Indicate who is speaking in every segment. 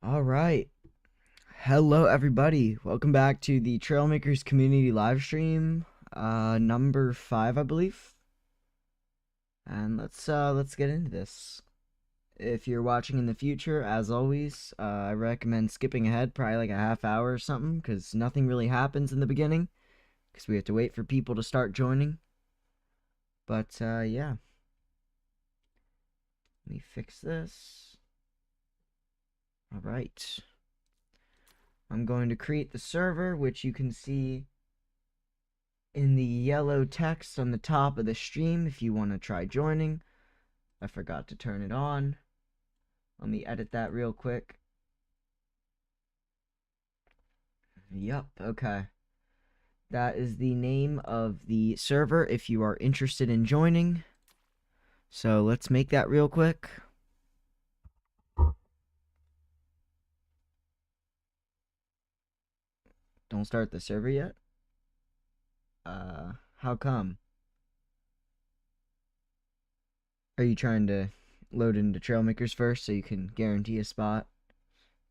Speaker 1: All right. Hello, everybody. Welcome back to the Trailmakers community live stream, number 5, I believe. And let's get into this. If you're watching in the future, as always, I recommend skipping ahead, probably like a half hour or something, because nothing really happens in the beginning, because we have to wait for people to start joining. But yeah. Let me fix this. All right. I'm going to create the server, which you can see in the yellow text on the top of the stream if you want to try joining. I forgot to turn it on. Let me edit that real quick. Yep, okay. That is the name of the server if you are interested in joining. So let's make that real quick. Don't start the server yet? How come? Are you trying to load into Trailmakers first so you can guarantee a spot?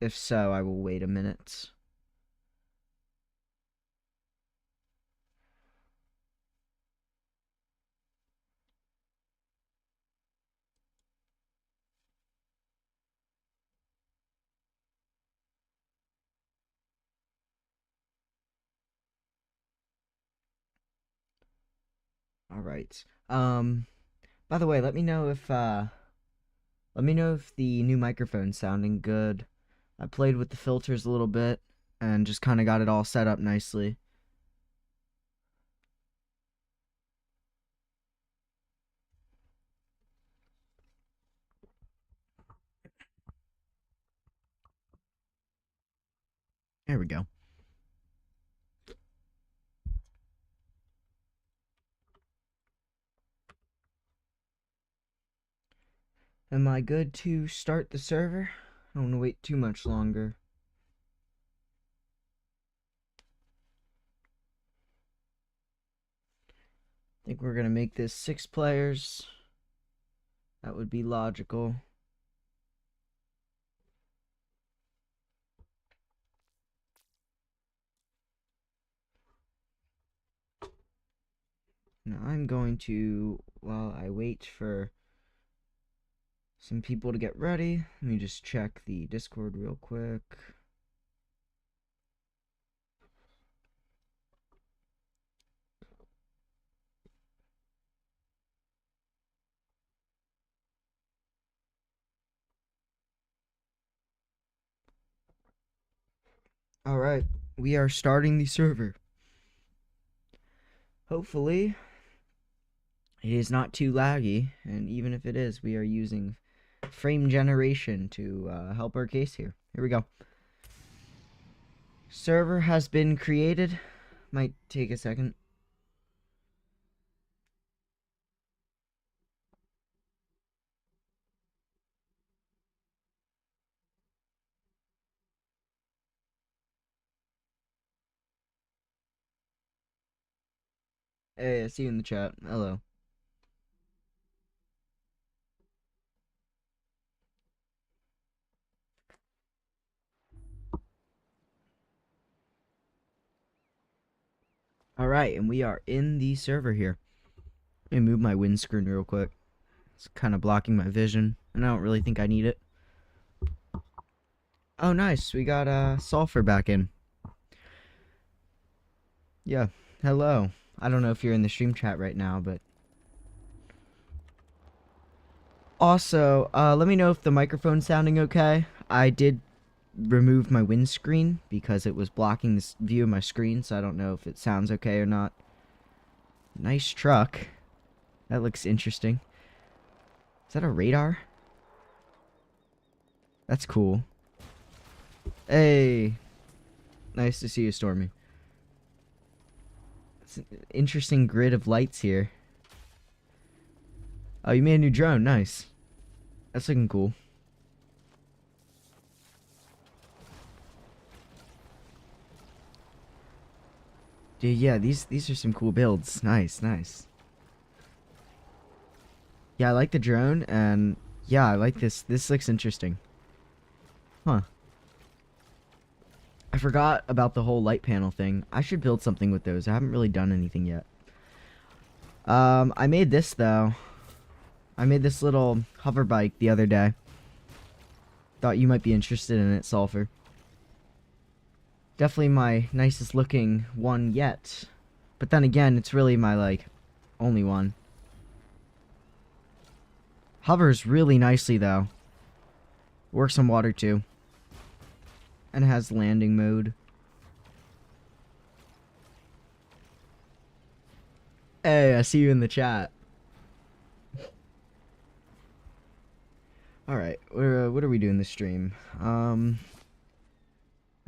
Speaker 1: If so, I will wait a minute. Alright. By the way, let me know if the new microphone's sounding good. I played with the filters a little bit and just kind of got it all set up nicely. There we go. Am I good to start the server? I don't want to wait too much longer. I think we're going to make this 6 players. That would be logical. Now I'm going to, while I wait for some people to get ready, let me just check the Discord real quick. Alright, we are starting the server. Hopefully, it is not too laggy, and even if it is, we are using frame generation to help our case here. Here we go. Server has been created. Might take a second. Hey, I see you in the chat. Hello. Alright, and we are in the server here. Let me move my windscreen real quick. It's kind of blocking my vision, and I don't really think I need it. Oh, nice. We got Sulfur back in. Yeah, hello. I don't know if you're in the stream chat right now, but... Also, let me know if the microphone's sounding okay. I did remove my windscreen because it was blocking this view of my screen, so I don't know if it sounds okay or not. Nice truck. That looks interesting. Is that a radar? That's cool. Hey. Nice to see you, Stormy. It's an interesting grid of lights here. Oh, you made a new drone. Nice. That's looking cool. Dude, yeah, these are some cool builds. Nice, nice. Yeah, I like the drone, and yeah, I like this. This looks interesting. Huh. I forgot about the whole light panel thing. I should build something with those. I haven't really done anything yet. I made this, though. I made this little hover bike the other day. Thought you might be interested in it, Sulfur. Definitely my nicest looking one yet. But then again, it's really my, like, only one. Hovers really nicely, though. Works on water, too. And it has landing mode. Hey, I see you in the chat. Alright, what are we doing this stream? I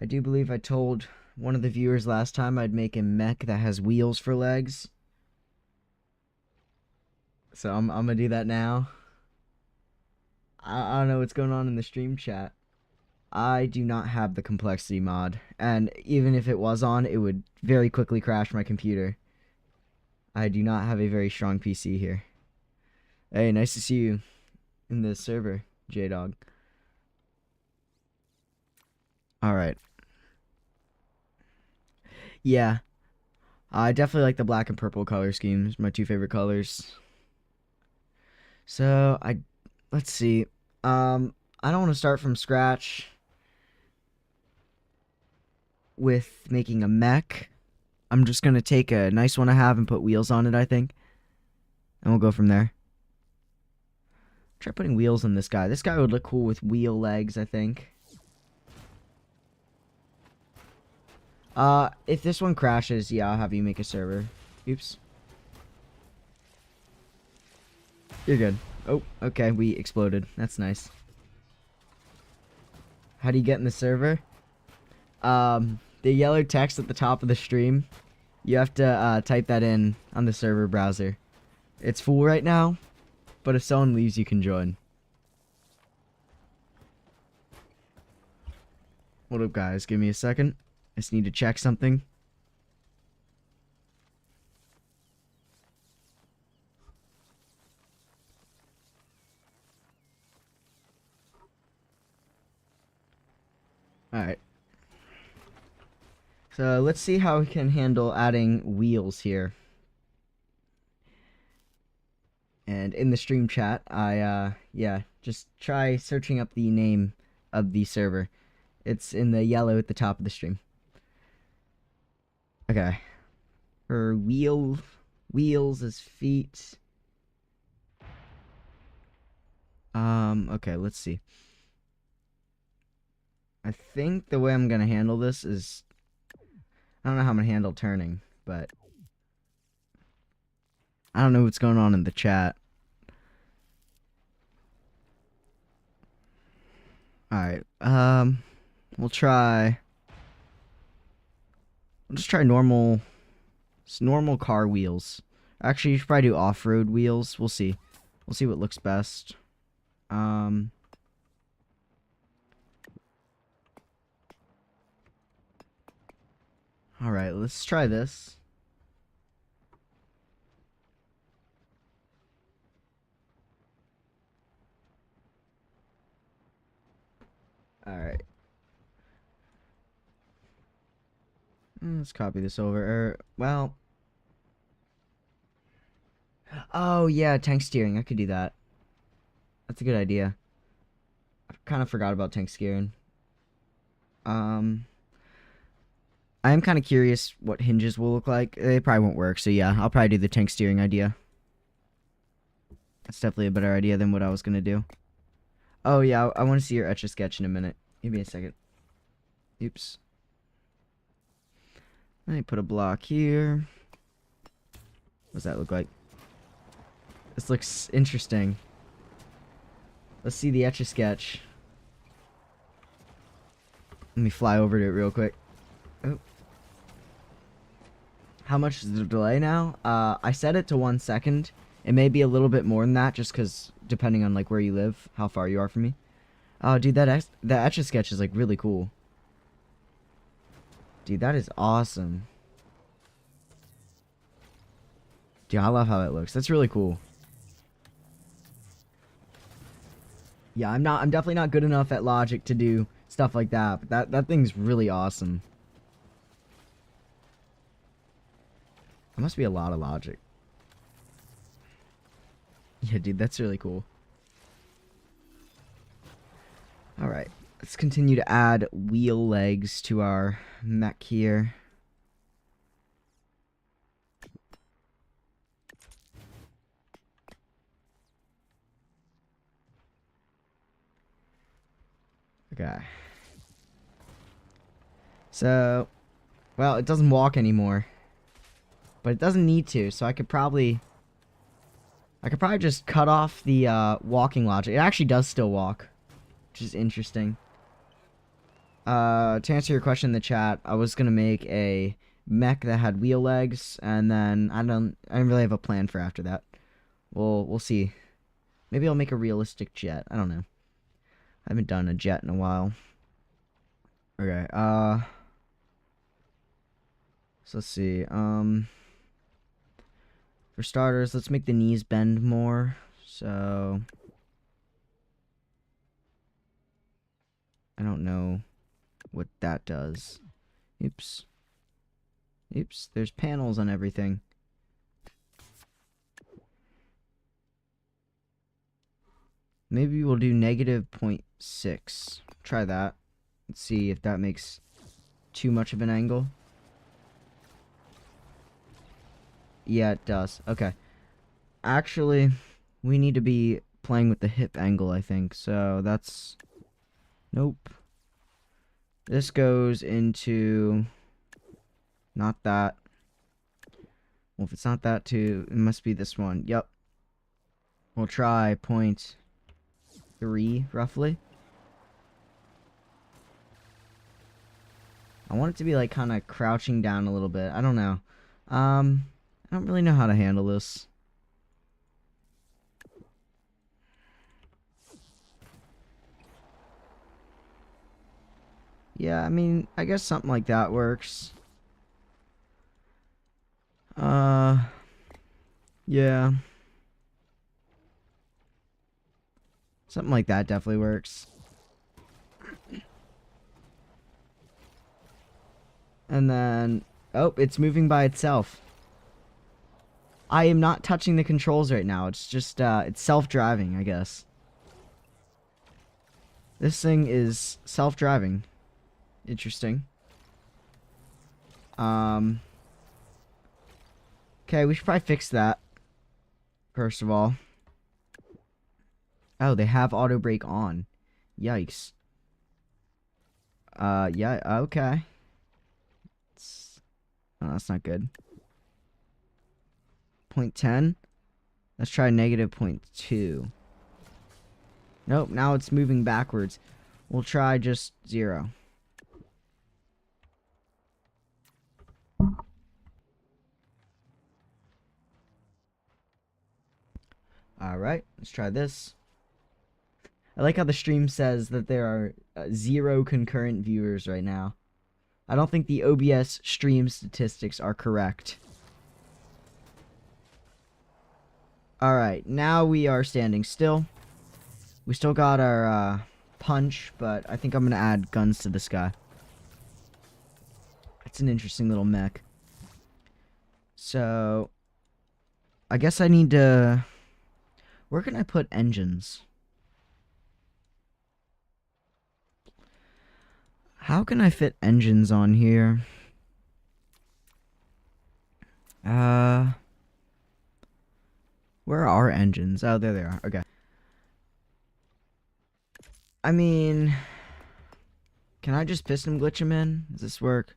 Speaker 1: do believe I told one of the viewers last time I'd make a mech that has wheels for legs. So I'm gonna do that now. I don't know what's going on in the stream chat. I do not have the complexity mod, and even if it was on, it would very quickly crash my computer. I do not have a very strong PC here. Hey, nice to see you in this server, J-Dog. Alright. Yeah. I definitely like the black and purple color schemes, my two favorite colors. So, let's see. I don't want to start from scratch with making a mech. I'm just going to take a nice one I have and put wheels on it, I think. And we'll go from there. Try putting wheels on this guy. This guy would look cool with wheel legs, I think. If this one crashes, yeah, I'll have you make a server. Oops. You're good. Oh, okay, we exploded. That's nice. How do you get in the server? The yellow text at the top of the stream, you have to type that in on the server browser. It's full right now, but if someone leaves, you can join. What up, guys? Give me a second. I just need to check something. Alright. So let's see how we can handle adding wheels here. And in the stream chat, yeah, just try searching up the name of the server. It's in the yellow at the top of the stream. Okay. For wheels as feet. Okay, let's see. I think the way I'm gonna handle this is, I don't know how I'm gonna handle turning, but I don't know what's going on in the chat. Alright, we'll just try normal car wheels. Actually, you should probably do off-road wheels. We'll see. We'll see what looks best. Alright, let's try this. Alright. Let's copy this over. Well. Oh, yeah, tank steering. I could do that. That's a good idea. I kind of forgot about tank steering. I am kind of curious what hinges will look like. They probably won't work, so yeah, I'll probably do the tank steering idea. That's definitely a better idea than what I was going to do. Oh, yeah, I want to see your Etch-a-Sketch in a minute. Give me a second. Oops. Let me put a block here. What does that look like? This looks interesting. Let's see the Etch-a-Sketch. Let me fly over to it real quick. Oh. How much is the delay now? I set it to 1 second. It may be a little bit more than that, just because depending on like where you live, how far you are from me. Oh, dude, that Etch-a-Sketch is like really cool. Dude, that is awesome. Dude, I love how that looks. That's really cool. Yeah, I'm definitely not good enough at Logic to do stuff like that. But that thing's really awesome. There must be a lot of logic. Yeah, dude, that's really cool. Alright, let's continue to add wheel legs to our mech here. Okay. So, well, it doesn't walk anymore. But it doesn't need to, so I could probably just cut off the walking logic. It actually does still walk, which is interesting. To answer your question in the chat, I was gonna make a mech that had wheel legs, and then I don't really have a plan for after that. We'll see. Maybe I'll make a realistic jet. I don't know. I haven't done a jet in a while. Okay, so let's see. For starters, let's make the knees bend more. So I don't know what that does. Oops. Oops, there's panels on everything. Maybe we'll do -0.6. Try that. Let's see if that makes too much of an angle. Yeah, it does. Okay. Actually, we need to be playing with the hip angle, I think. So that's... Nope. This goes into... Not that. Well, if it's not that too, it must be this one. Yep. We'll try 0.3, roughly. I want it to be, like, kind of crouching down a little bit. I don't know. I don't really know how to handle this. Yeah, I mean, I guess something like that works. Yeah. Something like that definitely works. And then... Oh, it's moving by itself. I am not touching the controls right now. It's just, it's self-driving, I guess. This thing is self-driving. Interesting. Okay, we should probably fix that. First of all. Oh, they have auto brake on. Yikes. Yeah, okay. Oh, that's not good. 0.10. Let's try -0.2. Nope, now it's moving backwards. We'll try just 0. Alright, let's try this. I like how the stream says that there are 0 concurrent viewers right now. I don't think the OBS stream statistics are correct. Alright, now we are standing still. We still got our punch, but I think I'm going to add guns to this guy. It's an interesting little mech. So, I guess I need to... Where can I put engines? How can I fit engines on here? Where are engines? Oh, there they are. Okay. I mean... Can I just piston glitch them in? Does this work?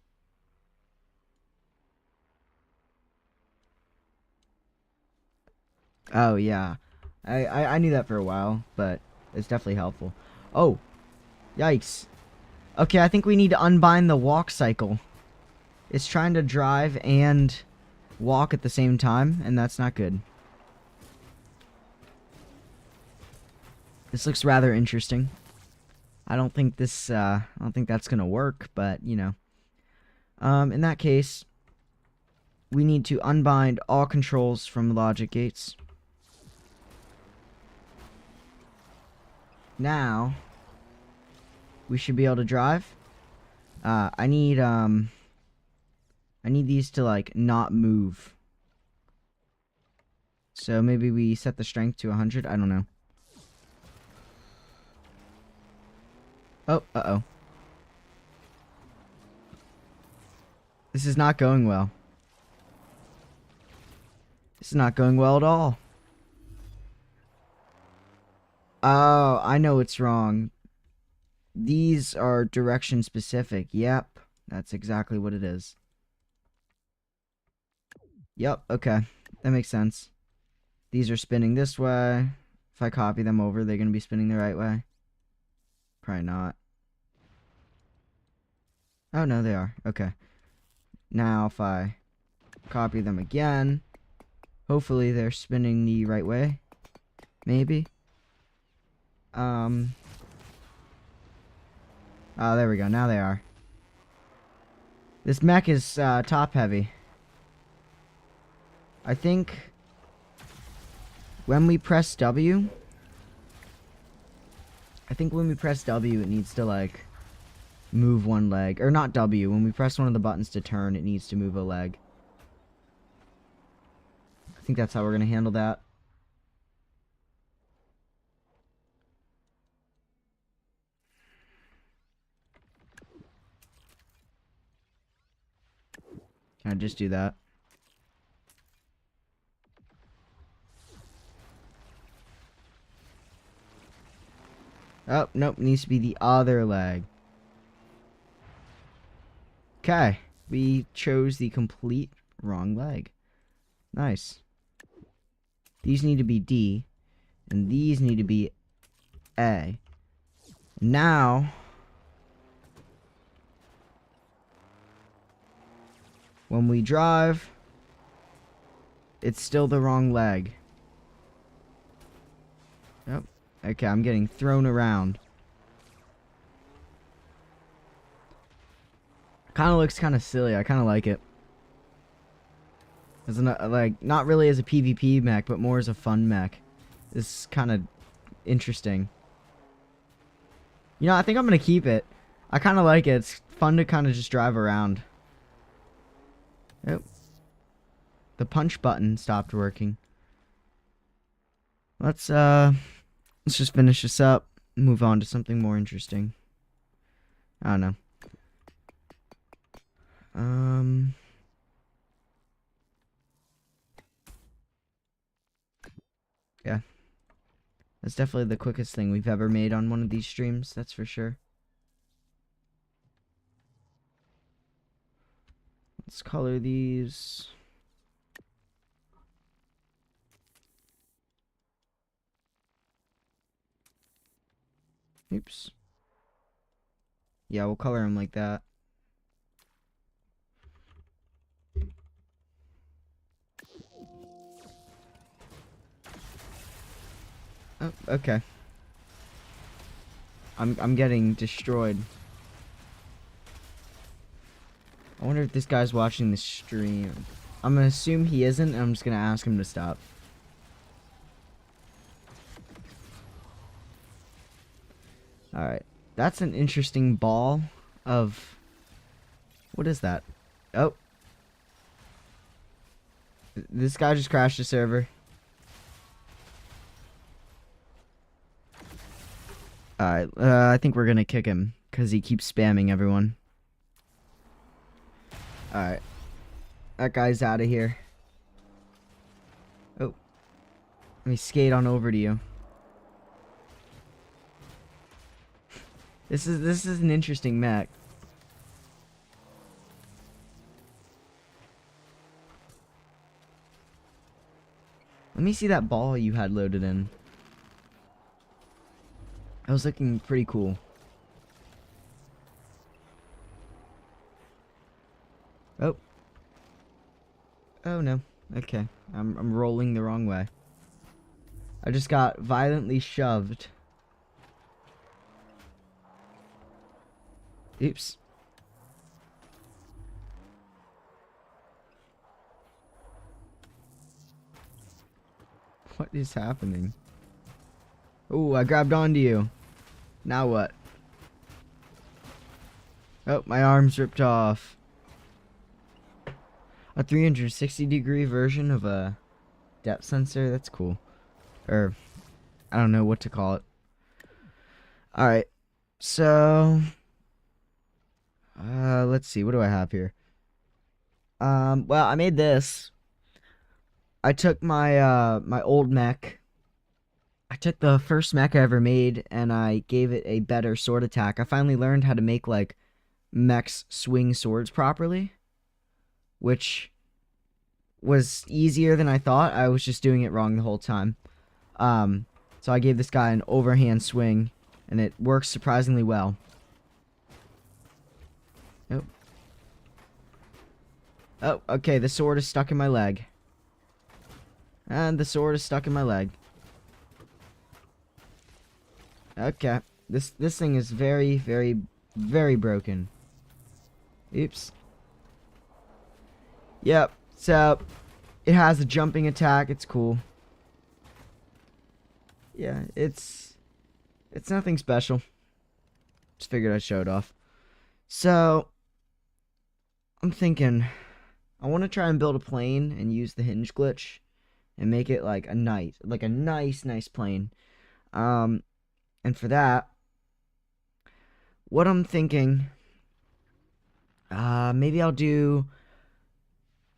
Speaker 1: Oh, yeah. I knew that for a while, but it's definitely helpful. Oh! Yikes. Okay, I think we need to unbind the walk cycle. It's trying to drive and walk at the same time, and that's not good. This looks rather interesting. I don't think this, I don't think that's gonna work, but, you know. In that case, we need to unbind all controls from logic gates. Now, we should be able to drive. I need these to like not move. So maybe we set the strength to 100. I don't know. Oh, uh-oh. This is not going well. This is not going well at all. Oh, I know what's wrong. These are direction specific. Yep, that's exactly what it is. Yep, okay. That makes sense. These are spinning this way. If I copy them over, they're going to be spinning the right way. Probably not. Oh, no, they are. Okay. Now, if I copy them again, hopefully they're spinning the right way. Maybe. Oh, there we go. Now they are. This mech is top heavy. I think when we press W, it needs to like move one leg. Or not W. When we press one of the buttons to turn, it needs to move a leg. I think that's how we're going to handle that. Can I just do that? Oh, nope. Needs to be the other leg. Okay. We chose the complete wrong leg. Nice. These need to be D. And these need to be A. Now, when we drive, it's still the wrong leg. Yep. Okay, I'm getting thrown around. Kind of looks kind of silly. I kind of like it. As like not really as a PvP mech, but more as a fun mech. This is kind of interesting. You know, I think I'm gonna keep it. I kind of like it. It's fun to kind of just drive around. Yep. The punch button stopped working. Let's just finish this up. Move on to something more interesting. I don't know. Yeah. That's definitely the quickest thing we've ever made on one of these streams, that's for sure. Let's color these. Oops. Yeah, we'll color them like that. Oh, okay. I'm getting destroyed. I wonder if this guy's watching the stream. I'm gonna assume he isn't, and I'm just gonna ask him to stop. Alright. That's an interesting ball of... What is that? Oh. This guy just crashed the server. Alright, I think we're gonna kick him, because he keeps spamming everyone. Alright. That guy's out of here. Oh. Let me skate on over to you. This is an interesting mech. Let me see that ball you had loaded in. That was looking pretty cool. Oh. Oh no. Okay. I'm rolling the wrong way. I just got violently shoved. Oops. What is happening? Oh, I grabbed onto you. Now what? Oh, my arm's ripped off. A 360-degree version of a depth sensor. That's cool. Or, I don't know what to call it. Alright. So, let's see. What do I have here? Well, I made this. I took my old mech. I took the first mech I ever made, and I gave it a better sword attack. I finally learned how to make, like, mechs swing swords properly, which was easier than I thought. I was just doing it wrong the whole time. So I gave this guy an overhand swing, and it works surprisingly well. Oh. Oh, okay, the sword is stuck in my leg. And the sword is stuck in my leg. Okay. This thing is very, very, very broken. Oops. Yep. So, it has a jumping attack. It's cool. Yeah, it's nothing special. Just figured I'd show it off. So, I'm thinking, I want to try and build a plane and use the hinge glitch and make it like a nice plane. And for that, what I'm thinking, maybe I'm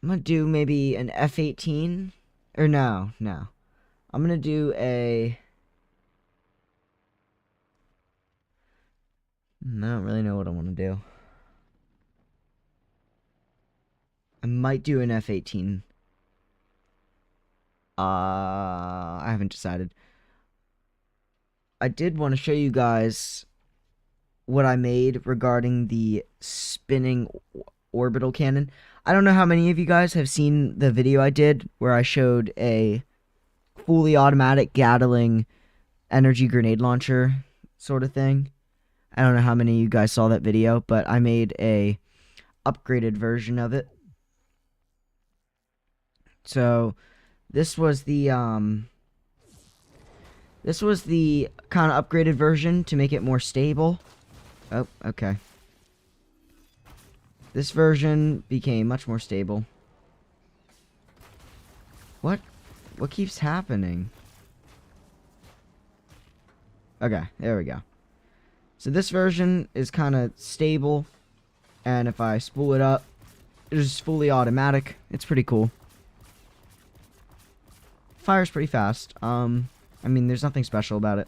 Speaker 1: gonna do maybe an F-18, or no, I'm gonna do I don't really know what I want to do. I might do an F-18. I haven't decided. I did want to show you guys what I made regarding the spinning orbital cannon. I don't know how many of you guys have seen the video I did where I showed a fully automatic Gatling energy grenade launcher sort of thing. I don't know how many of you guys saw that video, but I made a upgraded version of it. So this was the kind of upgraded version to make it more stable. Oh, okay. This version became much more stable. What keeps happening? Okay, there we go. So this version is kind of stable, and if I spool it up, it's fully automatic. It's pretty cool. Fires pretty fast. I mean, there's nothing special about it.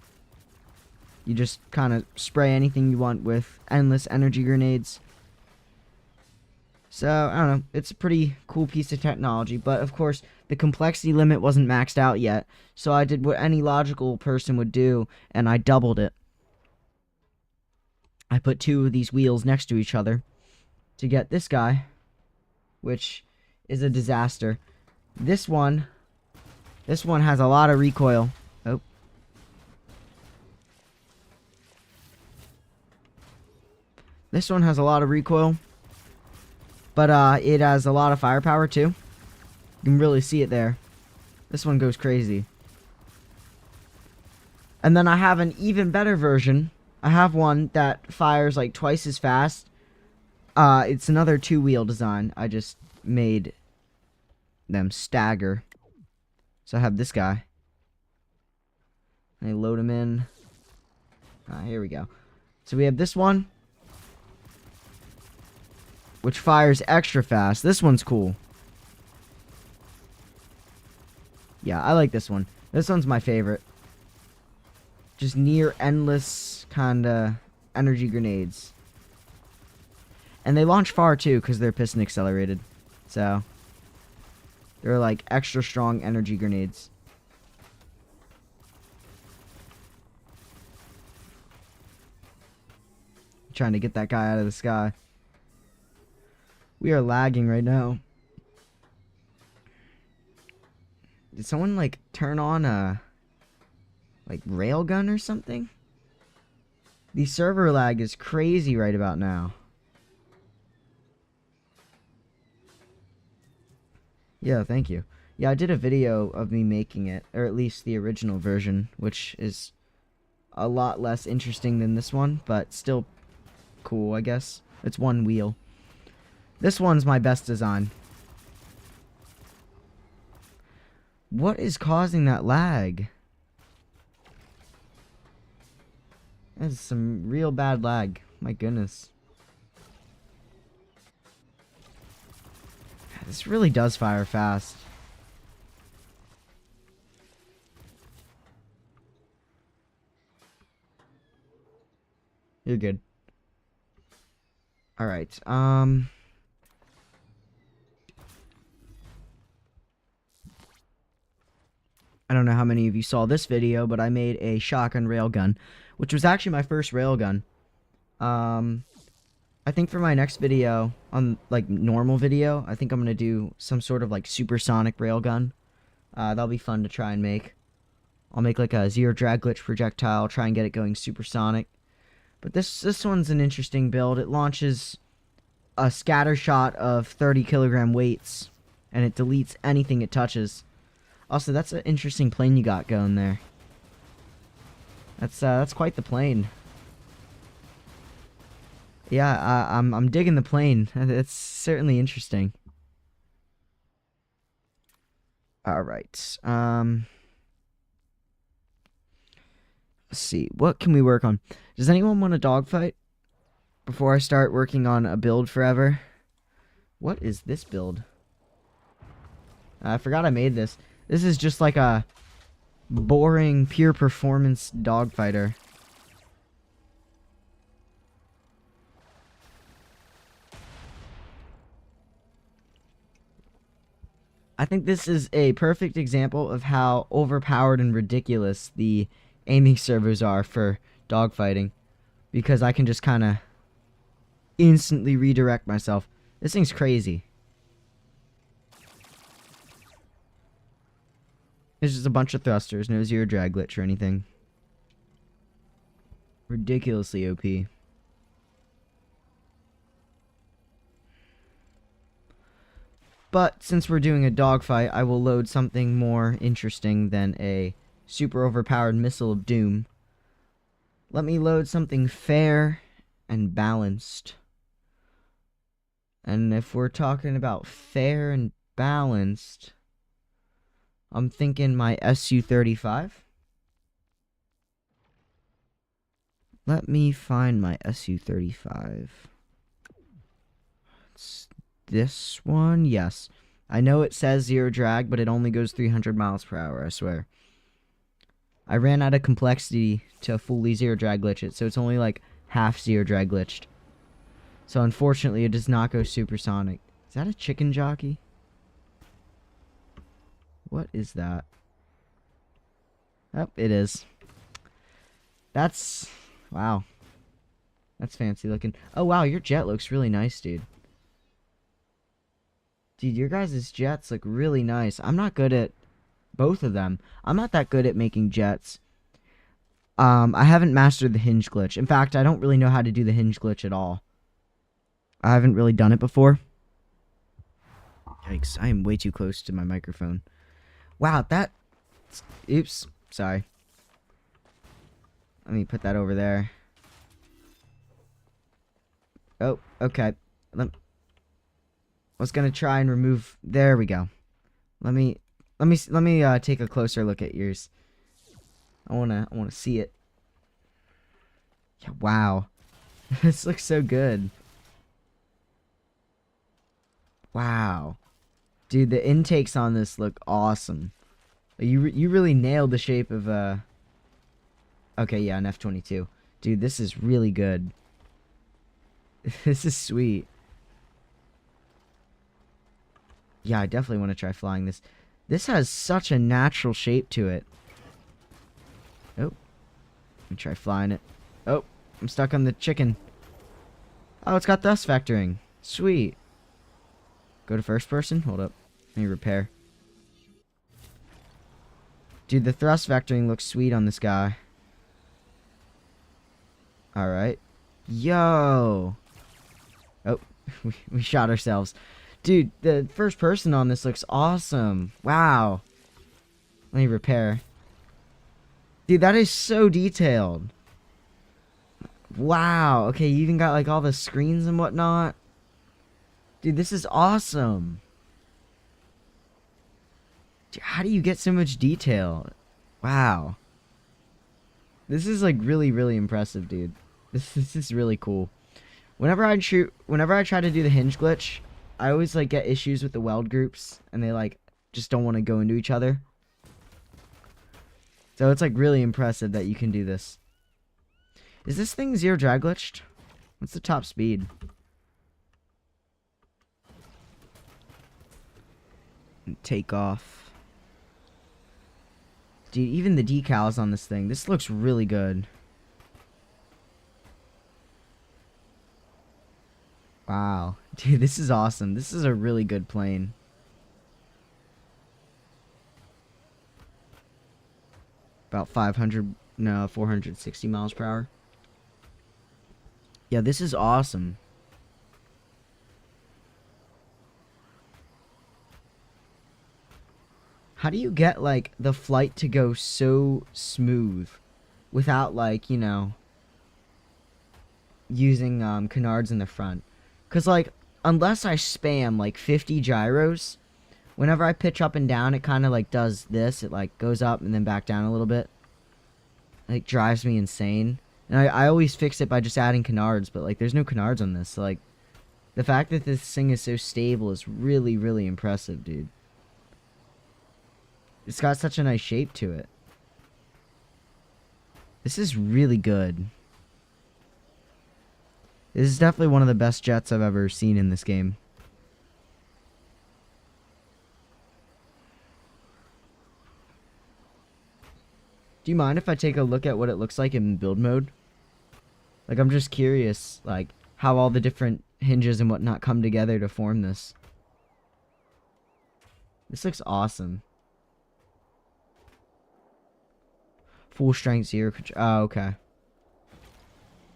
Speaker 1: You just kind of spray anything you want with endless energy grenades. So, I don't know. It's a pretty cool piece of technology. But, of course, the complexity limit wasn't maxed out yet. So I did what any logical person would do, and I doubled it. I put two of these wheels next to each other to get this guy, which is a disaster. This one has a lot of recoil. Oh. This one has a lot of recoil, but it has a lot of firepower too. You can really see it there. This one goes crazy. And then I have an even better version. I have one that fires like twice as fast. It's another two-wheel design. I just made them stagger. So I have this guy. I load him in. Here we go. So we have this one, which fires extra fast. This one's cool. Yeah, I like this one. This one's my favorite. Just near endless kinda energy grenades. And they launch far too, because they're piston accelerated. So they're like extra strong energy grenades. I'm trying to get that guy out of the sky. We are lagging right now. Did someone like turn on a like railgun or something? The server lag is crazy right about now. Yeah, thank you. Yeah, I did a video of me making it, or at least the original version, which is a lot less interesting than this one, but still cool, I guess. It's one wheel. This one's my best design. What is causing that lag? That is some real bad lag. My goodness. This really does fire fast. You're good. Alright, I don't know how many of you saw this video, but I made a shotgun railgun, which was actually my first railgun. I think for my next video, on like normal video, I think I'm gonna do some sort of like supersonic railgun. That'll be fun to try and make. I'll make like a zero drag glitch projectile, try and get it going supersonic. But this one's an interesting build. It launches a scatter shot of 30 kilogram weights, and it deletes anything it touches. Also, that's an interesting plane you got going there. That's quite the plane. Yeah, I'm digging the plane. It's certainly interesting. All right. Let's see. What can we work on? Does anyone want a dogfight before I start working on a build forever? What is this build? I forgot I made this. This is just like a boring, pure performance dogfighter. I think this is a perfect example of how overpowered and ridiculous the aiming servos are for dogfighting, because I can just kind of instantly redirect myself. This thing's crazy. It's just a bunch of thrusters, no zero drag glitch or anything. Ridiculously OP. But since we're doing a dogfight, I will load something more interesting than a super overpowered missile of doom. Let me load something fair and balanced. And if we're talking about fair and balanced, I'm thinking my Su-35. Let me find my Su-35. It's this one, yes. I know it says zero drag, but it only goes 300 miles per hour, I swear. I ran out of complexity to fully zero drag glitch it, so it's only like half zero drag glitched. So unfortunately, it does not go supersonic. Is that a chicken jockey? What is that? Oh, it is. That's... wow. That's fancy looking. Oh, wow, your jet looks really nice, dude. Dude, your guys' jets look really nice. I'm not good at both of them. I'm not that good at making jets. I haven't mastered the hinge glitch. In fact, I don't really know how to do the hinge glitch at all. I haven't really done it before. Yikes, I am way too close to my microphone. Wow, that... oops, sorry. Let me put that over there. Oh, okay. I was gonna try and remove... there we go. Let me take a closer look at yours. I wanna see it. Yeah, wow. This looks so good. Wow. Dude, the intakes on this look awesome. You really nailed the shape of okay, yeah, an F-22. Dude, this is really good. This is sweet. Yeah, I definitely want to try flying this. This has such a natural shape to it. Oh. Let me try flying it. Oh, I'm stuck on the chicken. Oh, it's got thrust vectoring. Sweet. Go to first person? Hold up. Let me repair. Dude, the thrust vectoring looks sweet on this guy. Alright. Yo! Oh, we shot ourselves. Dude, the first person on this looks awesome. Wow. Let me repair. Dude, that is so detailed. Wow. Okay, you even got like all the screens and whatnot. Dude, this is awesome. Dude, how do you get so much detail? Wow. This is like really, really impressive, dude. This is really cool. Whenever I try to do the hinge glitch, I always like get issues with the weld groups, and they like just don't want to go into each other. So it's like really impressive that you can do this. Is this thing zero drag glitched? What's the top speed? Take off. Dude, even the decals on this thing. This looks really good. Wow. Dude, this is awesome. This is a really good plane. About 460 miles per hour. Yeah, this is awesome. How do you get, like, the flight to go so smooth without, like, you know, using canards in the front? Because, like, unless I spam, like, 50 gyros, whenever I pitch up and down, it kind of, like, does this. It, like, goes up and then back down a little bit. Like, drives me insane. And I always fix it by just adding canards, but, like, there's no canards on this. So, like, the fact that this thing is so stable is really, really impressive, dude. It's got such a nice shape to it. This is really good. This is definitely one of the best jets I've ever seen in this game. Do you mind if I take a look at what it looks like in build mode? Like, I'm just curious, like, how all the different hinges and whatnot come together to form this. This looks awesome. Full strength zero control. Oh, okay.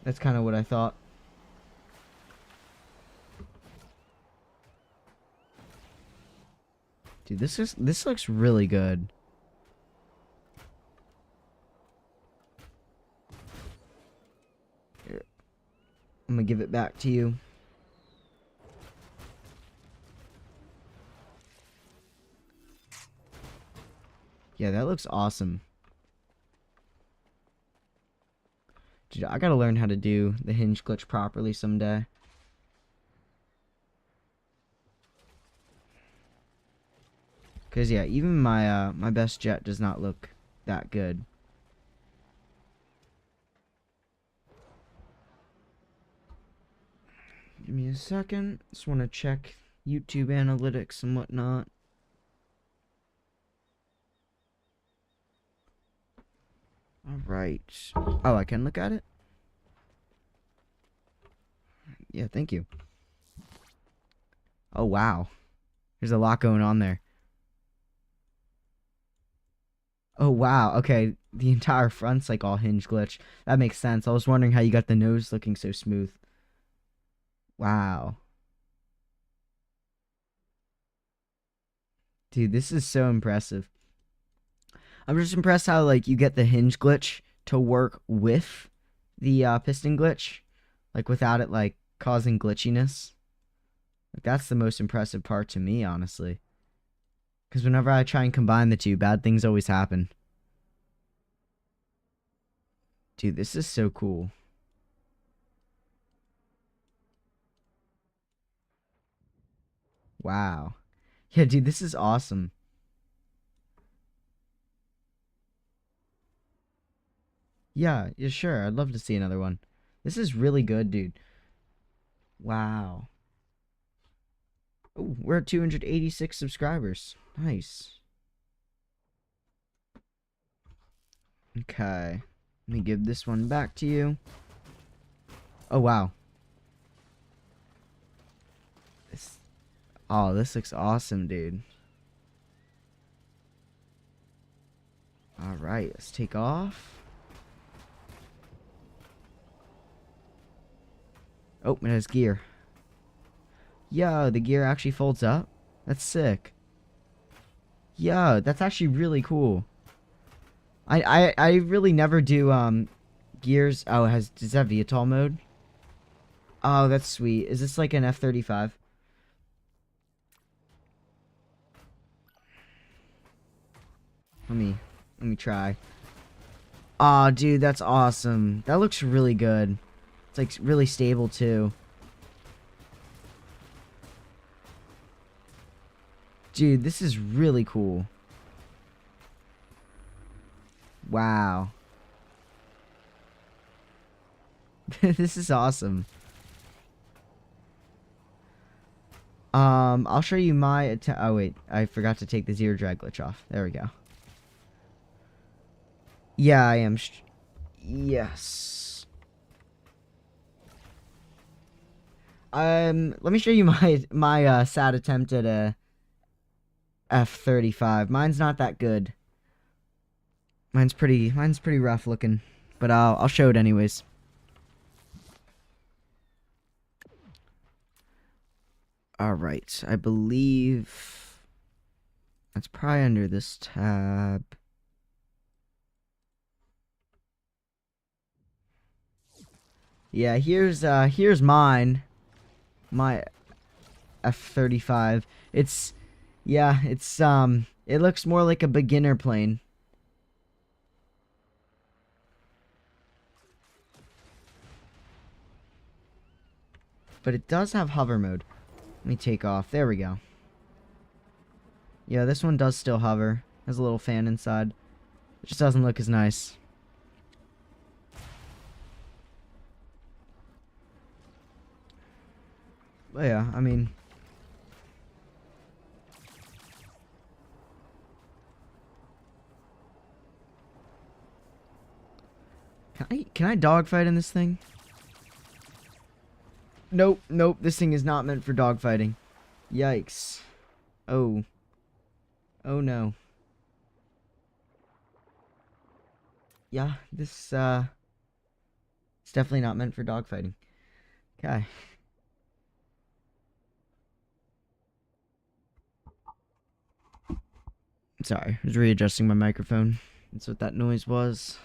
Speaker 1: That's kind of what I thought. Dude, this looks really good. Here. I'm gonna give it back to you. Yeah, that looks awesome. Dude, I gotta learn how to do the hinge glitch properly someday. Cause yeah, even my my best jet does not look that good. Give me a second. Just want to check YouTube analytics and whatnot. Alright. Oh, I can look at it? Yeah, thank you. Oh, wow. There's a lot going on there. Oh, wow. Okay, the entire front's like all hinge glitch. That makes sense. I was wondering how you got the nose looking so smooth. Wow. Dude, this is so impressive. I'm just impressed how, like, you get the hinge glitch to work with the piston glitch. Like, without it, like, causing glitchiness. Like, that's the most impressive part to me, honestly. Because whenever I try and combine the two, bad things always happen. Dude, this is so cool. Wow. Yeah, dude, this is awesome. Yeah, sure. I'd love to see another one. This is really good, dude. Wow. Oh, we're at 286 subscribers. Nice. Okay. Let me give this one back to you. Oh, wow. This looks awesome, dude. Alright, let's take off. Oh, it has gear. Yo, the gear actually folds up? That's sick. Yo, that's actually really cool. I really never do Gears. Oh, does that have VTOL mode? Oh, that's sweet. Is this like an F-35? Let me try. Aw, dude, that's awesome. That looks really good. It's like really stable too. Dude, this is really cool. Wow. This is awesome. I'll show you my oh wait, I forgot to take the zero drag glitch off. There we go. Yeah, I am. Yes. Let me show you my sad attempt at a F-35. Mine's not that good. Mine's pretty rough looking, but I'll show it anyways. All right, I believe that's probably under this tab. Yeah, here's mine. My F-35. It's it looks more like a beginner plane. But it does have hover mode. Let me take off. There we go. Yeah, this one does still hover. Has a little fan inside. It just doesn't look as nice. But yeah, I mean, can I dogfight in this thing? Nope, nope, this thing is not meant for dogfighting. Yikes. Oh. Oh no. Yeah, this it's definitely not meant for dogfighting. Okay. Sorry, I was readjusting my microphone. That's what that noise was.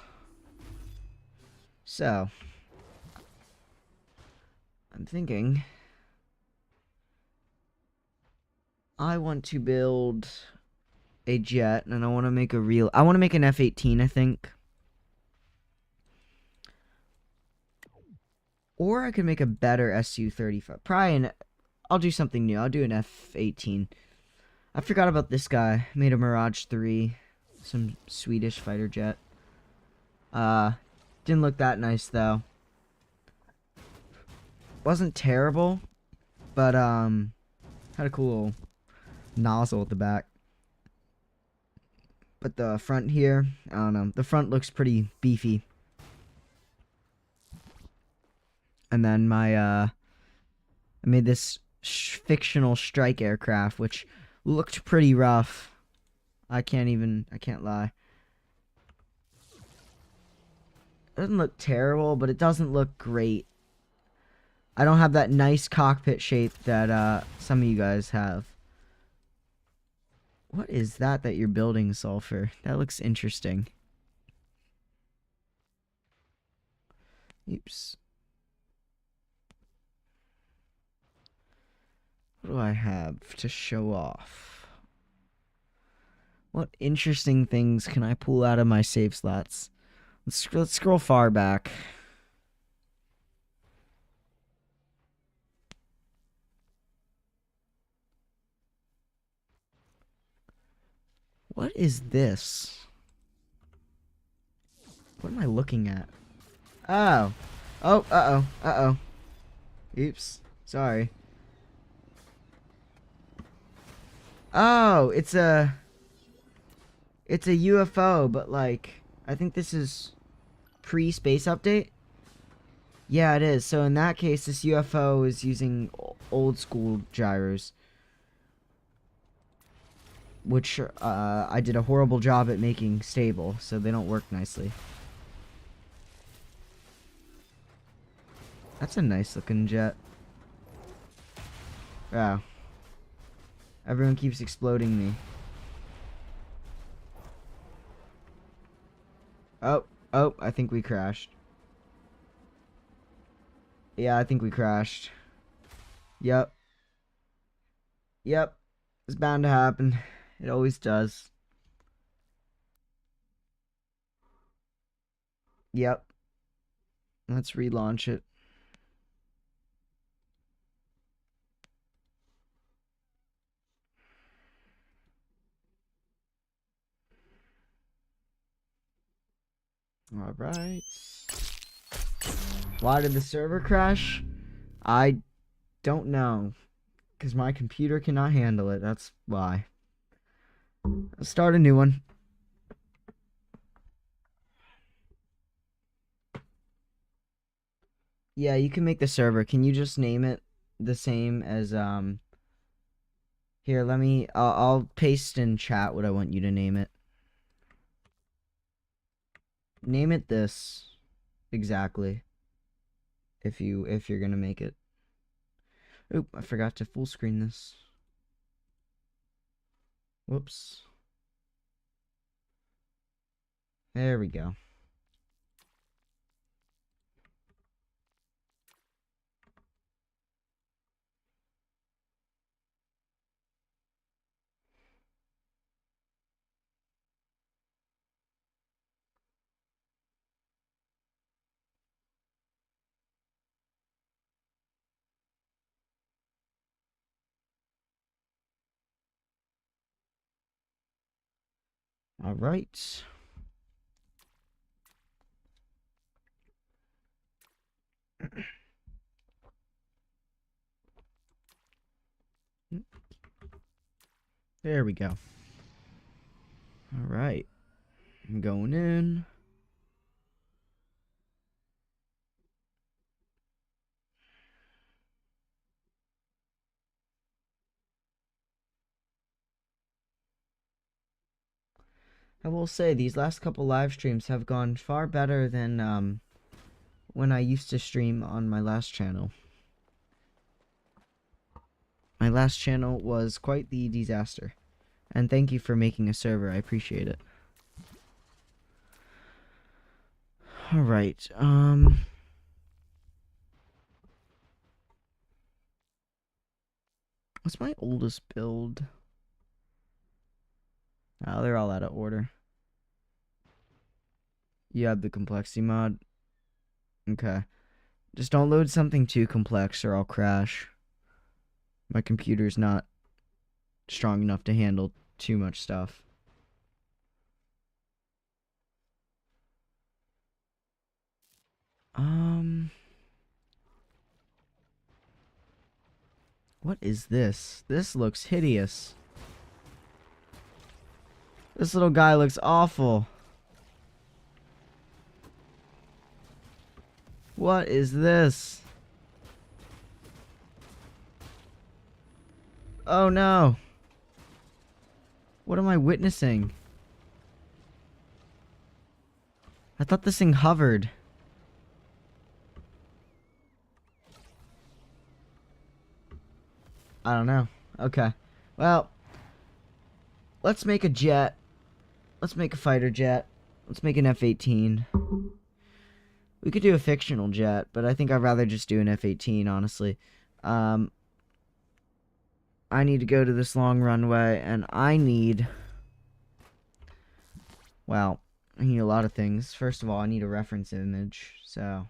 Speaker 1: So, I'm thinking I want to build a jet, and I want to make I want to make an F-18, I think. Or I could make a better Su-35. Probably I'll do something new. I'll do an F-18. I forgot about this guy. I made a Mirage 3. Some Swedish fighter jet. Didn't look that nice, though. Wasn't terrible, but, had a cool nozzle at the back. But the front here, I don't know. The front looks pretty beefy. And then I made this fictional strike aircraft, which looked pretty rough. I can't lie. It doesn't look terrible, but it doesn't look great. I don't have that nice cockpit shape that some of you guys have. What is that you're building, Sulfur? That looks interesting. Oops. What do I have to show off? What interesting things can I pull out of my save slots? Let's scroll far back. What is this? What am I looking at? Oh. Oh, uh-oh. Uh-oh. Oops. Sorry. Oh, it's a UFO, but like, I think this is pre-space update. Yeah, it is. So in that case, this UFO is using old school gyros, which I did a horrible job at making stable, so they don't work nicely. That's a nice looking jet. Wow. Everyone keeps exploding me. Oh, I think we crashed. Yeah, I think we crashed. Yep. Yep. It's bound to happen. It always does. Yep. Let's relaunch it. All right. Why did the server crash? I don't know. Because my computer cannot handle it. That's why. Let's start a new one. Yeah, you can make the server. Can you just name it the same as Here, let me I'll paste in chat what I want you to name it. Name it this exactly if you're going to make it. Oop, I forgot to full screen this. Whoops. There we go. All right. There we go. All right. I'm going in. I will say these last couple live streams have gone far better than when I used to stream on my last channel. My last channel was quite the disaster. And thank you for making a server. I appreciate it. All right. What's my oldest build? Oh, they're all out of order. You have the complexity mod. Okay. Just don't load something too complex or I'll crash. My computer's not strong enough to handle too much stuff. What is this? This looks hideous. This little guy looks awful. What is this? Oh no. What am I witnessing? I thought this thing hovered. I don't know. Okay. Well, let's make a jet. Let's make a fighter jet. Let's make an F-18. We could do a fictional jet, but I think I'd rather just do an F-18, honestly. I need to go to this long runway, and I need... Well, I need a lot of things. First of all, I need a reference image, so...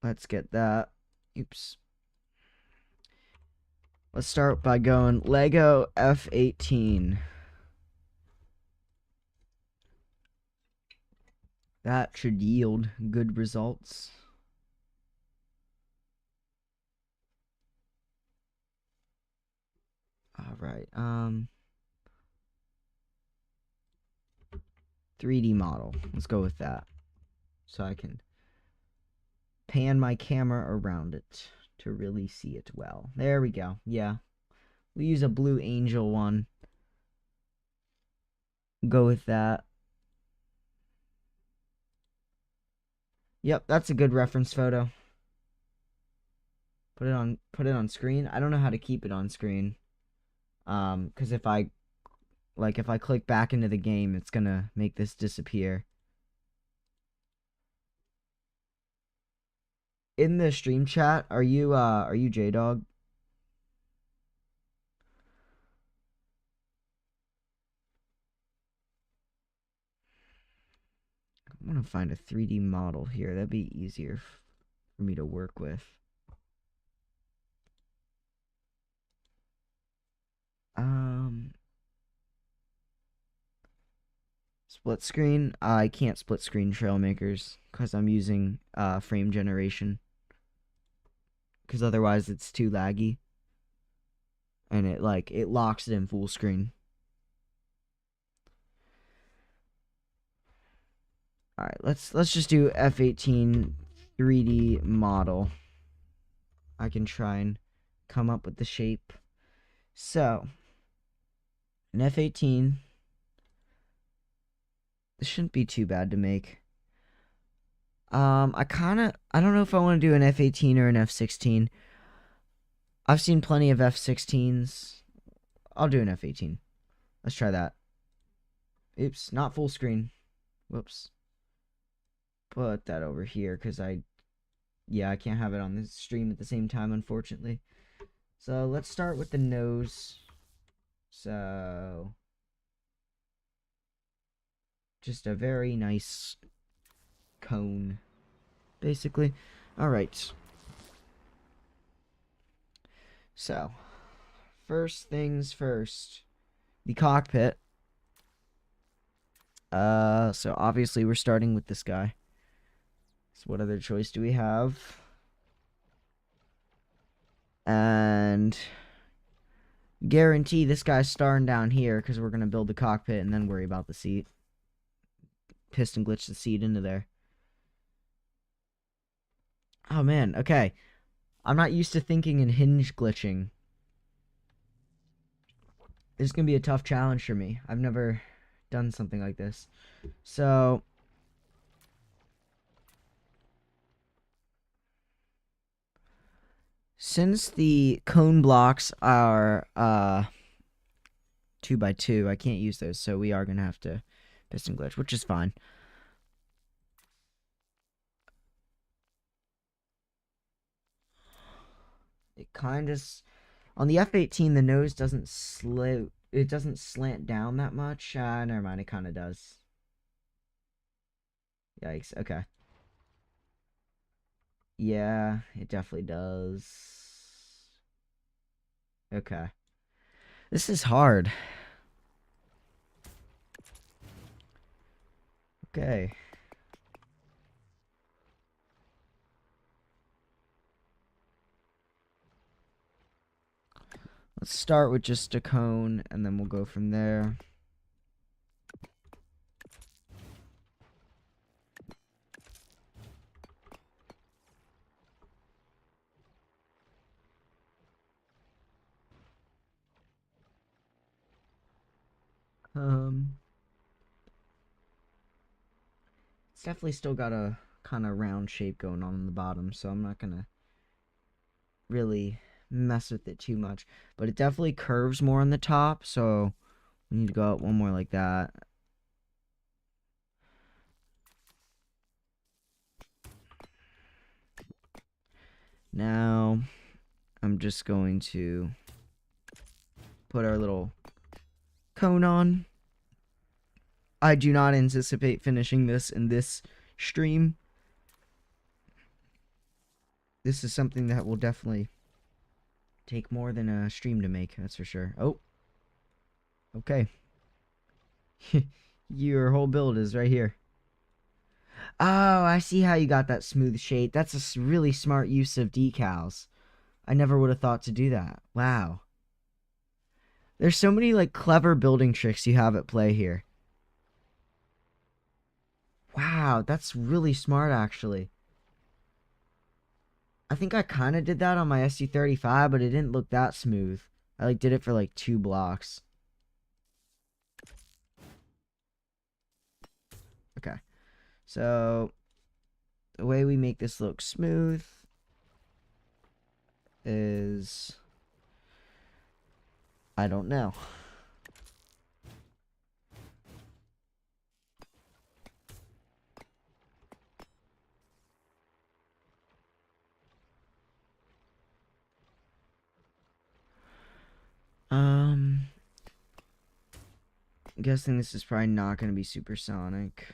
Speaker 1: Let's get that. Oops. Let's start by going Lego F-18. That should yield good results. All right. 3D model. Let's go with that. So I can pan my camera around it to really see it well. There we go. Yeah. We use a Blue Angel one. Go with that. Yep, that's a good reference photo. Put it on screen. I don't know how to keep it on screen. Cuz if I click back into the game, it's going to make this disappear. in the stream chat, are you J-Dog? I want to find a 3D model here. That'd be easier for me to work with. Split screen. I can't split screen Trailmakers because I'm using frame generation. Because otherwise it's too laggy, and it locks it in full screen. All right, let's just do F18 3D model. I can try and come up with the shape. So, an F18, this shouldn't be too bad to make. I don't know if I want to do an F18 or an F16. I've seen plenty of F16s. I'll do an F18. Let's try that. Oops, not full screen. Whoops. Put that over here because I can't have it on the stream at the same time, unfortunately. So let's start with the nose. So just a very nice cone, basically. All right. So first things first, the cockpit. So obviously we're starting with this guy. So what other choice do we have? And guarantee this guy's starting down here because we're gonna build the cockpit and then worry about the seat. Piston glitch the seat into there. Oh man, okay. I'm not used to thinking in hinge glitching. This is gonna be a tough challenge for me. I've never done something like this. So since the cone blocks are 2x2, I can't use those, so we are gonna have to piston glitch, which is fine. It kind of, on the F18, the nose doesn't slant down that much. Never mind, it kind of does. Yikes. Okay. Yeah, it definitely does. Okay. This is hard. Okay. Let's start with just a cone, and then we'll go from there. It's definitely still got a kind of round shape going on the bottom, so I'm not gonna really mess with it too much. But it definitely curves more on the top, so we need to go out one more like that. Now, I'm just going to put our little cone on. I do not anticipate finishing this in this stream. This is something that will definitely take more than a stream to make, that's for sure. Oh. Okay. Your whole build is right here. Oh, I see how you got that smooth shape. That's a really smart use of decals. I never would have thought to do that. Wow. There's so many like clever building tricks you have at play here. Wow, that's really smart actually. I think I kind of did that on my SU-35, but it didn't look that smooth. I did it for like 2 blocks. Okay. So the way we make this look smooth is, I don't know. I'm guessing this is probably not going to be supersonic.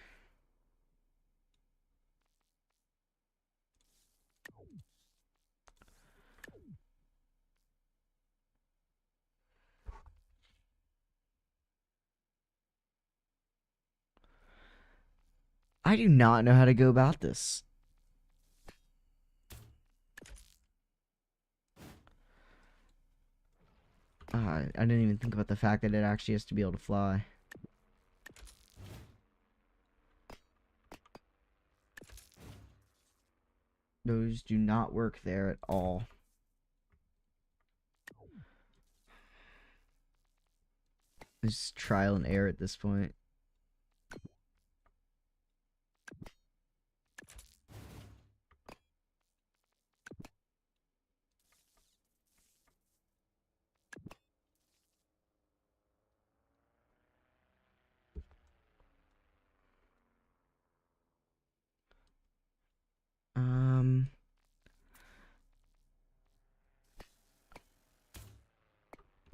Speaker 1: I do not know how to go about this. I didn't even think about the fact that it actually has to be able to fly. Those do not work there at all. It's trial and error at this point.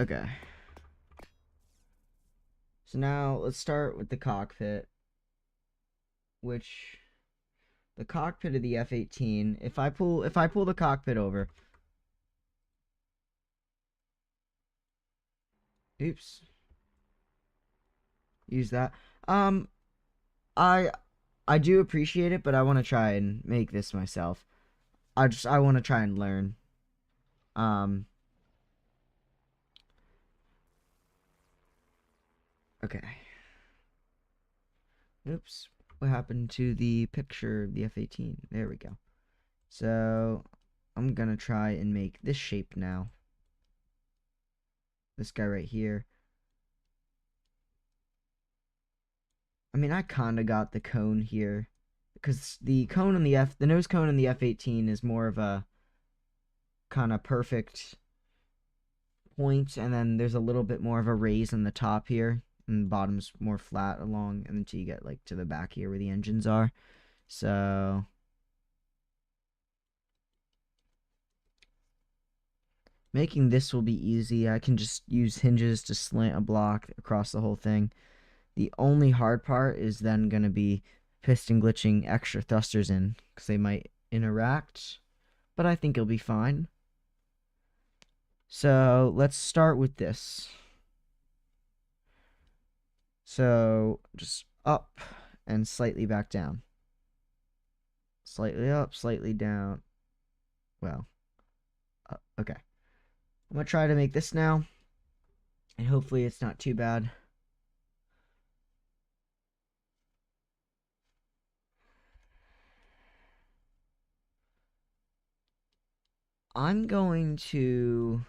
Speaker 1: Okay. So now let's start with the cockpit, which the cockpit of the F-18, if I pull the cockpit over. Oops. Use that. I I do appreciate it, but I want to try and make this myself. I want to try and learn. Okay. Oops. What happened to the picture of the F-18? There we go. So, I'm gonna try and make this shape now. This guy right here. I mean, I kinda got the cone here. Because the cone on the nose cone in the F-18 is more of a kinda perfect point, and then there's a little bit more of a raise on the top here, and the bottom's more flat along, and until you get like to the back here where the engines are. So making this will be easy. I can just use hinges to slant a block across the whole thing. The only hard part is then going to be piston glitching extra thrusters in, because they might interact, but I think it'll be fine. So let's start with this. So just up and slightly back down. Slightly up, slightly down. Well, okay. I'm going to try to make this now, and hopefully it's not too bad. I'm going to...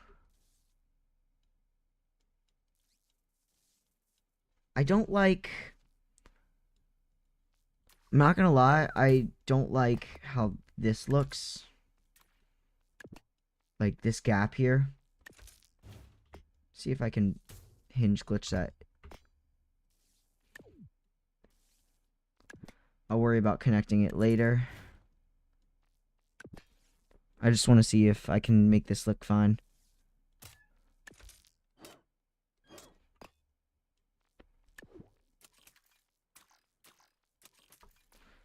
Speaker 1: I don't like... I'm not gonna lie, I don't like how this looks. Like this gap here. See if I can hinge glitch that. I'll worry about connecting it later. I just want to see if I can make this look fine.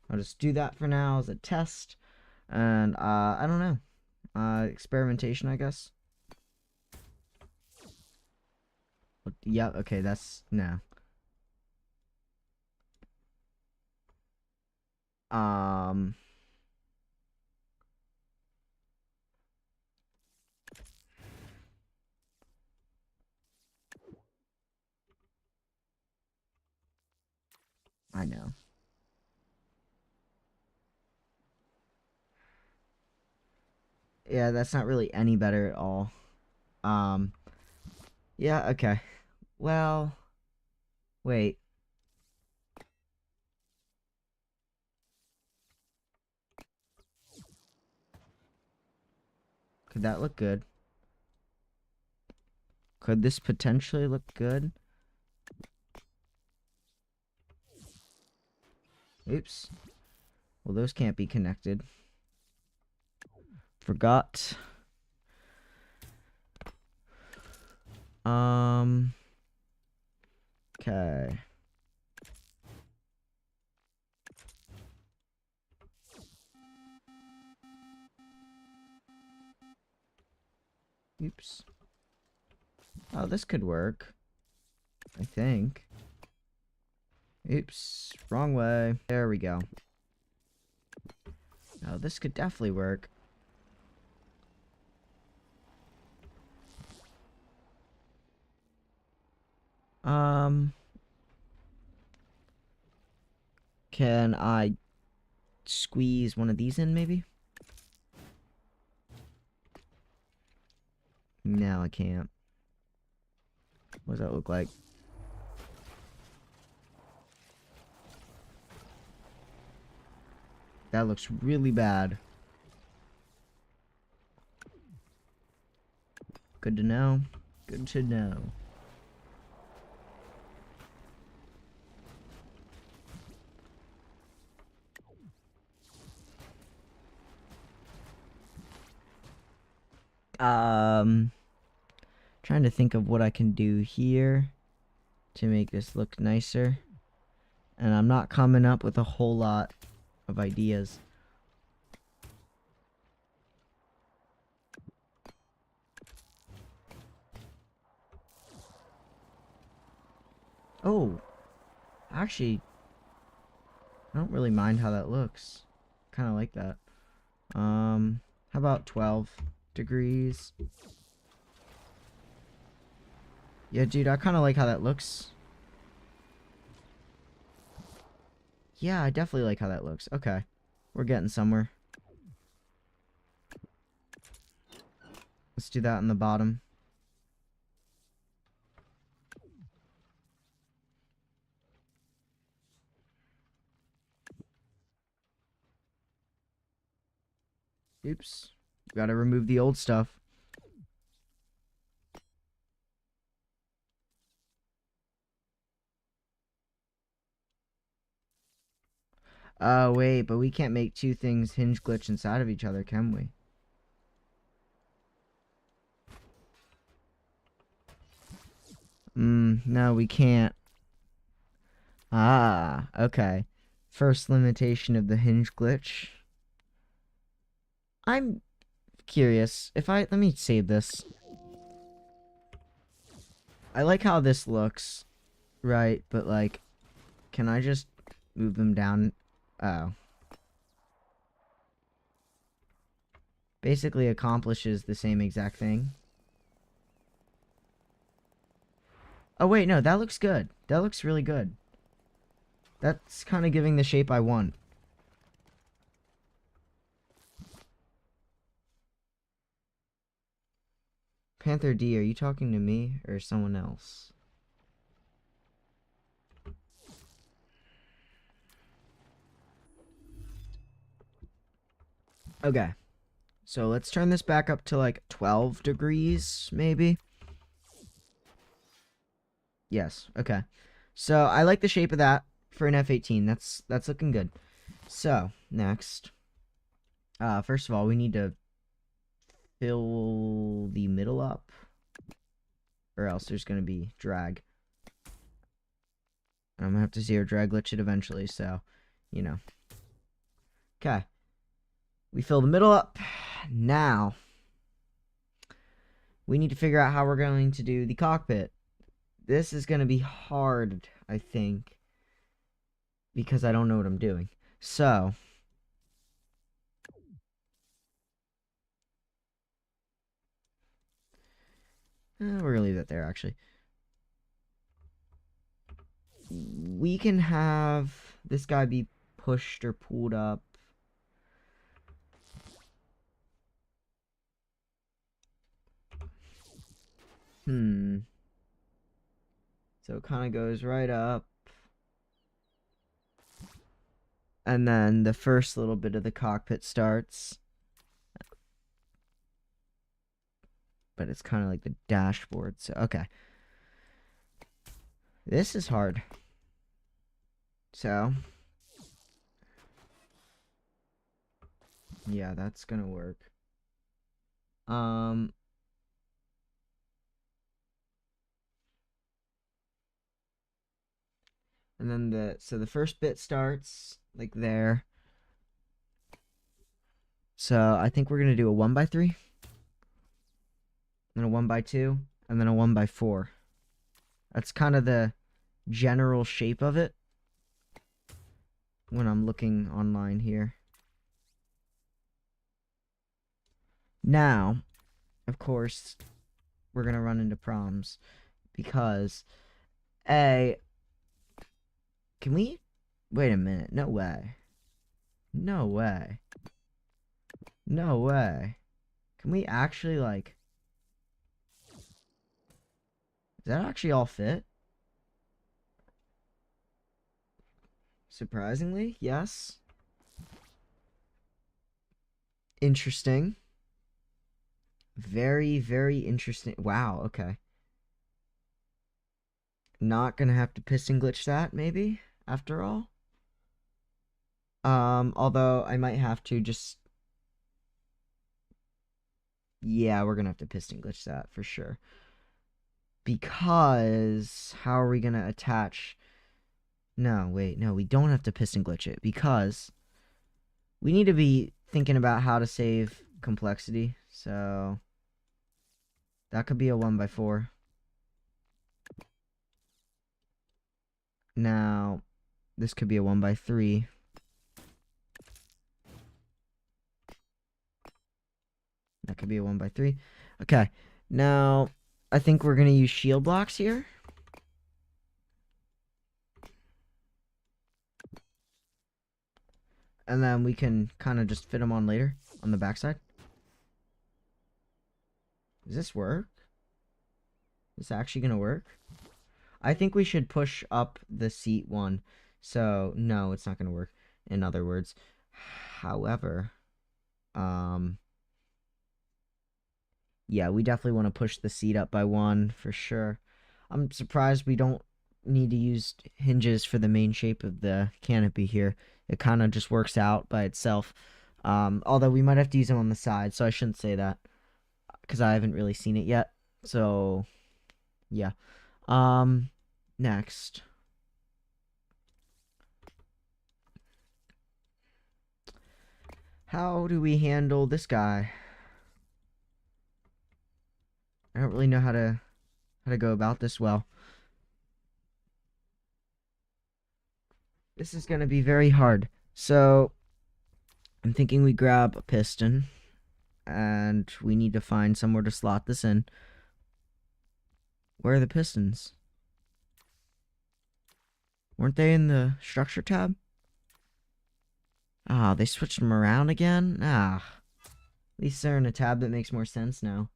Speaker 1: I'll just do that for now as a test. And, I don't know. Experimentation, I guess. Yeah, okay, that's... no. I know. Yeah, that's not really any better at all. Yeah, okay. Well, wait. Could that look good? Could this potentially look good? Oops. Well, those can't be connected. Forgot. Okay. Oops. Oh, this could work. I think. Oops. Wrong way. There we go. Oh, this could definitely work. Can I squeeze one of these in, maybe? No, I can't. What does that look like? That looks really bad. Good to know. Good to know. Trying to think of what I can do here to make this look nicer. And I'm not coming up with a whole lot of ideas. Oh, actually, I don't really mind how that looks. Kind of like that. How about 12 degrees? Yeah, dude, I kind of like how that looks. Yeah, I definitely like how that looks. Okay, we're getting somewhere. Let's do that on the bottom. Oops. Gotta remove the old stuff. Wait, but we can't make two things hinge glitch inside of each other, can we? No, we can't. Ah, okay. First limitation of the hinge glitch. I'm curious. Let me save this. I like how this looks, right? But, like, can I just move them down? Oh. Basically accomplishes the same exact thing. Oh, wait, no, that looks good. That looks really good. That's kind of giving the shape I want. Panther D, are you talking to me or someone else? Okay. So let's turn this back up to like 12 degrees, maybe? Yes, okay. So I like the shape of that for an F-18. That's looking good. So, next. First of all, we need to fill the middle up. Or else there's going to be drag. I'm going to have to zero drag glitch it eventually, so, you know. Okay. We fill the middle up. Now, we need to figure out how we're going to do the cockpit. This is going to be hard, I think, because I don't know what I'm doing. So, we're going to leave that there, actually. We can have this guy be pushed or pulled up. So it kind of goes right up. And then the first little bit of the cockpit starts. But it's kind of like the dashboard. So, okay. This is hard. So. Yeah, that's gonna work. Um. And then the first bit starts like there. So I think we're gonna do a 1x3, then a 1x2, and then a 1x4. That's kind of the general shape of it when I'm looking online here. Now, of course, we're gonna run into problems because can we wait a minute? No way. No way. No way. Can we actually, like, does that actually all fit? Surprisingly, yes. Interesting. Very, very interesting. Wow, okay. Not gonna have to piston glitch that, maybe, after all. Although I might have to just... Yeah, we're gonna have to piston glitch that, for sure. Because, how are we gonna attach... No, wait, no, we don't have to piston glitch it, because we need to be thinking about how to save complexity, so... That could be a 1x4. Now, this could be a 1x3. That could be a 1x3. Okay, now I think we're gonna use shield blocks here. And then we can kind of just fit them on later on the backside. Does this work? Is this actually gonna work? I think we should push up the seat one. So no, it's not gonna work. In other words, however, yeah, we definitely want to push the seat up by one for sure. I'm surprised we don't need to use hinges for the main shape of the canopy here. It kind of just works out by itself. Although we might have to use them on the side, so I shouldn't say that because I haven't really seen it yet. So, yeah. Next. How do we handle this guy? I don't really know how to go about this well. This is going to be very hard. So, I'm thinking we grab a piston, and we need to find somewhere to slot this in. Where are the pistons? Weren't they in the structure tab? Ah, they switched them around again? Ah, at least they're in a tab that makes more sense now.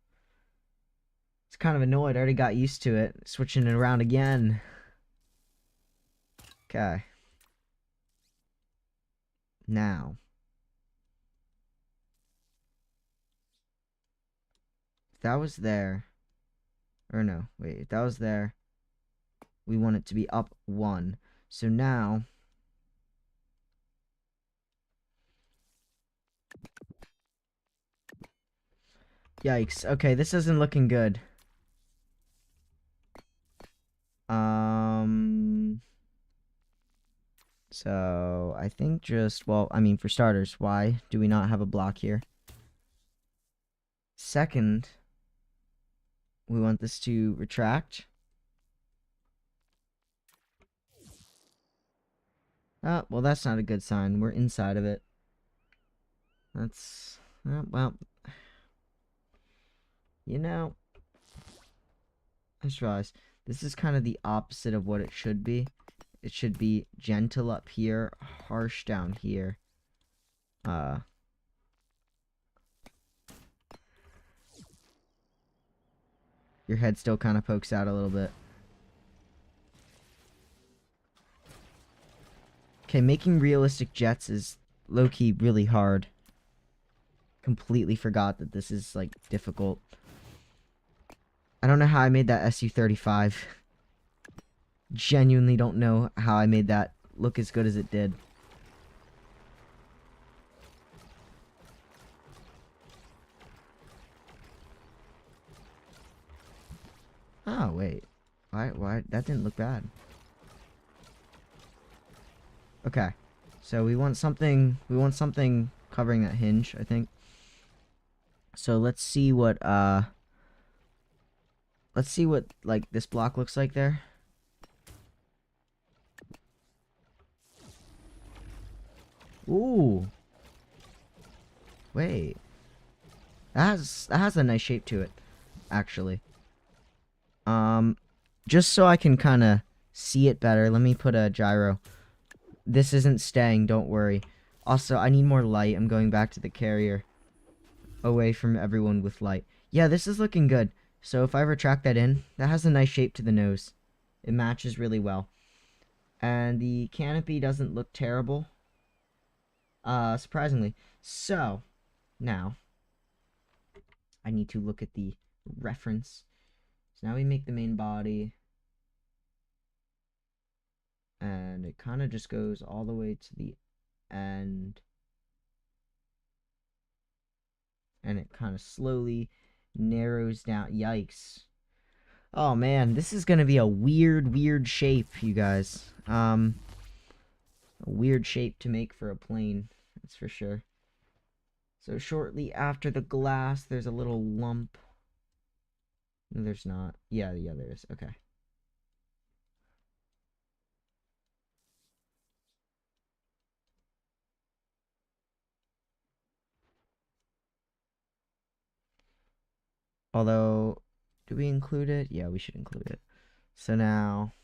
Speaker 1: It's kind of annoyed. I already got used to it. Switching it around again. Okay. Now. If that was there. Or no, wait. If that was there, we want it to be up one. So now... Yikes. Okay, this isn't looking good. So, I think just... Well, I mean, for starters, why do we not have a block here? Second, we want this to retract. Oh, well, that's not a good sign. We're inside of it. That's... well... You know... I just realized, this is kind of the opposite of what it should be. It should be gentle up here, harsh down here. Your head still kind of pokes out a little bit. Okay, making realistic jets is low-key really hard. Completely forgot that this is, like, difficult. I don't know how I made that SU-35. Genuinely don't know how I made that look as good as it did. Oh, wait. Why? That didn't look bad. Okay. So we want something covering that hinge, I think. So let's see what like this block looks like there. Ooh. Wait. That has a nice shape to it, actually. Um just so I can kind of see it better, let me put a gyro. This isn't staying, don't worry. Also, I need more light. I'm going back to the carrier, away from everyone with light. Yeah, this is looking good. So if I retract that in, that has a nice shape to the nose. It matches really well. And the canopy doesn't look terrible, surprisingly. So, now, I need to look at the reference. So now we make the main body, and it kind of just goes all the way to the end, and it kind of slowly narrows down. Yikes. Oh man, this is gonna be a weird shape, you guys. A weird shape to make for a plane, that's for sure. So shortly after the glass, there's a little lump. No, there's not. Yeah, there is. Okay. Although, do we include it? Yeah, we should include it. So now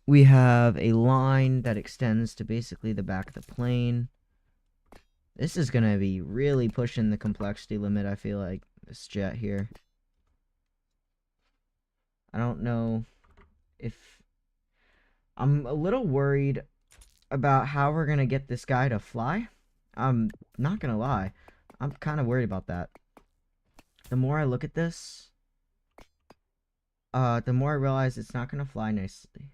Speaker 1: we have a line that extends to basically the back of the plane. This is gonna be really pushing the complexity limit, I feel like, this jet here. I don't know if... I'm a little worried about how we're gonna get this guy to fly. I'm not gonna lie. I'm kind of worried about that. The more I look at this, the more I realize it's not gonna fly nicely.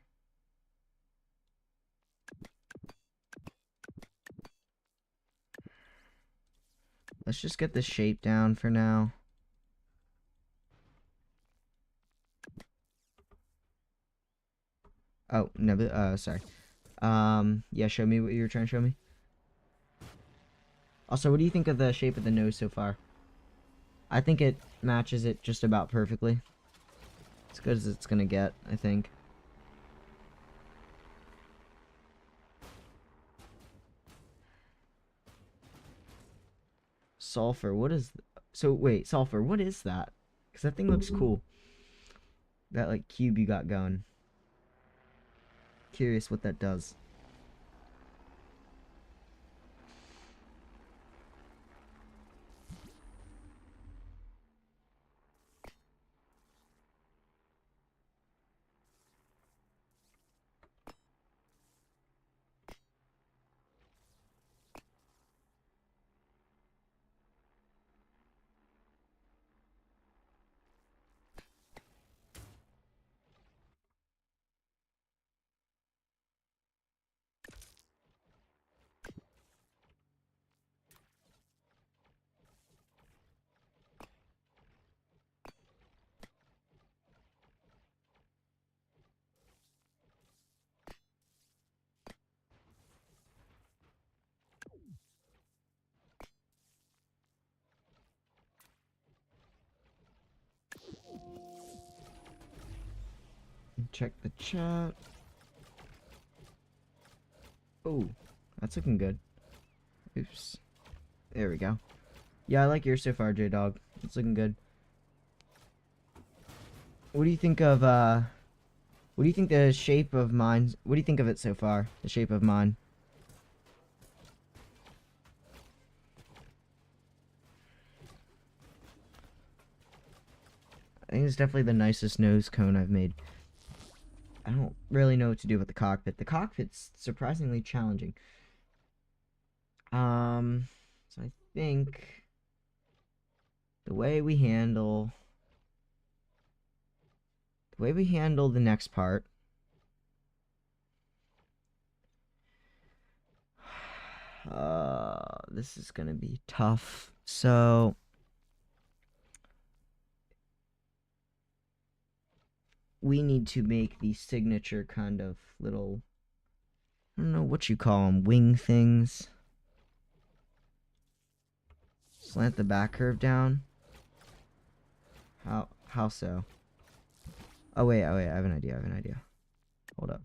Speaker 1: Let's just get the shape down for now. Oh, no, sorry. Yeah, show me what you were trying to show me. Also, what do you think of the shape of the nose so far? I think it matches it just about perfectly. As good as it's gonna get, I think. Sulfur, what is... So, wait, sulfur, what is that? Because that thing looks cool. That, like, cube you got going. Curious what that does. Check the chat. Oh, that's looking good. Oops. There we go. Yeah, I like yours so far, J-Dog. It's looking good. What do you think of, what do you think the shape of mine... What do you think of it so far? The shape of mine? I think it's definitely the nicest nose cone I've made. I don't really know what to do with the cockpit. The cockpit's surprisingly challenging. So I think the way we handle the next part, this is gonna be tough. So we need to make the signature kind of little I don't know what you call them, wing things. Slant the back curve down. How so? Oh wait, I have an idea. Hold up.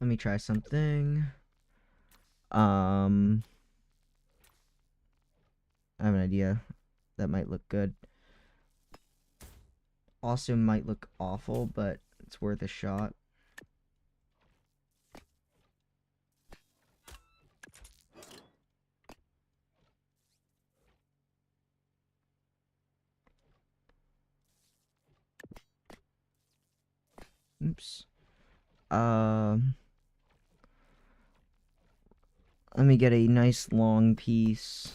Speaker 1: Let me try something. I have an idea that might look good. Also might look awful, but it's worth a shot. Oops. Let me get a nice long piece.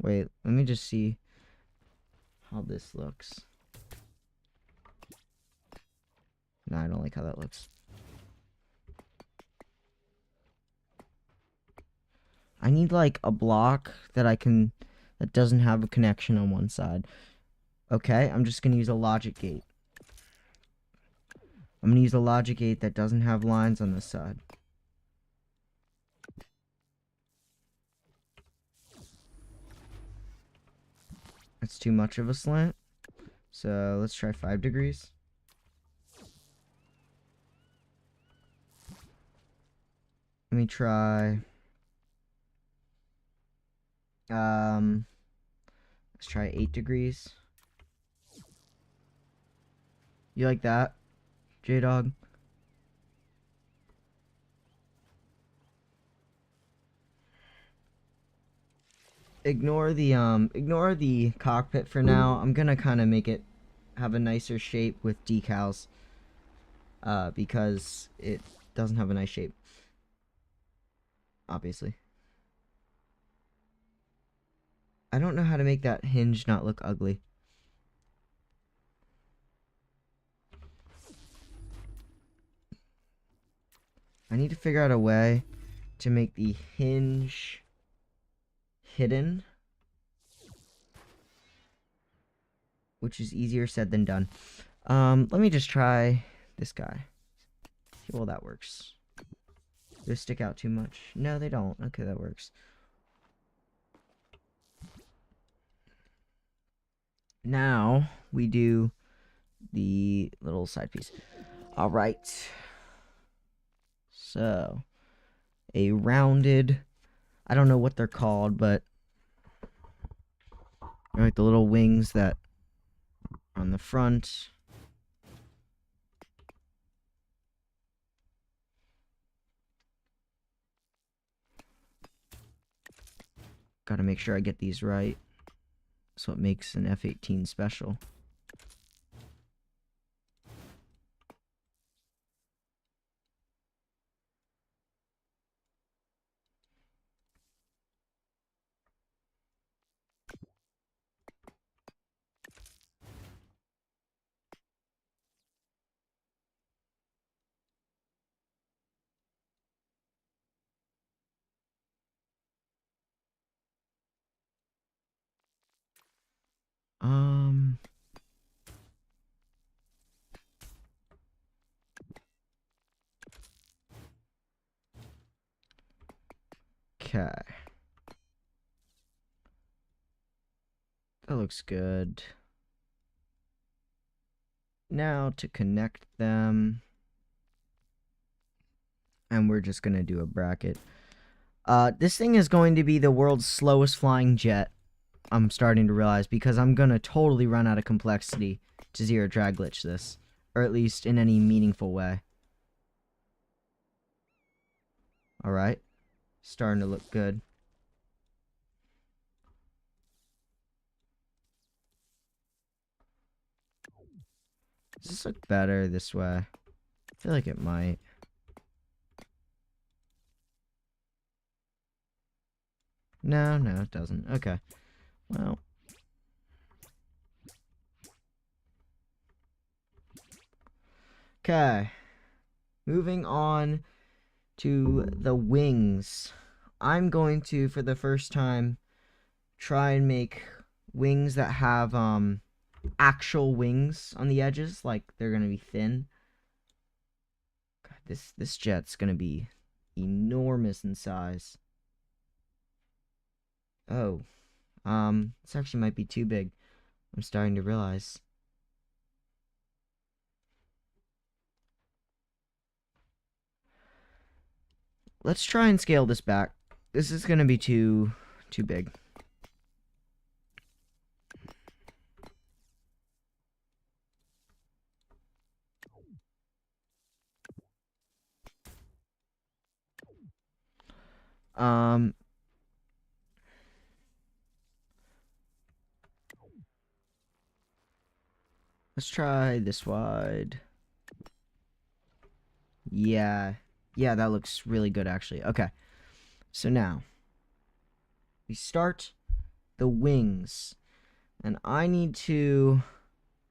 Speaker 1: Wait, let me just see how this looks. No, I don't like how that looks. I need like a block that that doesn't have a connection on one side. Okay, I'm just gonna use a logic gate. I'm gonna use a logic gate that doesn't have lines on this side. That's too much of a slant. So let's try 5 degrees. Let me try. Let's try 8 degrees. You like that, J-Dog? Ignore the cockpit for now. I'm gonna kind of make it have a nicer shape with decals. Because it doesn't have a nice shape. Obviously. I don't know how to make that hinge not look ugly. I need to figure out a way to make the hinge hidden, which is easier said than done. Let me just try this guy. See, well, that works. Do they stick out too much? No, they don't. Okay, that works. Now we do the little side piece. All right. So, a rounded, I don't know what they're called, but they're like the little wings that are on the front. Gotta make sure I get these right. That's what makes an F-18 special. Okay. That looks good. Now to connect them. And we're just gonna do a bracket. This thing is going to be the world's slowest flying jet. I'm starting to realize, because I'm gonna totally run out of complexity to zero drag glitch this. Or at least in any meaningful way. Alright. Starting to look good. Does this look better this way? I feel like it might. No, it doesn't. Okay. Well. Okay. moving on to the wings. I'm going to, for the first time, try and make wings that have actual wings on the edges, like they're gonna be thin. God, this jet's gonna be enormous in size. Oh, this actually might be too big. I'm starting to realize. Let's try and scale this back. This is gonna be too big. Let's try this wide. Yeah, that looks really good actually. Okay, so now we start the wings, and I need to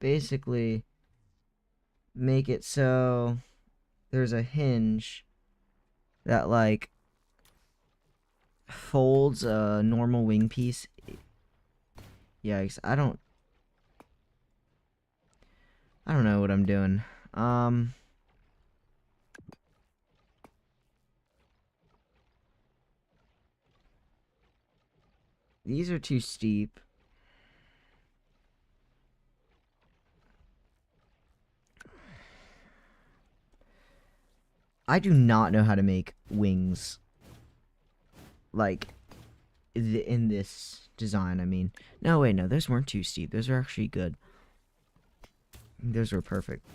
Speaker 1: basically make it so there's a hinge that like folds a normal wing piece. Yikes, I don't know what I'm doing. These are too steep. I do not know how to make wings like in this design. I mean, no, wait, no, those weren't too steep. Those are actually good. Those were perfect.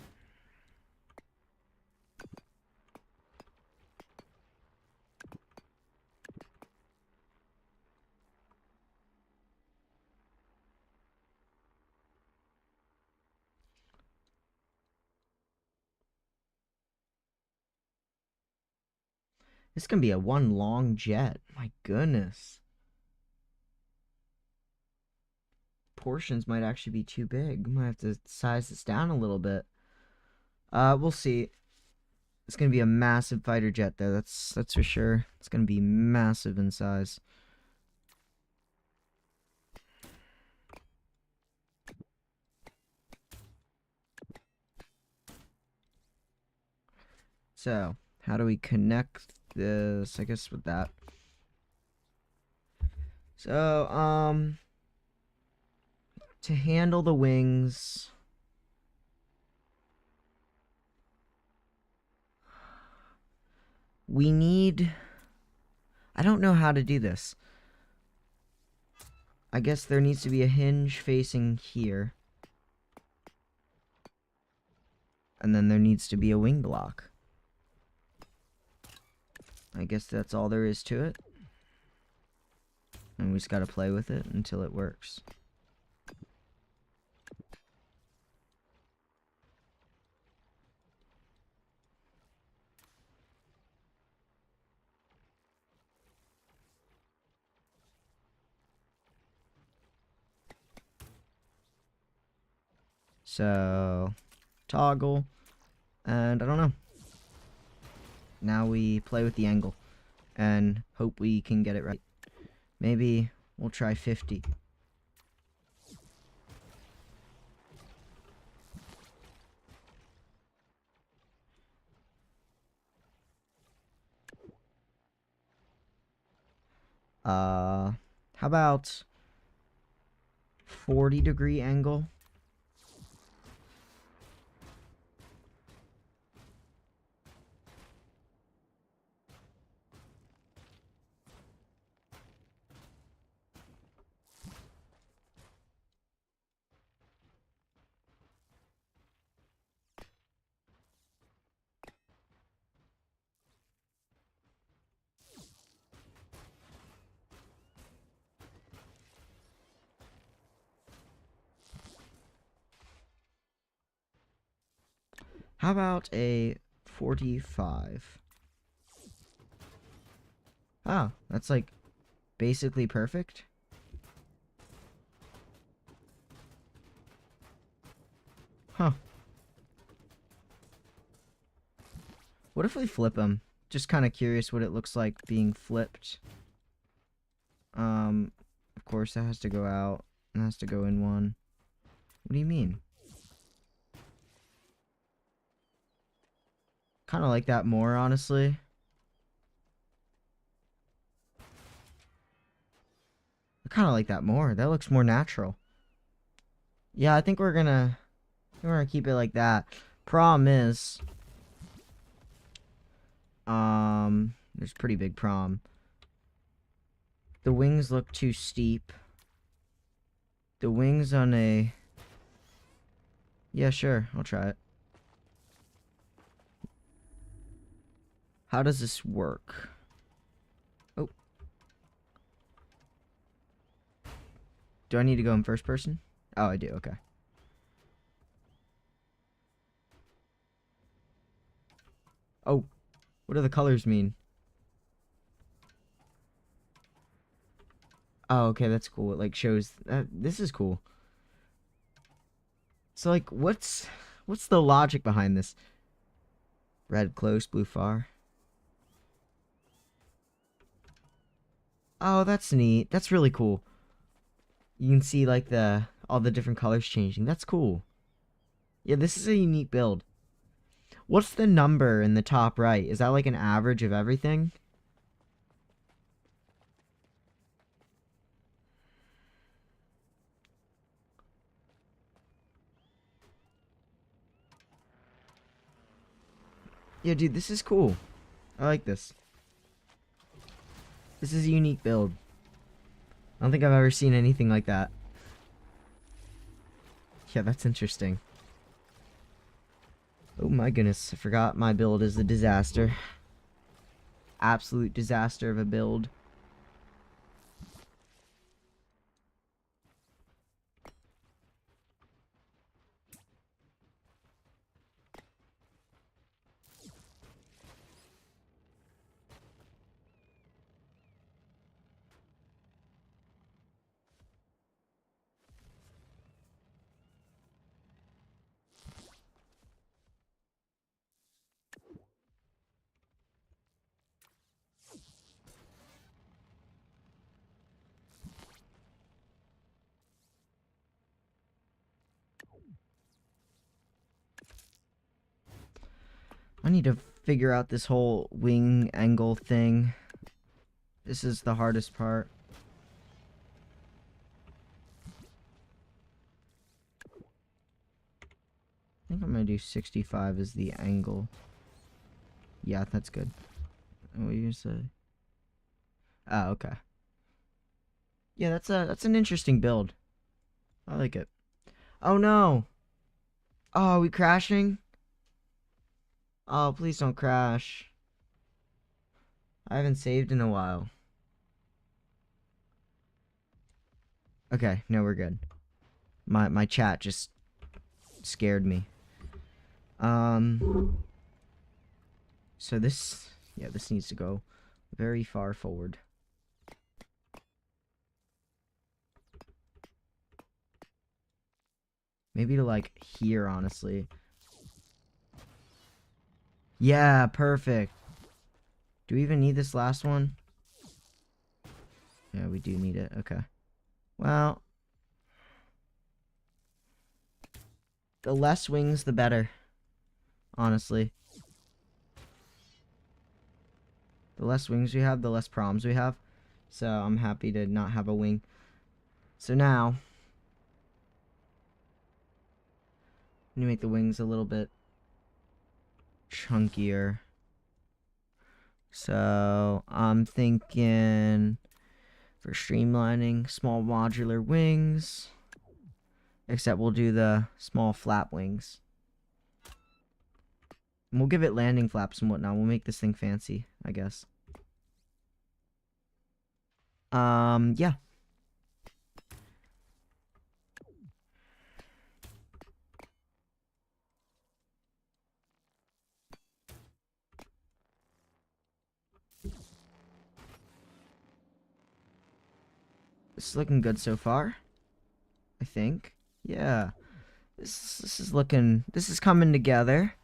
Speaker 1: This can be a one long jet. My goodness. Portions might actually be too big. Might have to size this down a little bit. We'll see. It's gonna be a massive fighter jet, though. That's for sure. It's gonna be massive in size. So, how do we connect this? I guess with that. So, to handle the wings, we need... I don't know how to do this. I guess there needs to be a hinge facing here. And then there needs to be a wing block. I guess that's all there is to it. And we just gotta play with it until it works. So, toggle, and I don't know. Now we play with the angle and hope we can get it right. Maybe we'll try 50. How about 40-degree angle? How about a 45? Oh, that's like basically perfect. Huh. What if we flip them? Just kind of curious what it looks like being flipped. Of course that has to go out. That has to go in one. What do you mean? Kind of like that more, honestly. I kind of like that more. That looks more natural. Yeah, I think we're gonna keep it like that. Problem is, there's a pretty big problem. The wings look too steep. The wings on a... Yeah, sure, I'll try it. How does this work? Oh. Do I need to go in first person? Oh, I do, okay. Oh, what do the colors mean? Oh, okay, that's cool. It, like, shows... this is cool. So, like, what's the logic behind this? Red close, blue far. Oh, that's neat. That's really cool. You can see, like, all the different colors changing. That's cool. Yeah, this is a unique build. What's the number in the top right? Is that, like, an average of everything? Yeah, dude, this is cool. I like this. This is a unique build. I don't think I've ever seen anything like that. Yeah, that's interesting. Oh my goodness, I forgot my build is a disaster. Absolute disaster of a build. I need to figure out this whole wing angle thing. This is the hardest part. I think I'm gonna do 65 as the angle. Yeah, that's good. What do you say? Oh, okay. Yeah, that's an interesting build. I like it. Oh no! Oh, are we crashing? Oh, please don't crash. I haven't saved in a while. Okay, no, we're good. My chat just scared me. So this, yeah, this needs to go very far forward. Maybe to, like, here, honestly. Yeah, perfect. Do we even need this last one? Yeah, we do need it. Okay. Well, the less wings, the better. Honestly. The less wings we have, the less problems we have. So I'm happy to not have a wing. So now, I'm gonna make the wings a little bit chunkier. So I'm thinking for streamlining, small modular wings. Except we'll do the small flap wings. And we'll give it landing flaps and whatnot. We'll make this thing fancy, I guess. Yeah. This is looking good so far, I think. Yeah. This is looking, this is coming together.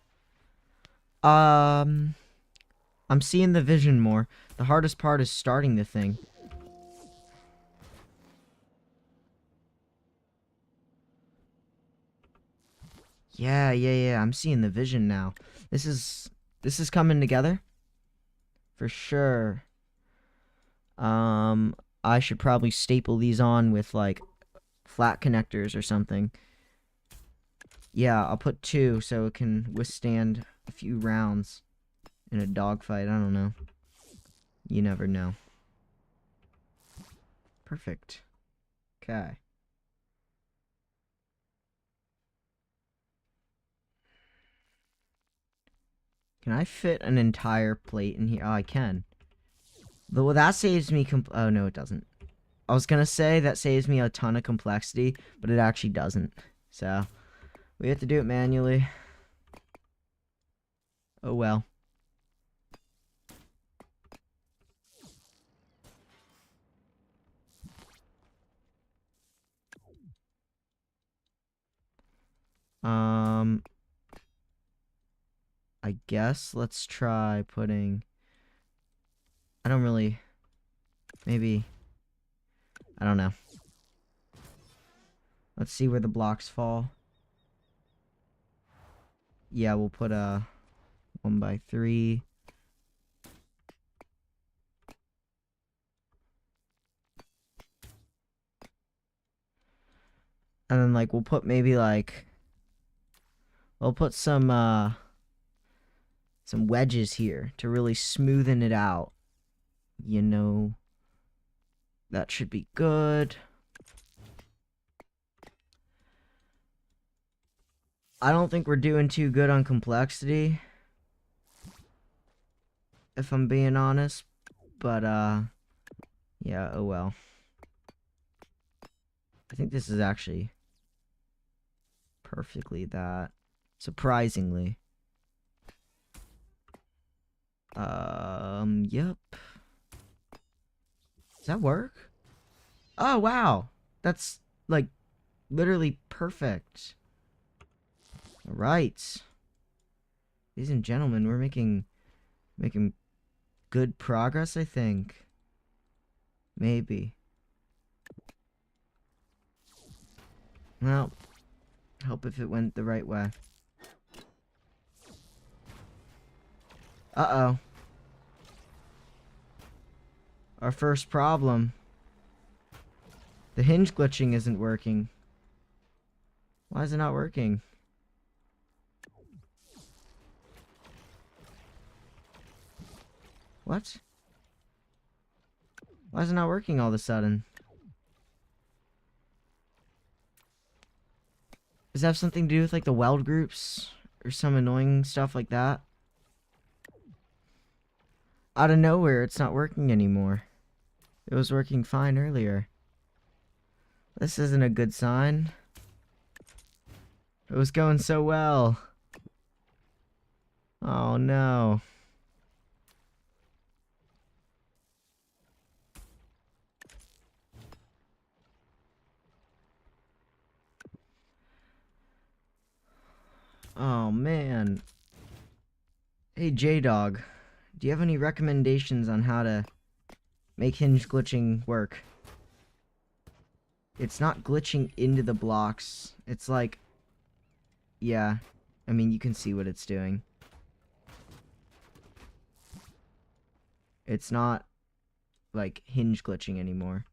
Speaker 1: I'm seeing the vision more. The hardest part is starting the thing. Yeah. I'm seeing the vision now. This is coming together for sure. I should probably staple these on with like flat connectors or something. Yeah, I'll put 2 so it can withstand a few rounds in a dogfight. I don't know. You never know. Perfect. Okay. Can I fit an entire plate in here? Oh, I can. Well, that saves me oh, no, it doesn't. I was gonna say that saves me a ton of complexity, but it actually doesn't. So, we have to do it manually. Oh well. I guess let's try putting... I don't really... Maybe... I don't know. Let's see where the blocks fall. Yeah, we'll put a 1x3. And then, like, we'll put maybe, like... We'll put some wedges here to really smoothen it out. You know... That should be good. I don't think we're doing too good on complexity, if I'm being honest. But, yeah, oh well. I think this is actually perfectly that. Surprisingly. Yep. Does that work? Oh, wow. That's, like, literally perfect. Alright. Ladies and gentlemen, we're making good progress, I think. Maybe. Well, hope if it went the right way. Uh-oh. Our first problem. The hinge glitching isn't working. Why is it not working? What? Why is it not working all of a sudden? Does that have something to do with, like, the weld groups? Or some annoying stuff like that? Out of nowhere, it's not working anymore. It was working fine earlier. This isn't a good sign. It was going so well. Oh, no. Oh, man. Hey, J-Dog. Do you have any recommendations on how to make hinge glitching work? It's not glitching into the blocks. It's like... Yeah. I mean, you can see what it's doing. It's not, like, hinge glitching anymore.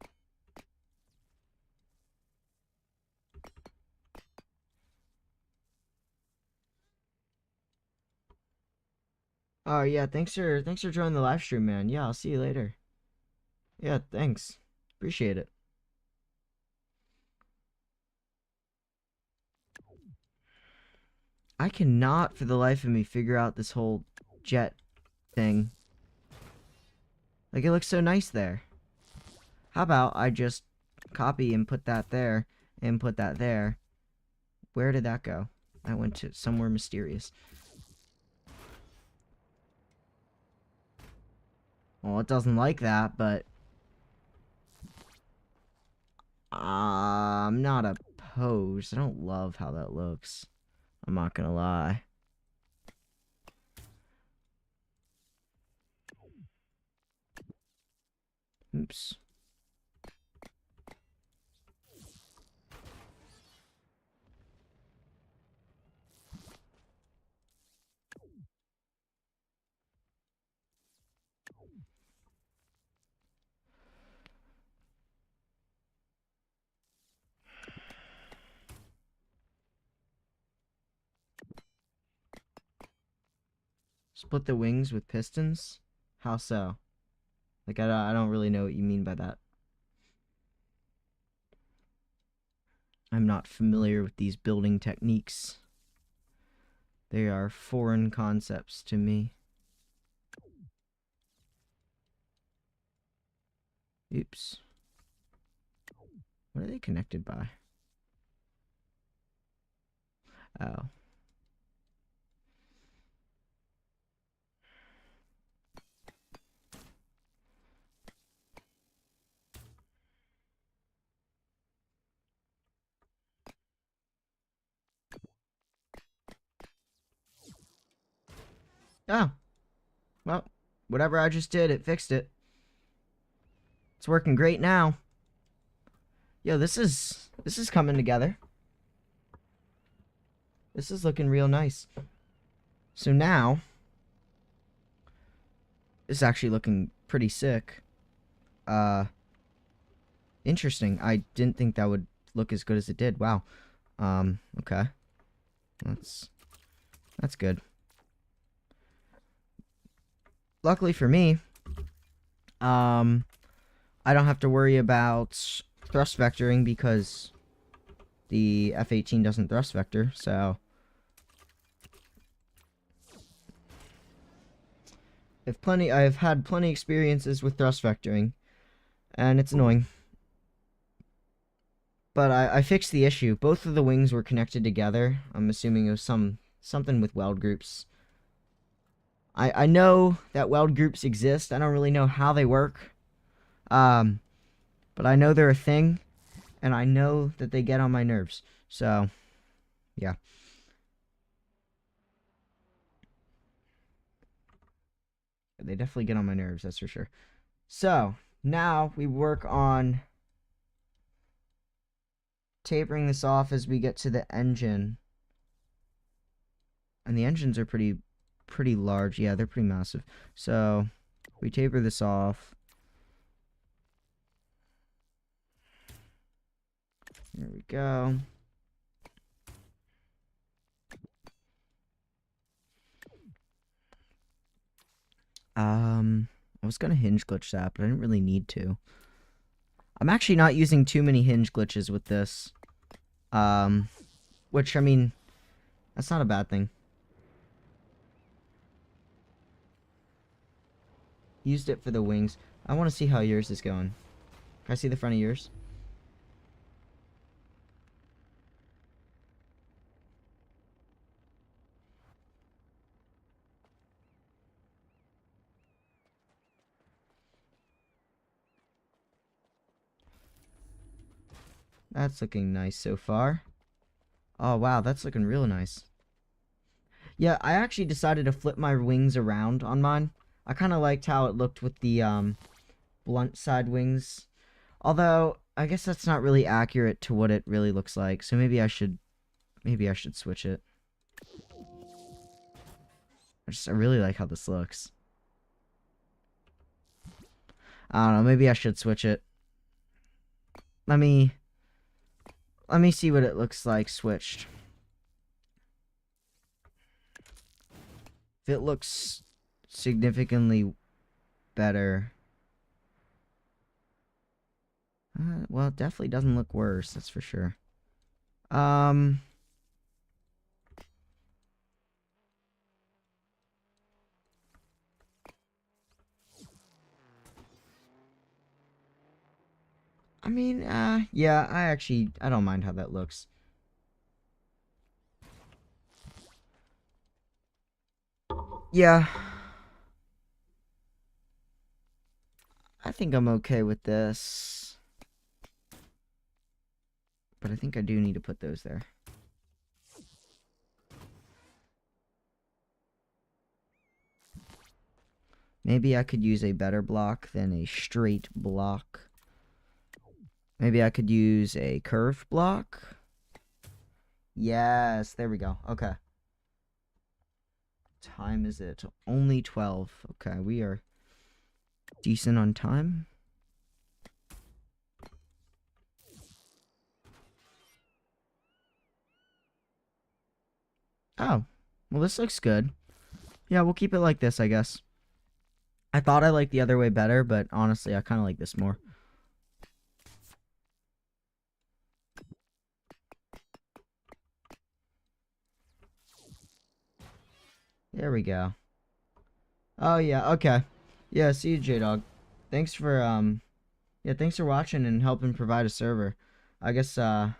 Speaker 1: Oh, yeah, thanks for joining the live stream, man. Yeah, I'll see you later. Yeah, thanks. Appreciate it. I cannot for the life of me figure out this whole jet thing. Like, it looks so nice there. How about I just copy and put that there and put that there? Where did that go? I went to somewhere mysterious. Well, it doesn't like that, but... I'm not opposed. I don't love how that looks. I'm not gonna lie. Oops. Split the wings with pistons? How so? Like, I don't really know what you mean by that. I'm not familiar with these building techniques. They are foreign concepts to me. Oops. What are they connected by? Oh. Oh. Well, whatever I just did, it fixed it. It's working great now. Yo, this is coming together. This is looking real nice. So now, this is actually looking pretty sick. Interesting. I didn't think that would look as good as it did. Wow. Okay. That's good. Luckily for me, I don't have to worry about thrust vectoring because the F-18 doesn't thrust vector, so I've had plenty experiences with thrust vectoring, and it's annoying. But I fixed the issue. Both of the wings were connected together. I'm assuming it was something with weld groups. I know that weld groups exist. I don't really know how they work. But I know they're a thing, and I know that they get on my nerves. So, yeah. They definitely get on my nerves, that's for sure. So, now we work on tapering this off as we get to the engine. And the engines are pretty large. Yeah, they're pretty massive. So, we taper this off. There we go. I was gonna hinge glitch that, but I didn't really need to. I'm actually not using too many hinge glitches with this. Which, I mean, that's not a bad thing. Used it for the wings. I want to see how yours is going. Can I see the front of yours? That's looking nice so far. Oh, wow, that's looking real nice. Yeah, I actually decided to flip my wings around on mine. I kind of liked how it looked with the, blunt side wings. Although, I guess that's not really accurate to what it really looks like, so maybe I should switch it. I really like how this looks. I don't know, maybe I should switch it. Let me see what it looks like switched. If it looks significantly better. Well, it definitely doesn't look worse, that's for sure. I mean, yeah, I don't mind how that looks. Yeah. I think I'm okay with this. But I think I do need to put those there. Maybe I could use a better block than a straight block. Maybe I could use a curved block. Yes, there we go. Okay. Time is it? Only 12. Okay, we are decent on time. Oh, well, this looks good. Yeah, we'll keep it like this, I guess. I thought I liked the other way better, but honestly, I kind of like this more. There we go. Oh, yeah, okay. Yeah, see you, J-Dog. Thanks for, yeah, thanks for watching and helping provide a server. I guess I'll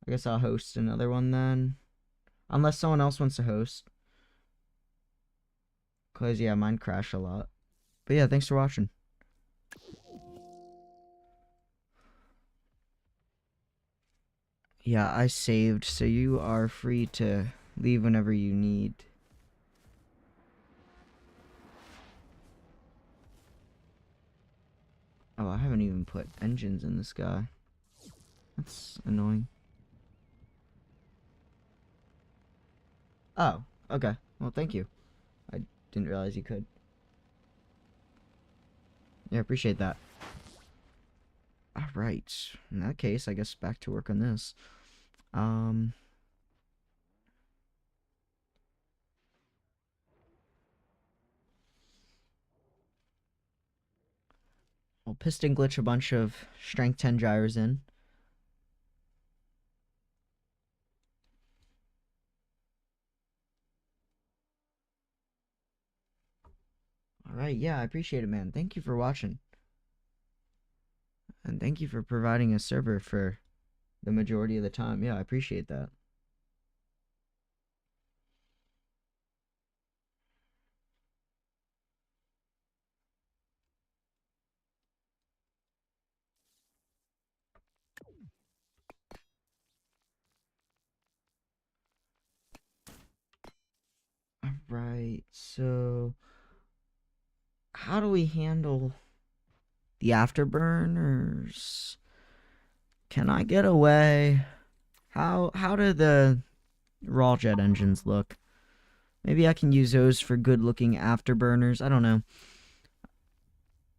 Speaker 1: host another one then. Unless someone else wants to host. Because, yeah, mine crashed a lot. But, yeah, thanks for watching. Yeah, I saved, so you are free to leave whenever you need. Oh, I haven't even put engines in this guy. That's annoying. Oh, okay. Well, thank you. I didn't realize you could. Yeah, appreciate that. Alright. In that case, I guess back to work on this. We'll piston glitch a bunch of strength 10 gyros in. Alright, yeah, I appreciate it, man. Thank you for watching. And thank you for providing a server for the majority of the time. Yeah, I appreciate that. Alright, so how do we handle the afterburners? Can I get away? How do the raw jet engines look? Maybe I can use those for good looking afterburners. I don't know.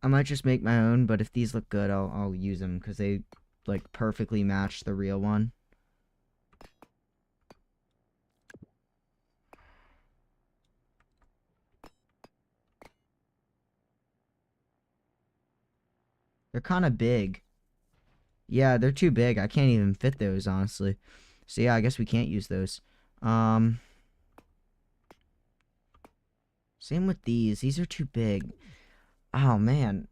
Speaker 1: I might just make my own, but if these look good, I'll use them because they like perfectly match the real one. They're kind of big. Yeah, they're too big. I can't even fit those, honestly. So yeah, I guess we can't use those. Same with these. These are too big. Oh, man.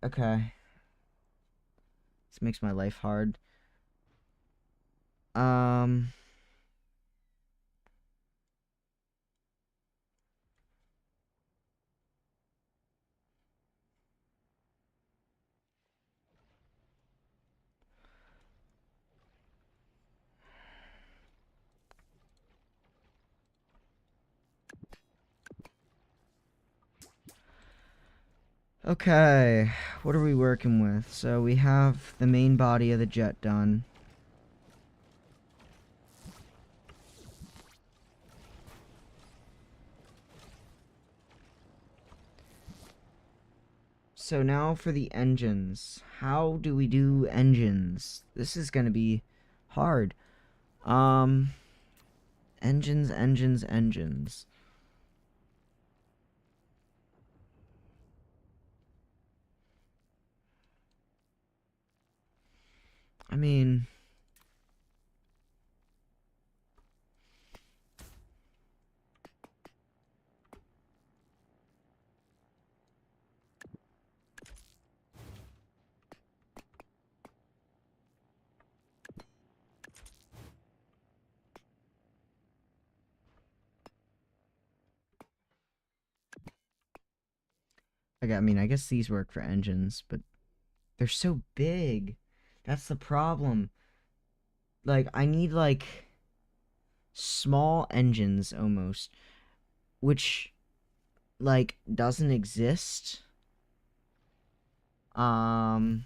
Speaker 1: Okay. This makes my life hard. Okay. What are we working with? So we have the main body of the jet done. So now for the engines. How do we do engines? This is gonna be hard. Engines. I mean, I guess these work for engines, but they're so big. That's the problem. Like, I need, like, small engines, almost. Which, like, doesn't exist. Um,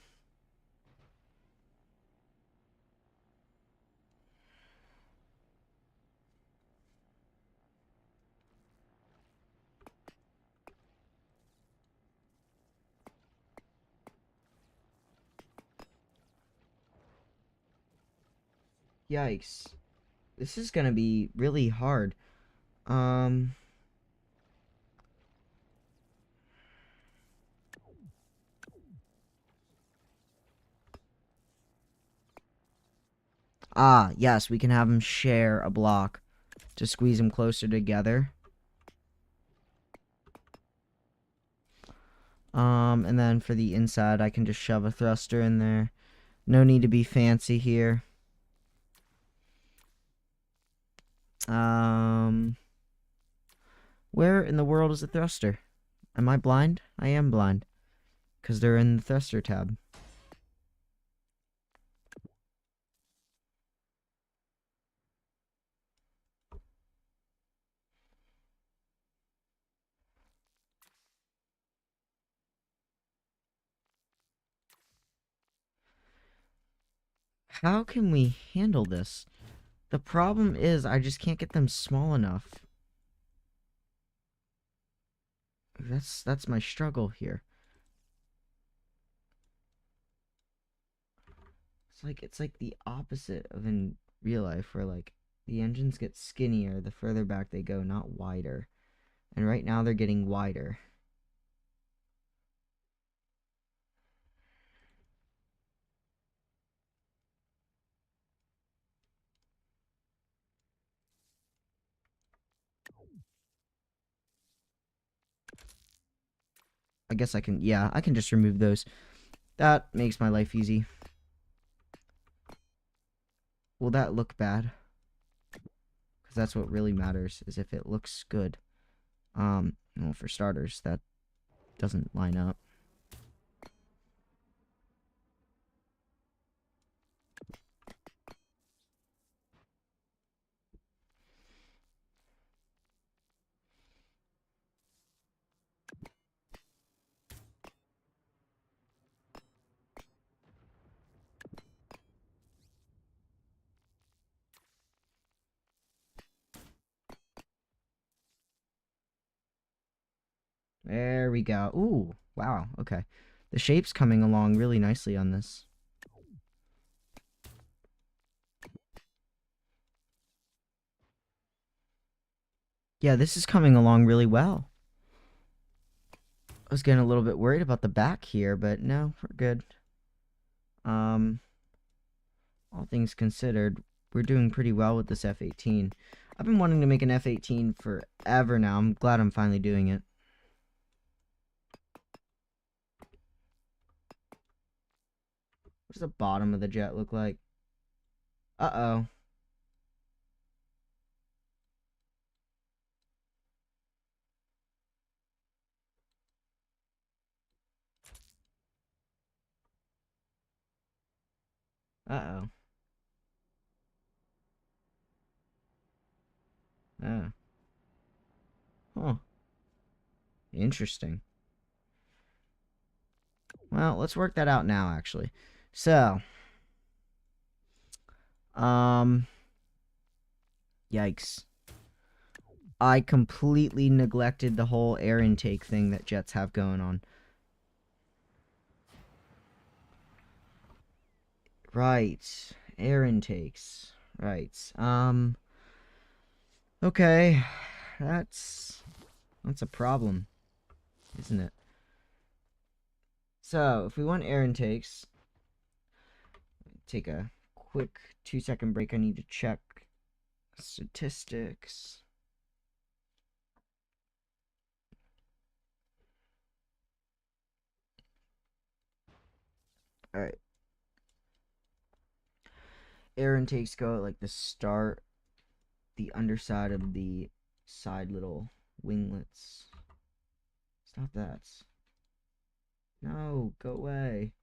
Speaker 1: Yikes. This is gonna be really hard. Um, yes, we can have them share a block to squeeze them closer together. And then for the inside, I can just shove a thruster in there. No need to be fancy here. Where in the world is the thruster? Am I blind? I am blind. Because they're in the thruster tab. How can we handle this? The problem is I just can't get them small enough. That's my struggle here. It's like the opposite of in real life where like the engines get skinnier the further back they go, not wider. And right now they're getting wider. I guess I can, yeah, I can just remove those. That makes my life easy. Will that look bad? Because that's what really matters, is if it looks good. Well, for starters, that doesn't line up. There we go. Ooh, wow, okay. The shape's coming along really nicely on this. Yeah, this is coming along really well. I was getting a little bit worried about the back here, but no, we're good. All things considered, we're doing pretty well with this F-18. I've been wanting to make an F-18 forever now. I'm glad I'm finally doing it. What does the bottom of the jet look like? Uh-oh. Uh-oh. Ah. Huh. Interesting. Well, let's work that out now, actually. So. Yikes. I completely neglected the whole air intake thing that jets have going on. Right. Air intakes. Right. Okay. That's a problem, isn't it? So, if we want air intakes, take a quick 2-second break. I need to check statistics. Alright. Air intakes go at like the start, the underside of the side little winglets. Stop that. No, go away.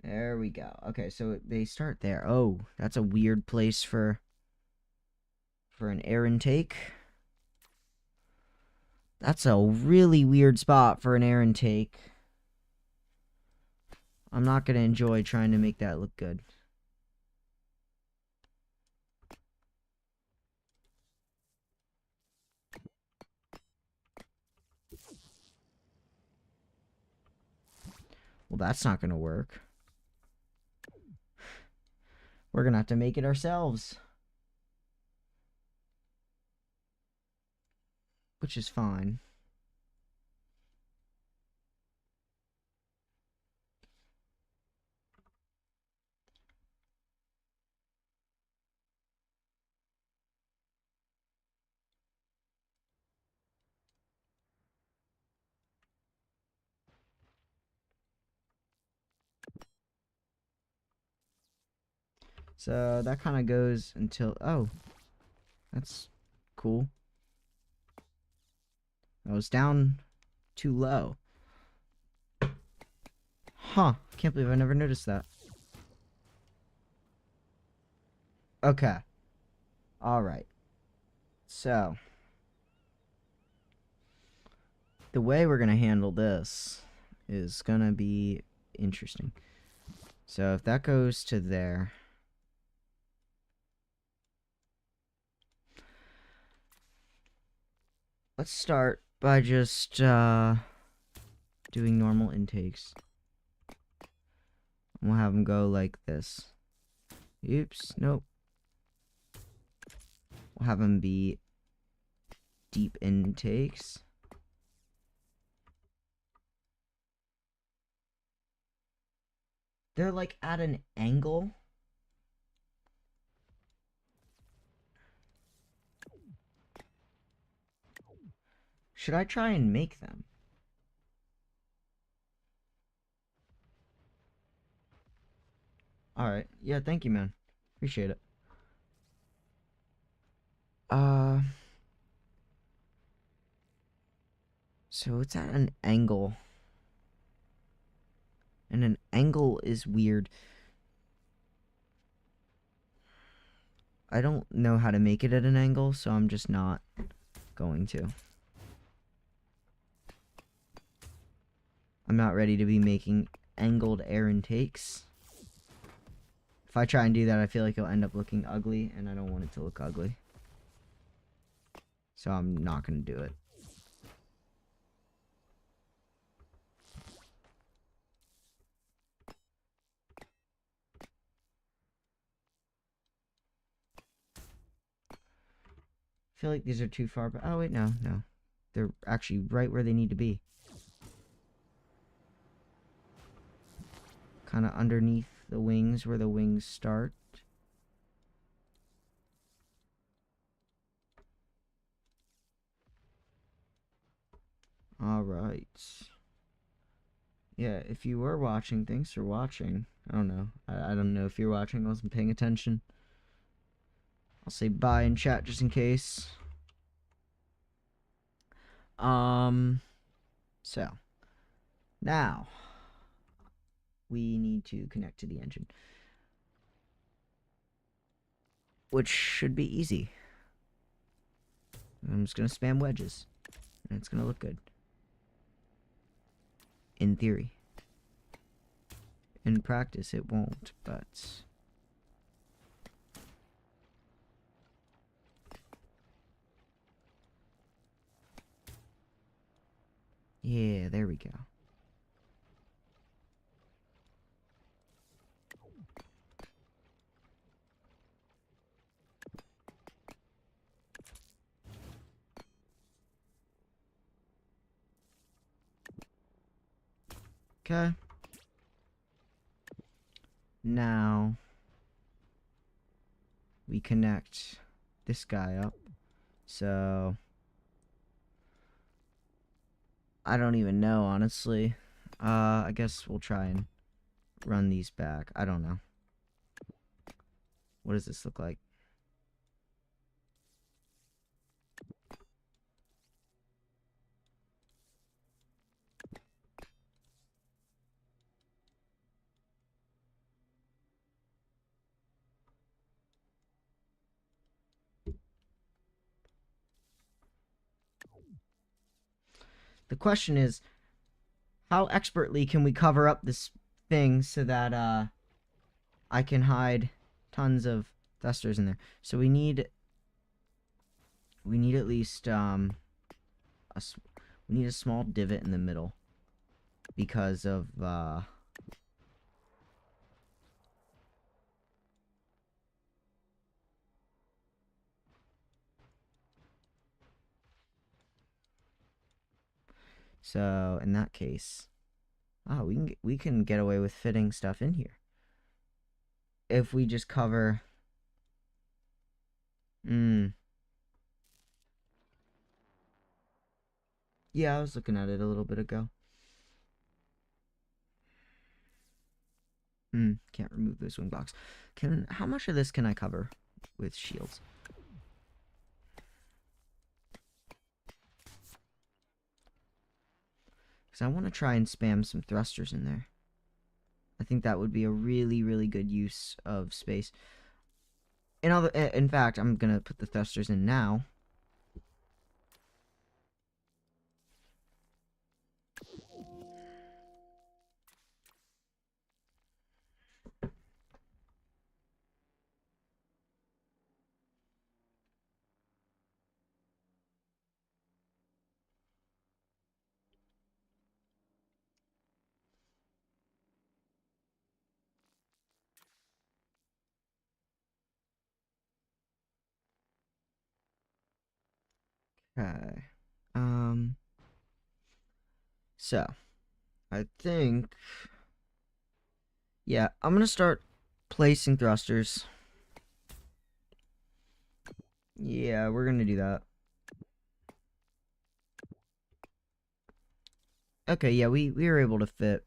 Speaker 1: There we go. Okay, so they start there. Oh, that's a weird place for an air intake. That's a really weird spot for an air intake. I'm not going to enjoy trying to make that look good. Well, that's not going to work. We're going to have to make it ourselves. Which is fine. So that kind of goes until... Oh, that's cool. I was down too low. Huh. Can't believe I never noticed that. Okay. Alright. So, the way we're going to handle this is going to be interesting. So, if that goes to there... Let's start by just doing normal intakes. We'll have them go like this. Oops, nope. We'll have them be deep intakes. They're like at an angle. Should I try and make them? Alright. Yeah, thank you, man. Appreciate it. So it's at an angle. And an angle is weird. I don't know how to make it at an angle, so I'm just not going to. I'm not ready to be making angled air intakes. If I try and do that, I feel like it'll end up looking ugly, and I don't want it to look ugly. So I'm not going to do it. I feel like these are too far, but oh wait, no. They're actually right where they need to be. Kind of underneath the wings where the wings start. Alright. Yeah, if you were watching, thanks for watching. I don't know. I don't know if you're watching. I wasn't paying attention. I'll say bye in chat just in case. So. Now. We need to connect to the engine. Which should be easy. I'm just going to spam wedges. And it's going to look good. In theory. In practice, it won't, but... Yeah, there we go. Okay. Now... we connect this guy up. So... I don't even know, honestly. I guess we'll try and run these back. I don't know. What does this look like? The question is, how expertly can we cover up this thing so that I can hide tons of thrusters in there? So we need at least we need a small divot in the middle because of so in that case, we can get away with fitting stuff in here if we just cover. Yeah, I was looking at it a little bit ago. Can't remove those wing blocks. How much of this can I cover with shields? Because I want to try and spam some thrusters in there. I think that would be a really, really good use of space. In fact, I'm gonna put the thrusters in now. Okay. So I think, yeah, I'm gonna start placing thrusters. Yeah, we're gonna do that. Okay, yeah, we were able to fit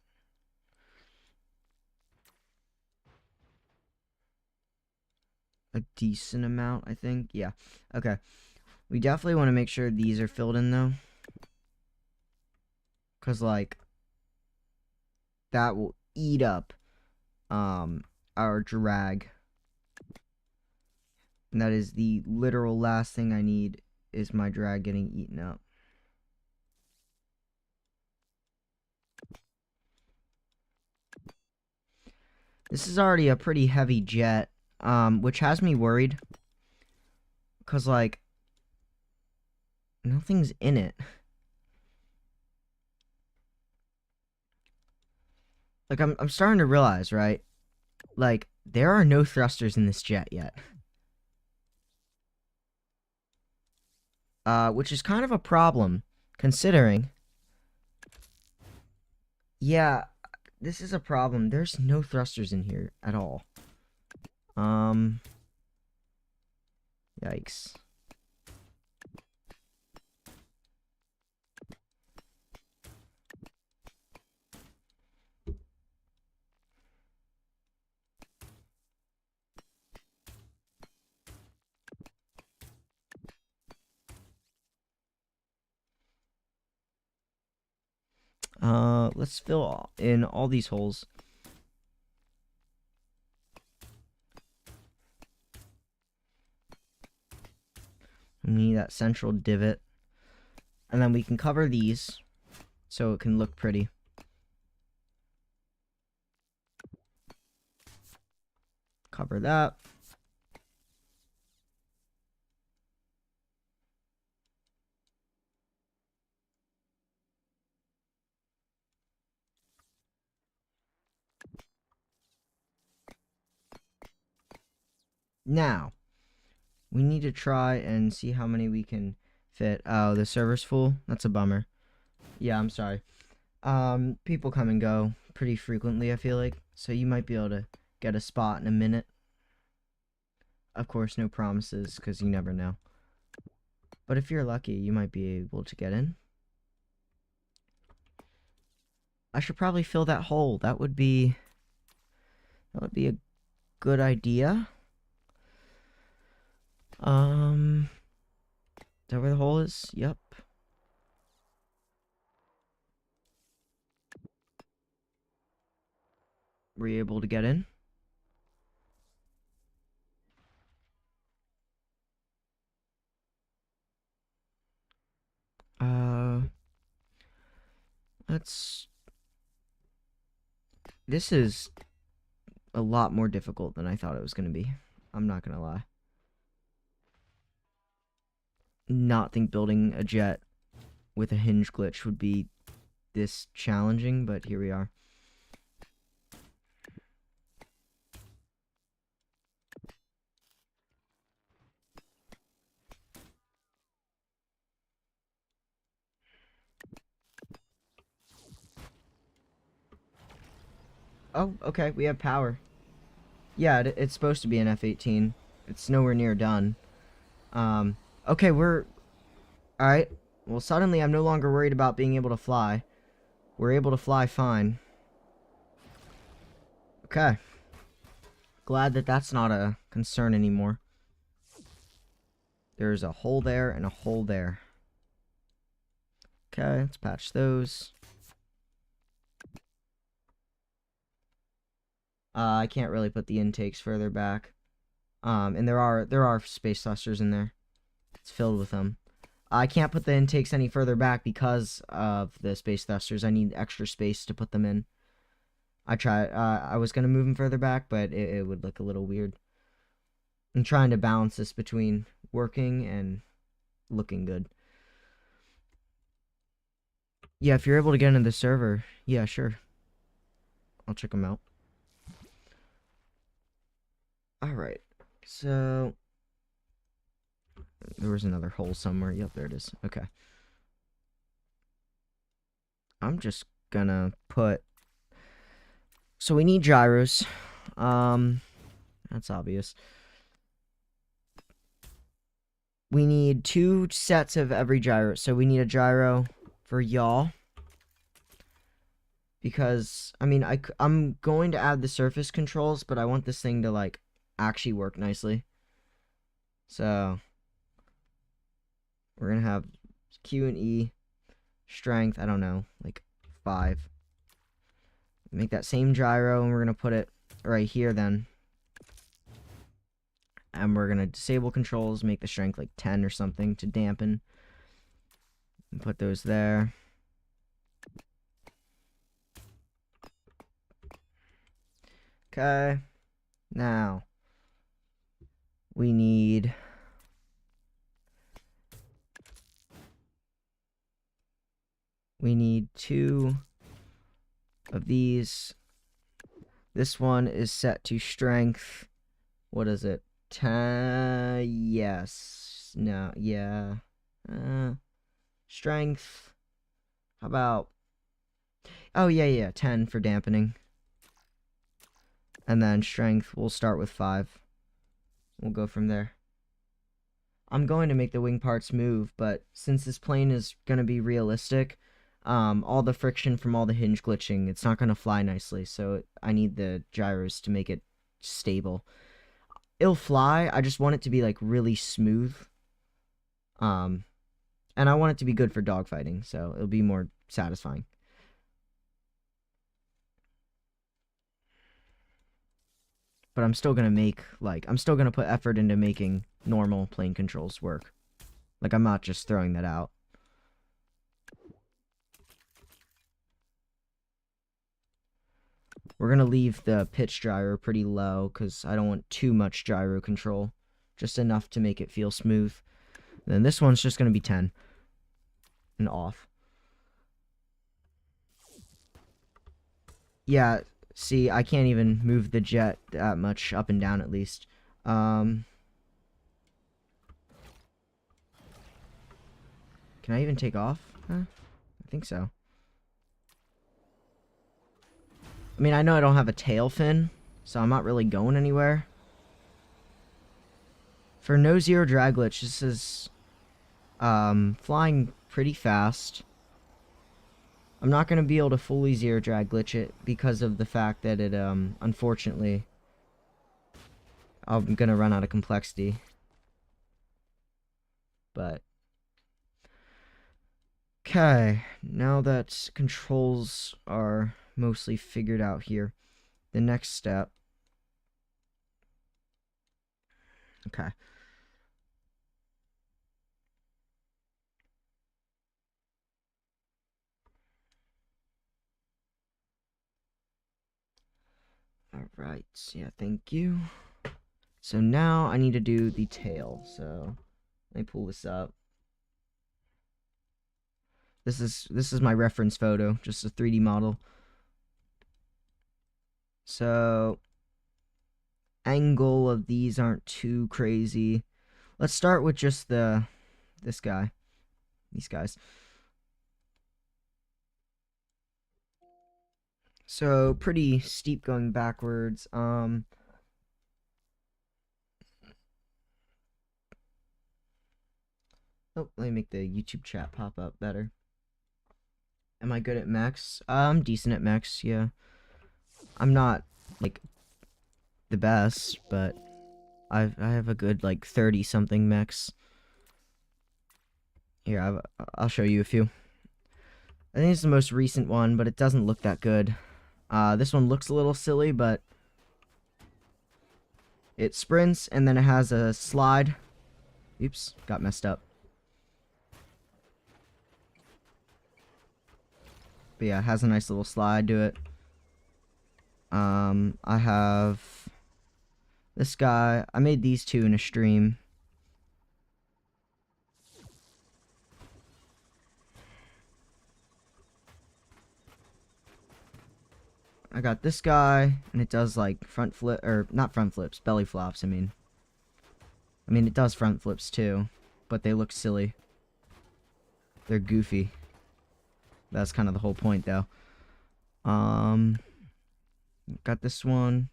Speaker 1: a decent amount, I think. Yeah. Okay. We definitely want to make sure these are filled in though, cause like that will eat up our drag. And that is the literal last thing I need, is my drag getting eaten up. This is already a pretty heavy jet, which has me worried. Because, like, nothing's in it. Like, I'm starting to realize, right? Like, there are no thrusters in this jet yet. Which is kind of a problem, considering. Yeah, this is a problem. There's no thrusters in here at all. Yikes. Let's fill in all these holes. We need that central divot. And then we can cover these so it can look pretty. Cover that. Now, we need to try and see how many we can fit. Oh, the server's full? That's a bummer. Yeah, I'm sorry. People come and go pretty frequently, I feel like. So you might be able to get a spot in a minute. Of course, no promises, because you never know. But if you're lucky, you might be able to get in. I should probably fill that hole. That would be a good idea. Is that where the hole is? Yep. Were you able to get in? This is a lot more difficult than I thought it was going to be. I'm not going to lie. Not think building a jet with a hinge glitch would be this challenging, but here we are. Oh, okay, we have power. Yeah, it's supposed to be an F-18. It's nowhere near done. Okay, we're... Alright. Well, suddenly I'm no longer worried about being able to fly. We're able to fly fine. Okay. Glad that that's not a concern anymore. There's a hole there and a hole there. Okay, let's patch those. I can't really put the intakes further back. And there are space thrusters in there. It's filled with them. I can't put the intakes any further back because of the space thrusters. I need extra space to put them in. I was gonna move them further back, but it would look a little weird. I'm trying to balance this between working and looking good. Yeah, if you're able to get into the server, yeah, sure. I'll check them out. Alright, so... There was another hole somewhere. Yep, there it is. Okay. I'm just gonna put... So we need gyros. That's obvious. We need 2 sets of every gyro. So we need a gyro for y'all. Because, I mean, I'm going to add the surface controls, but I want this thing to, like, actually work nicely. So, we're going to have Q and E, strength, I don't know, like 5. Make that same gyro, and we're going to put it right here then. And we're going to disable controls, make the strength like 10 or something to dampen. And put those there. Okay. Now, we need... We need 2 of these. This one is set to strength. What is it? 10. Yes. No. Yeah. Strength. How about... Oh, yeah. 10 for dampening. And then strength, we'll start with 5. We'll go from there. I'm going to make the wing parts move, but since this plane is going to be realistic, all the friction from all the hinge glitching, it's not going to fly nicely, so I need the gyros to make it stable. It'll fly, I just want it to be, like, really smooth. And I want it to be good for dogfighting, so it'll be more satisfying. But I'm still going to make, like, I'm still going to put effort into making normal plane controls work. Like, I'm not just throwing that out. We're going to leave the pitch gyro pretty low because I don't want too much gyro control. Just enough to make it feel smooth. And then this one's just going to be 10. And off. Yeah, see, I can't even move the jet that much up and down at least. Can I even take off? Huh? I think so. I mean, I know I don't have a tail fin, so I'm not really going anywhere. For no zero drag glitch, this is flying pretty fast. I'm not going to be able to fully zero drag glitch it because of the fact that it, unfortunately, I'm going to run out of complexity. But, okay, now that controls are mostly figured out here, the next step, okay. Right, yeah, thank you. So now I need to do the tail. So let me pull this up. This is my reference photo, just a 3D model. So angle of these aren't too crazy. Let's start with just these guys. So pretty steep going backwards. Oh, let me make the YouTube chat pop up better. Am I good at mechs? I'm decent at mechs, yeah. I'm not like the best, but I have a good like 30 something mechs. Here, I'll show you a few. I think it's the most recent one, but it doesn't look that good. This one looks a little silly, but it sprints and then it has a slide. Oops, got messed up. But yeah, it has a nice little slide to it. I have this guy. I made these two in a stream. I got this guy, and it does like front flip, or not front flips, belly flops, I mean, it does front flips too, but they look silly. They're goofy. That's kind of the whole point, though. Got this one.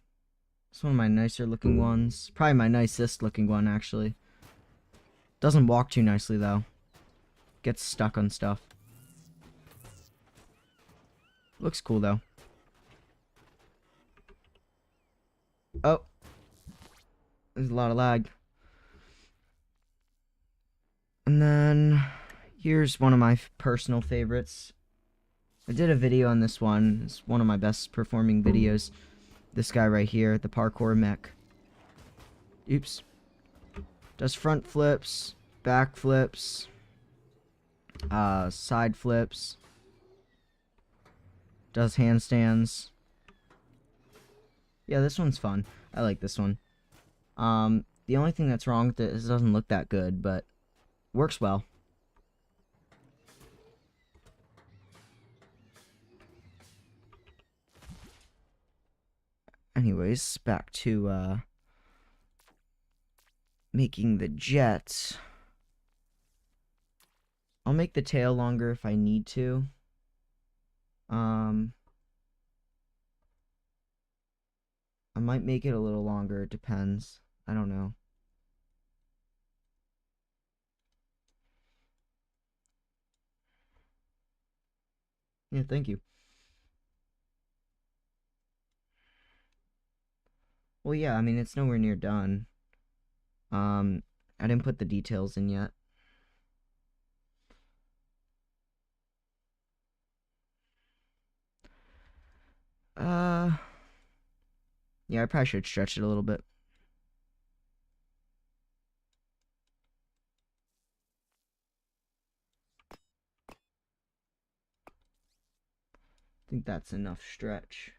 Speaker 1: It's one of my nicer looking ones. Probably my nicest looking one, actually. Doesn't walk too nicely, though. Gets stuck on stuff. Looks cool, though. Oh. There's a lot of lag. And then here's one of my personal favorites. I did a video on this one. It's one of my best performing videos. This guy right here, the parkour mech. Oops. Does front flips, back flips, side flips. Does handstands. Yeah, this one's fun. I like this one. The only thing that's wrong with it is it doesn't look that good, but works well. Anyways, back to making the jet. I'll make the tail longer if I need to. I might make it a little longer, it depends. I don't know. Yeah, thank you. Well, yeah, I mean, it's nowhere near done. I didn't put the details in yet. Yeah, I probably should stretch it a little bit. I think that's enough stretch.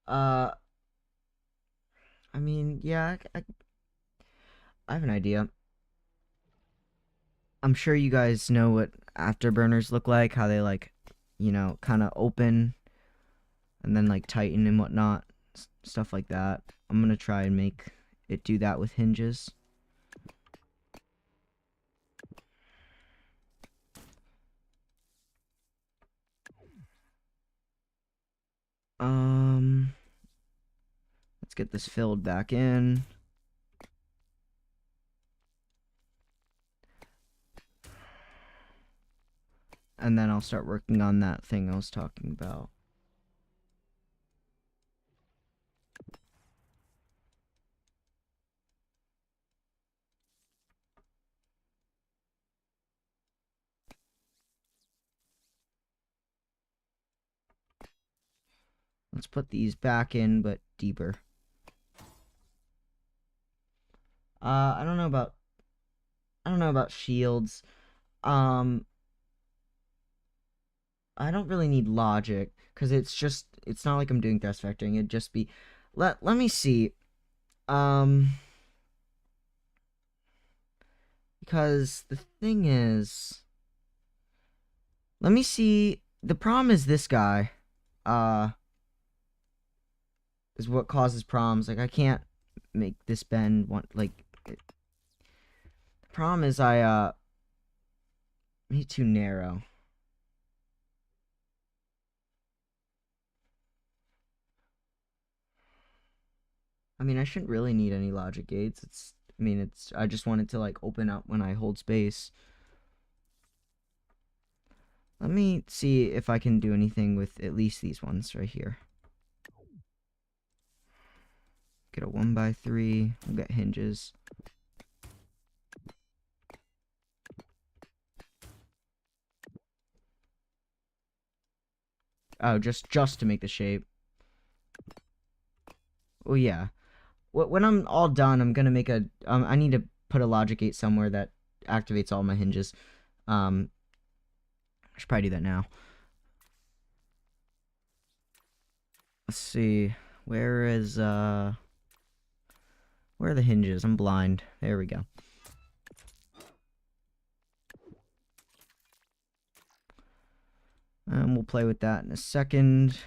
Speaker 1: I mean, yeah, I have an idea. I'm sure you guys know what afterburners look like, how they like, kind of open and then like tighten and whatnot, stuff like that. I'm gonna try and make it do that with hinges. Let's get this filled back in. And then I'll start working on that thing I was talking about. Let's put these back in, but deeper. I don't know about shields. I don't really need logic, because it's not like I'm doing thrust vectoring. It'd just be, let me see, because the thing is, let me see, the problem is this guy, is what causes problems. Like, I can't make this bend the problem is I made it too narrow. I mean, I shouldn't really need any logic gates. I just want it to, like, open up when I hold space. Let me see if I can do anything with at least these ones right here. Get a 1x3. We'll get hinges. Oh, just to make the shape. Oh, yeah. When I'm all done, I'm gonna make a... I need to put a logic gate somewhere that activates all my hinges. I should probably do that now. Let's see. Where are the hinges? I'm blind. There we go. And we'll play with that in a second.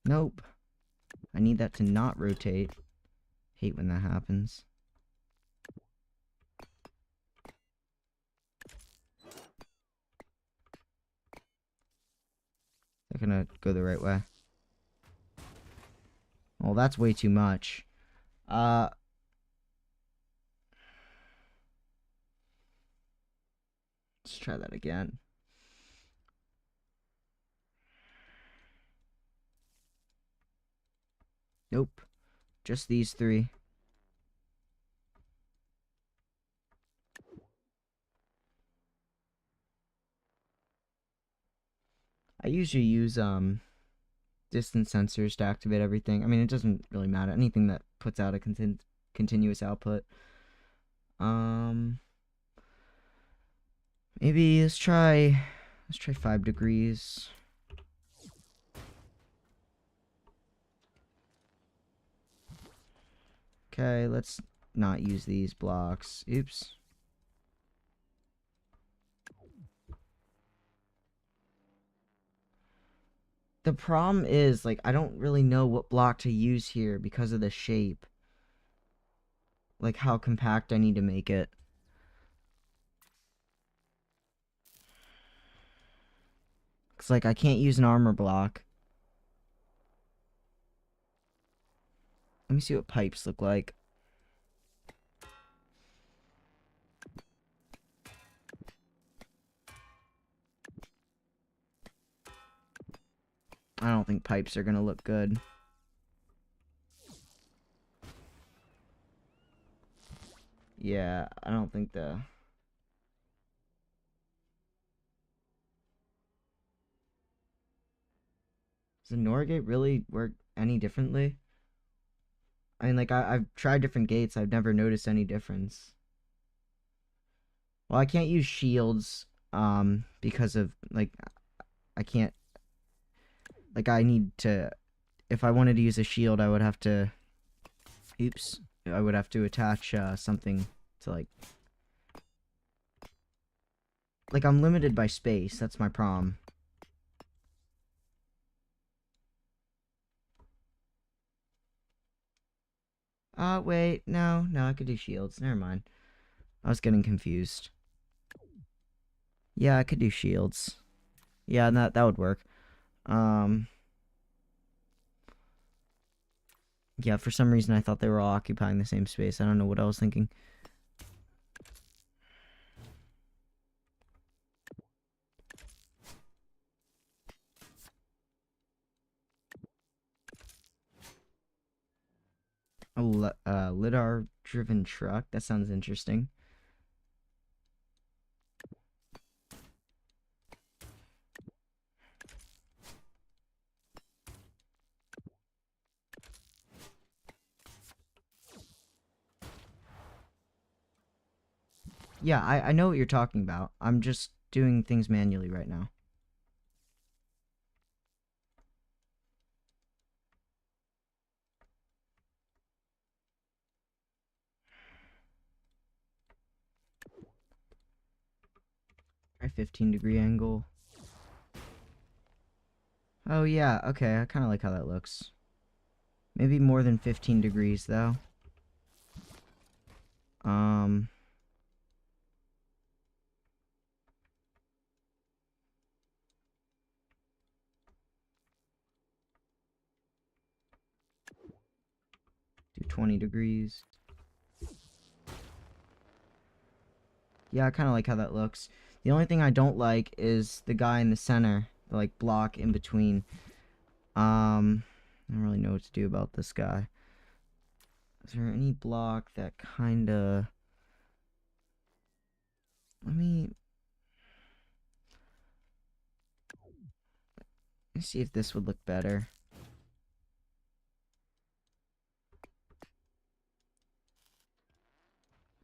Speaker 1: Nope. I need that to not rotate. Hate when that happens. They're gonna go the right way. Well, that's way too much. Let's try that again. Nope. Just these three. I usually use distance sensors to activate everything. I mean, it doesn't really matter. Anything that puts out a continuous output. Maybe let's try 5 degrees. Okay, let's not use these blocks. Oops. The problem is, like, I don't really know what block to use here because of the shape. Like, how compact I need to make it. It's like, I can't use an armor block. Let me see what pipes look like. I don't think pipes are gonna look good. Yeah, I don't think the... Does the NOR gate really work any differently? I mean, like, I've tried different gates. I've never noticed any difference. Well, I can't use shields, because of, like, I can't... Like, I need to... If I wanted to use a shield, I would have to... Oops. I would have to attach, something to, like... Like, I'm limited by space. That's my problem. Wait. No, I could do shields. Never mind. I was getting confused. Yeah, I could do shields. Yeah, that would work. Yeah, for some reason I thought they were all occupying the same space. I don't know what I was thinking. A lidar-driven truck. That sounds interesting. Yeah, I know what you're talking about. I'm just doing things manually right now. A 15-degree angle. Oh yeah, okay, I kind of like how that looks. Maybe more than 15 degrees though. Um, do 20 degrees. Yeah, I kind of like how that looks. The only thing I don't like is the guy in the center, the like block in between. I don't really know what to do about this guy. Is there any block that kinda... Let me see if this would look better.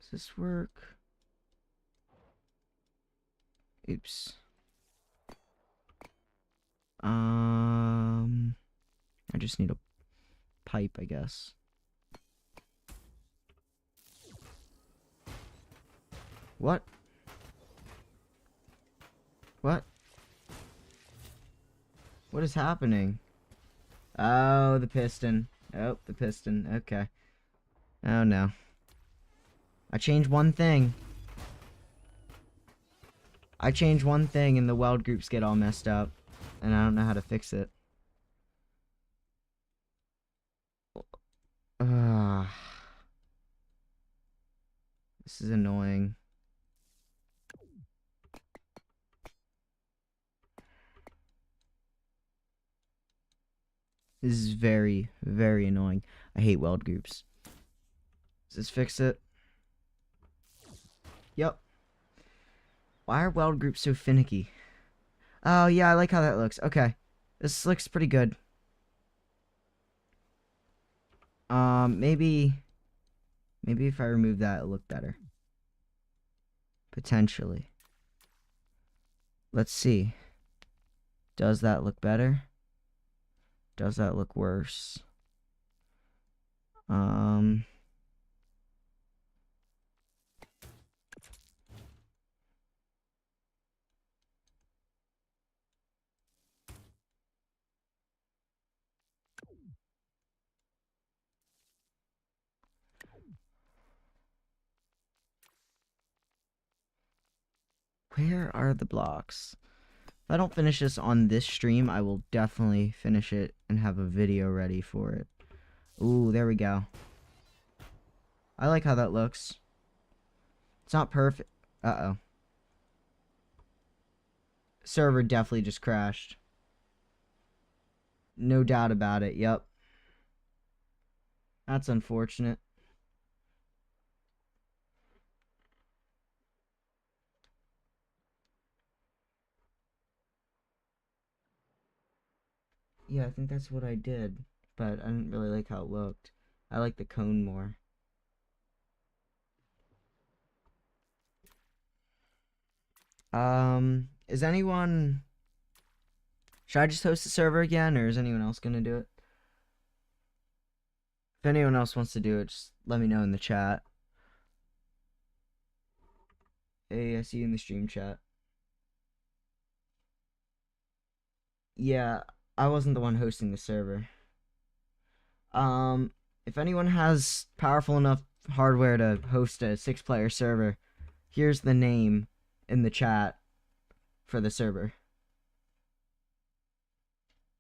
Speaker 1: Does this work? Oops. I just need a pipe, I guess. What? What? What is happening? Oh, the piston. Oh, the piston. Okay. Oh, no. I changed one thing. I change one thing and the weld groups get all messed up. And I don't know how to fix it. Ugh. This is annoying. This is very, very annoying. I hate weld groups. Does this fix it? Yep. Why are weld groups so finicky? Oh, yeah, I like how that looks. Okay. This looks pretty good. Maybe if I remove that, it'll look better. Potentially. Let's see. Does that look better? Does that look worse? Where are the blocks? If I don't finish this on this stream, I will definitely finish it and have a video ready for it. Ooh, there we go. I like how that looks. It's not perfect. Uh-oh. Server definitely just crashed. No doubt about it, yep. That's unfortunate. Yeah, I think that's what I did. But I didn't really like how it looked. I like the cone more. Is anyone... Should I just host the server again, or is anyone else gonna do it? If anyone else wants to do it, just let me know in the chat. Hey, I see you in the stream chat. Yeah, I wasn't the one hosting the server. If anyone has powerful enough hardware to host a 6-player server, here's the name in the chat for the server.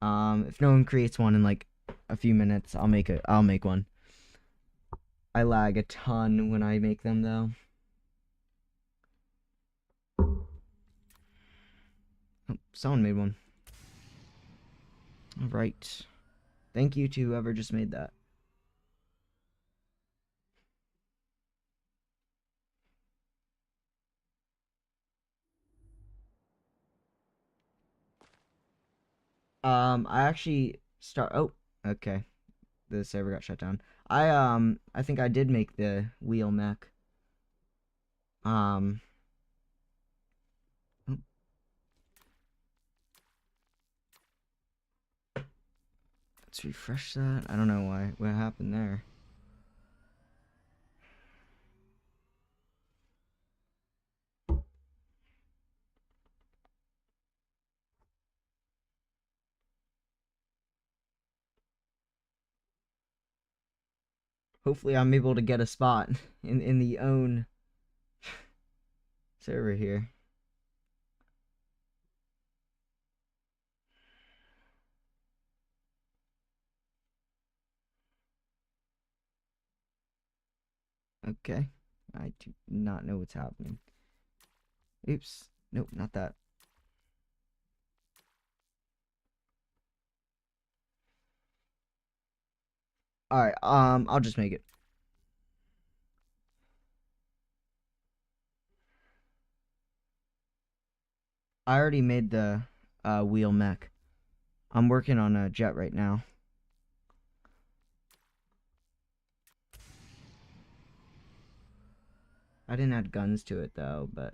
Speaker 1: If no one creates one in like a few minutes, I'll make one. I lag a ton when I make them though. Oh, someone made one. Alright. Thank you to whoever just made that. I actually oh, okay. The server got shut down. I think I did make the wheel mech. Um, oh, let's refresh that. I don't know what happened there. Hopefully I'm able to get a spot in the own server here. Okay. I do not know what's happening. Oops. Nope, not that. Alright, I'll just make it. I already made the wheel mech. I'm working on a jet right now. I didn't add guns to it though, but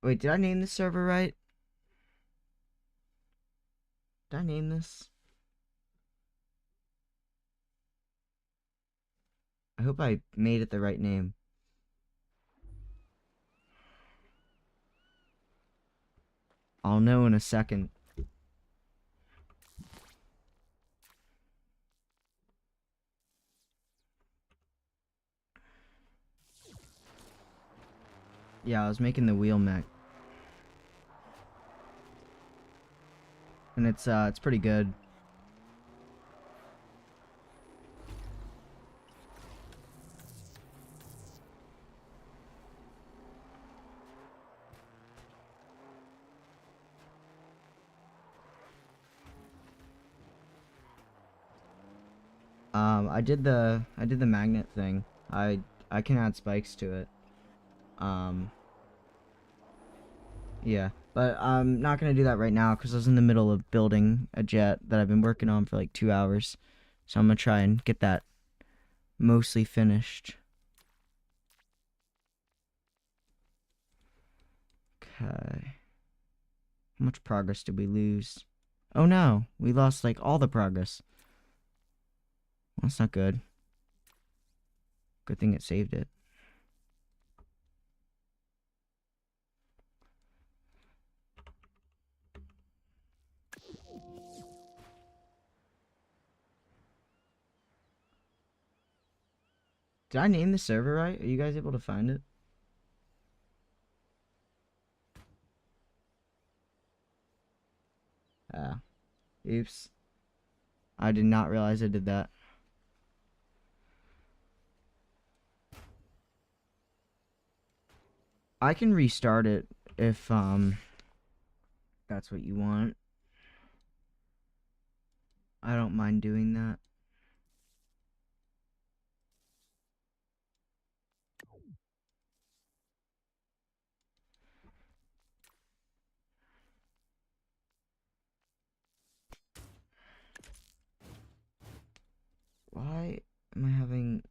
Speaker 1: wait, did I name this server right? Did I name this? I hope I made it the right name. I'll know in a second. Yeah, I was making the wheel mech. And it's pretty good. I did the magnet thing. I can add spikes to it. Yeah, but I'm not gonna do that right now because I was in the middle of building a jet that I've been working on for like 2 hours. So I'm gonna try and get that mostly finished. Okay. How much progress did we lose? Oh no, we lost like all the progress. Well, that's not good. Good thing it saved it. Did I name the server right? Are you guys able to find it? Ah, oops. I did not realize I did that. I can restart it if that's what you want. I don't mind doing that. Why am I having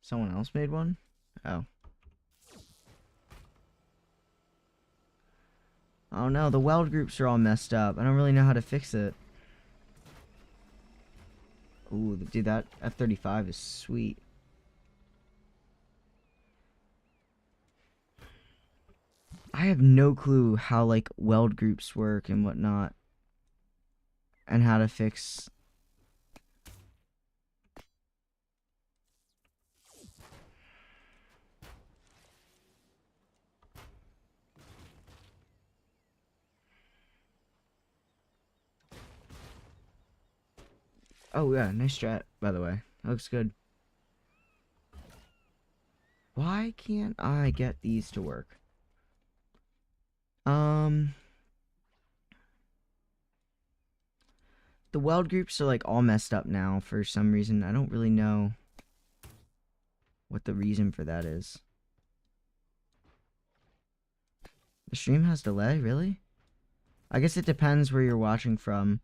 Speaker 1: someone else made one? Oh. Oh no, the weld groups are all messed up. I don't really know how to fix it. Ooh, dude, that F-35 is sweet. I have no clue how, like, weld groups work and whatnot. And how to fix... Oh, yeah, nice strat, by the way. That looks good. Why can't I get these to work? The weld groups are, like, all messed up now for some reason. I don't really know what the reason for that is. The stream has delay, really? I guess it depends where you're watching from.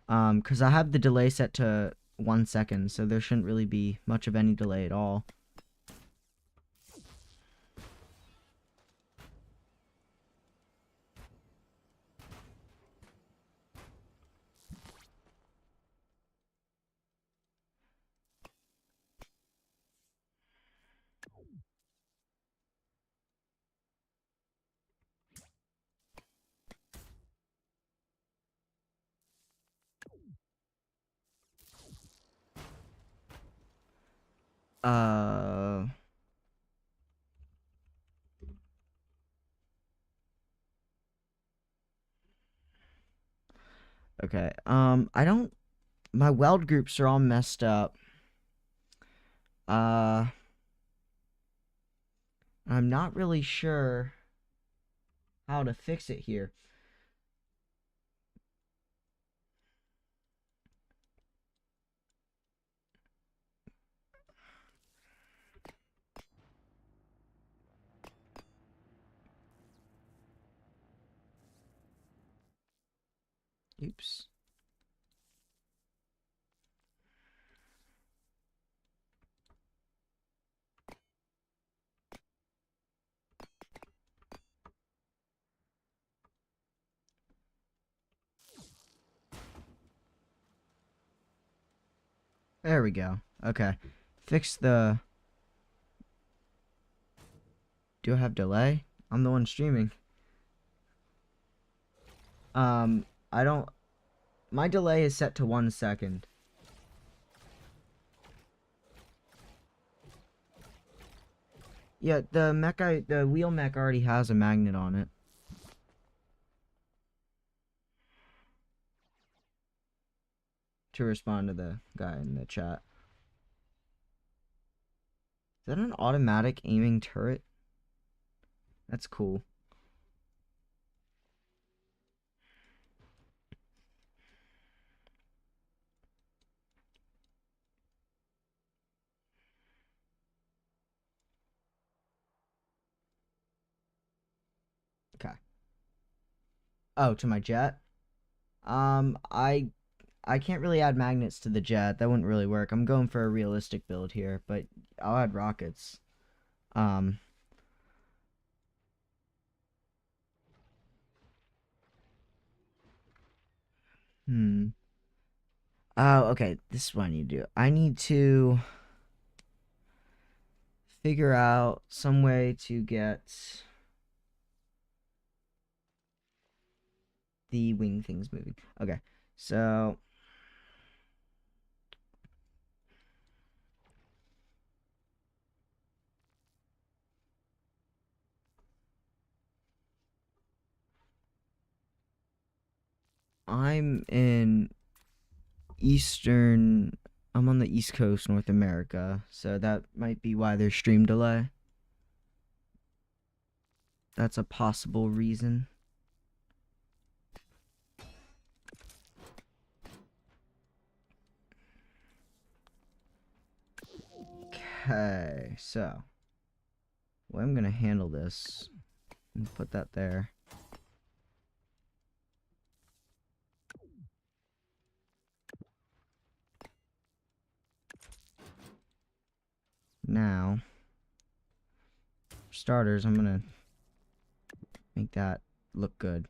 Speaker 1: Because I have the delay set to 1 second, so there shouldn't really be much of any delay at all. Uh, okay. My weld groups are all messed up. Uh, I'm not really sure how to fix it here. Oops. There we go. Okay. Fix the... Do I have delay? I'm the one streaming. I don't... My delay is set to 1 second. Yeah, the wheel mech already has a magnet on it. To respond to the guy in the chat. Is that an automatic aiming turret? That's cool. Okay. Oh, to my jet? I can't really add magnets to the jet. That wouldn't really work. I'm going for a realistic build here, but I'll add rockets. Um, hmm. Oh, okay. This is what I need to do. I need to figure out some way to get the wing things moving. Okay. So I'm in I'm on the East Coast, North America, so that might be why there's stream delay. That's a possible reason. Okay, so well, I'm gonna handle this and put that there. Now, for starters, I'm gonna make that look good.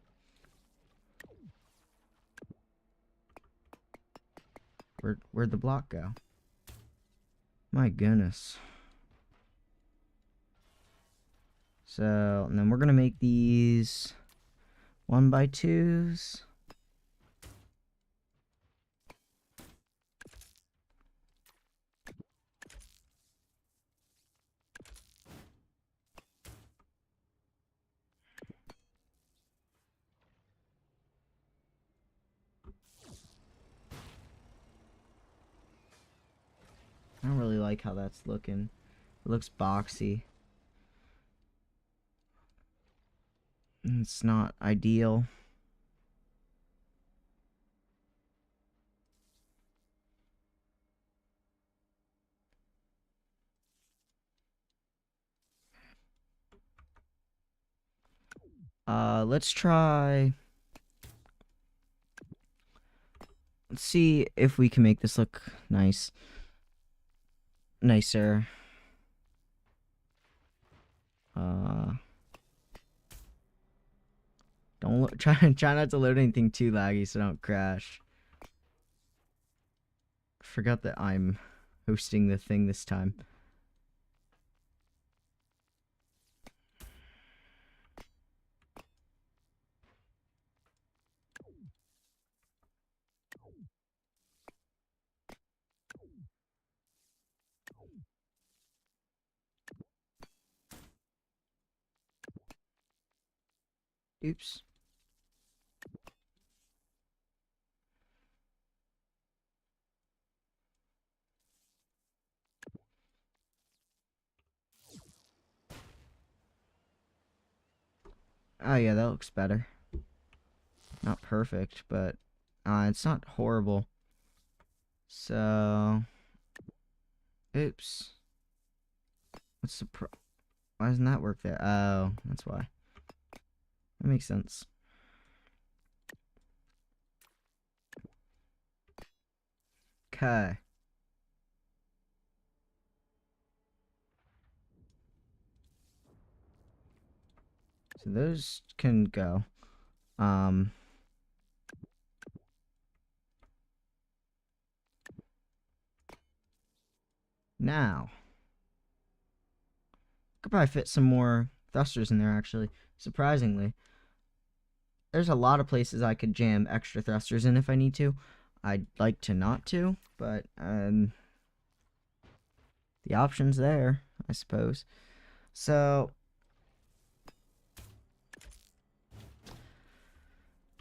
Speaker 1: Where'd the block go? My goodness. So, and then we're gonna make these 1x2s. I don't really like how that's looking. It looks boxy. It's not ideal. Let's try Let's see if we can make this look nicer. Don't try not to load anything too laggy so don't crash. Forgot that I'm hosting the thing this time. Oops. Oh yeah, that looks better. Not perfect, but it's not horrible. So, oops. What's the why doesn't that work there? Oh, that's why. That makes sense. Okay. So those can go. Now, could probably fit some more thrusters in there, actually. Surprisingly. There's a lot of places I could jam extra thrusters in if I need to. I'd like to not to, but, the option's there, I suppose. So,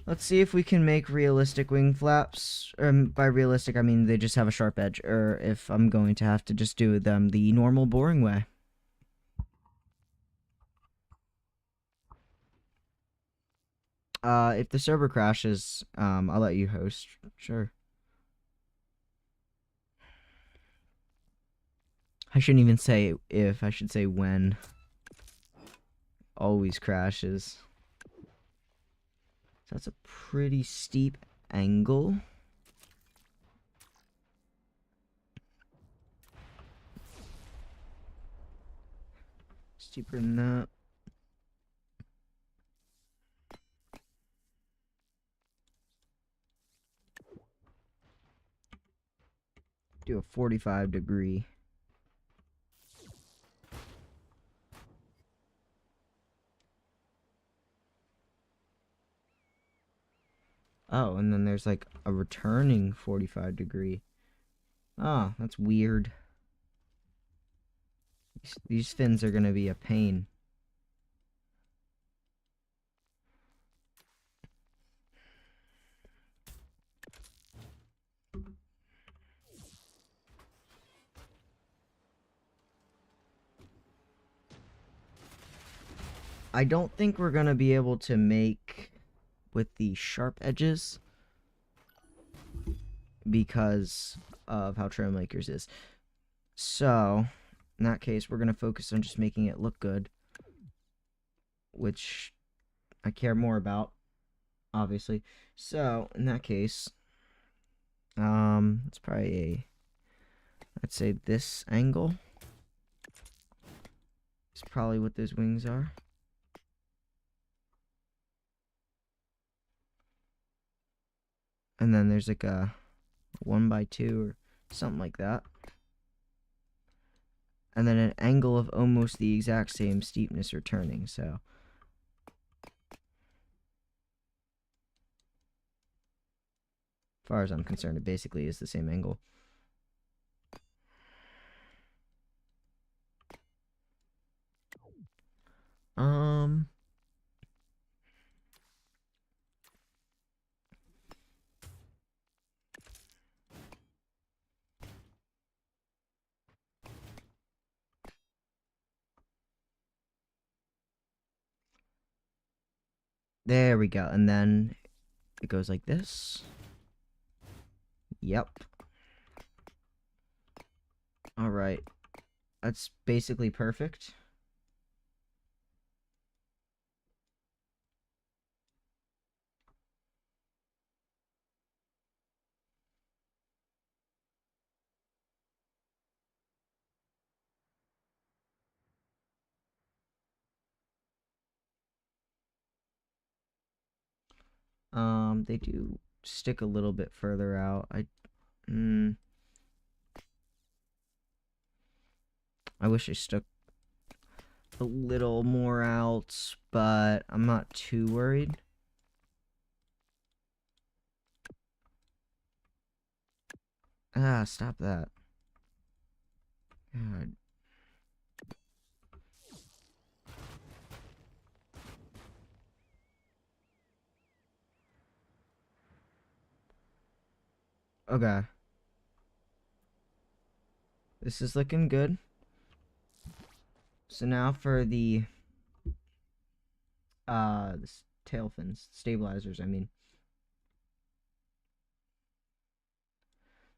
Speaker 1: let's see if we can make realistic wing flaps. By realistic, I mean they just have a sharp edge, or if I'm going to have to just do them the normal, boring way. If the server crashes, I'll let you host. Sure. I shouldn't even say if, I should say when. Always crashes. So that's a pretty steep angle. Steeper than that. Do a 45-degree. Oh, and then there's like a returning 45-degree. Ah, that's weird. These fins are gonna be a pain. I don't think we're gonna be able to make with the sharp edges because of how Trailmakers is. So, in that case, we're gonna focus on just making it look good, which I care more about, obviously. So, in that case, it's probably I'd say this angle is probably what those wings are. And then there's like a 1x2 or something like that. And then an angle of almost the exact same steepness returning, so. As far as I'm concerned, it basically is the same angle. There we go. And then it goes like this. Yep. Alright. That's basically perfect. They do stick a little bit further out. I wish I stuck a little more out, but I'm not too worried. Ah, stop that. God. Okay. This is looking good. So now for the tail fins, stabilizers, I mean.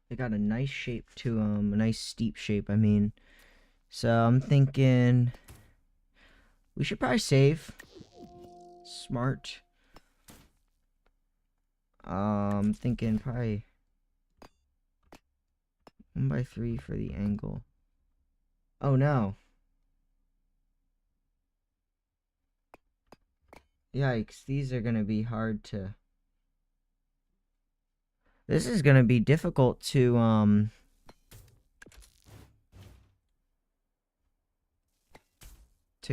Speaker 1: They got a nice shape to them, a nice steep shape, I mean. So I'm thinking we should probably save. Smart. Thinking probably 1x3 for the angle. Oh no. Yikes, these are gonna be hard to... This is gonna be difficult to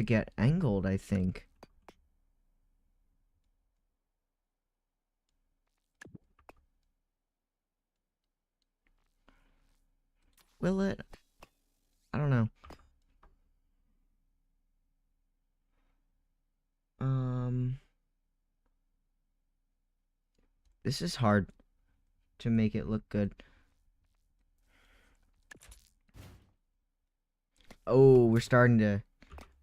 Speaker 1: get angled, I think. Will it? I don't know. This is hard to make it look good. Oh, we're starting to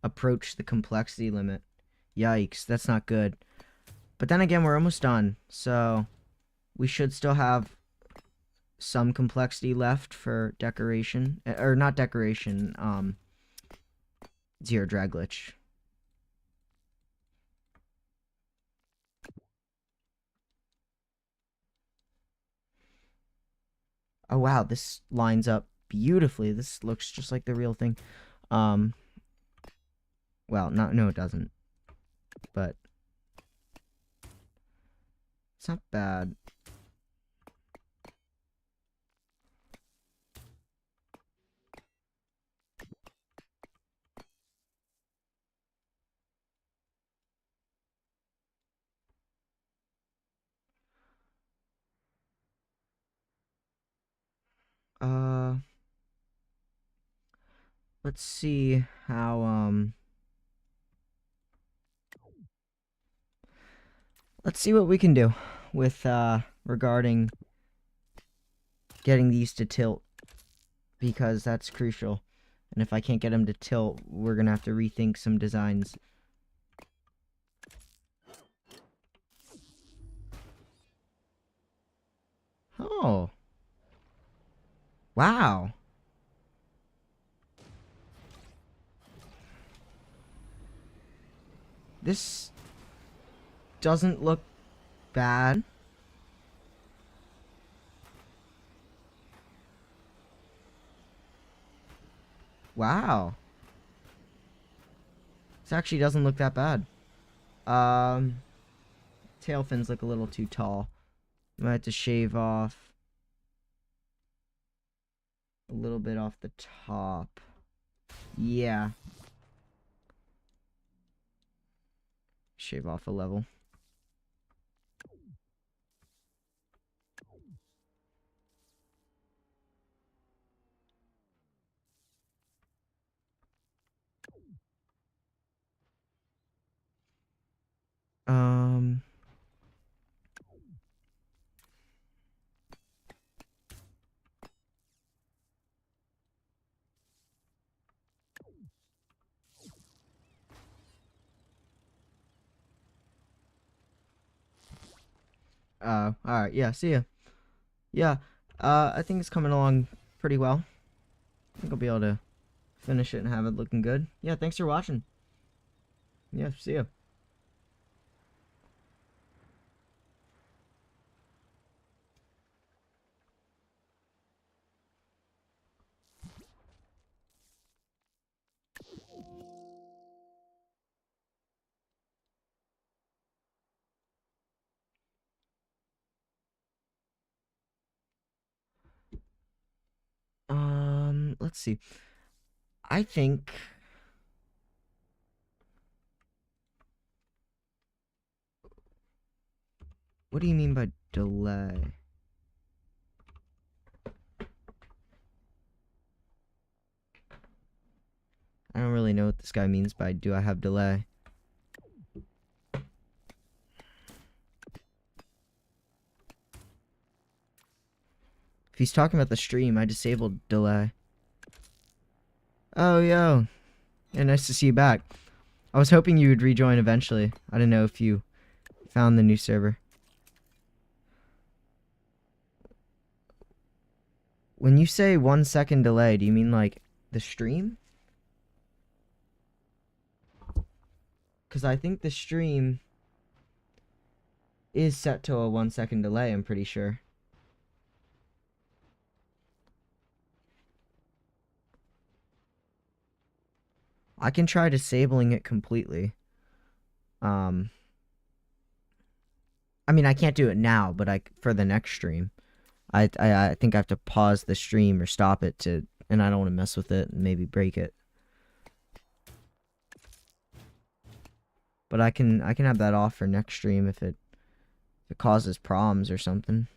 Speaker 1: approach the complexity limit. Yikes, that's not good. But then again, we're almost done, so we should still have some complexity left for decoration. Or not decoration, zero drag glitch. Oh wow, this lines up beautifully. This looks just like the real thing. Well, no it doesn't. But it's not bad. Let's see how, let's see what we can do with, regarding getting these to tilt, because that's crucial. And if I can't get them to tilt, we're gonna have to rethink some designs. Oh. Wow. This doesn't look bad. Wow. This actually doesn't look that bad. Tail fins look a little too tall. I might have to shave off a little bit off the top. Yeah. Shave off a level. Um... Alright, yeah, see ya. Yeah, I think it's coming along pretty well. I think I'll be able to finish it and have it looking good. Yeah, thanks for watching. Yeah, see ya. let's see. I think... What do you mean by delay? I don't really know what this guy means by do I have delay. If he's talking about the stream, I disabled delay. Oh, yo. Yeah, nice to see you back. I was hoping you would rejoin eventually. I didn't know if you found the new server. When you say 1 second delay, do you mean like the stream? Because I think the stream is set to a 1 second delay, I'm pretty sure. I can try disabling it completely. I mean, I can't do it now, but for the next stream. I think I have to pause the stream or stop it to, and I don't want to mess with it and maybe break it. But I can have that off for next stream if it causes problems or something.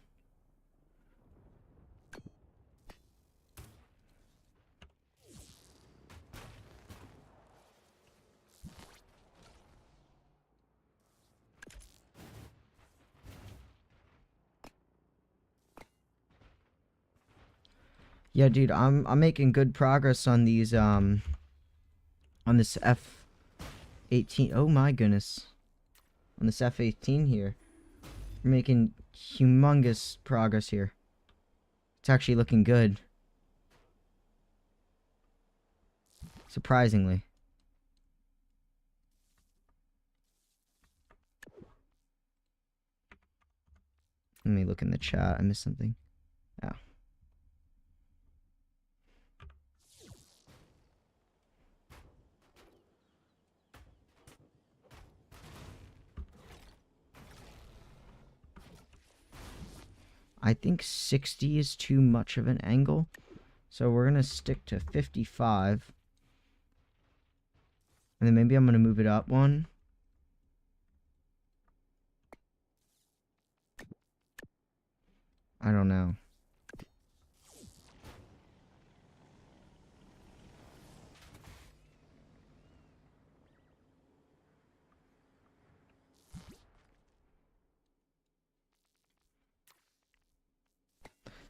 Speaker 1: Yeah, dude, I'm making good progress on these on this F-18. Oh my goodness. On this F-18 here. We're making humongous progress here. It's actually looking good. Surprisingly. Let me look in the chat. I missed something. Oh. I think 60 is too much of an angle. So we're going to stick to 55. And then maybe I'm going to move it up one. I don't know.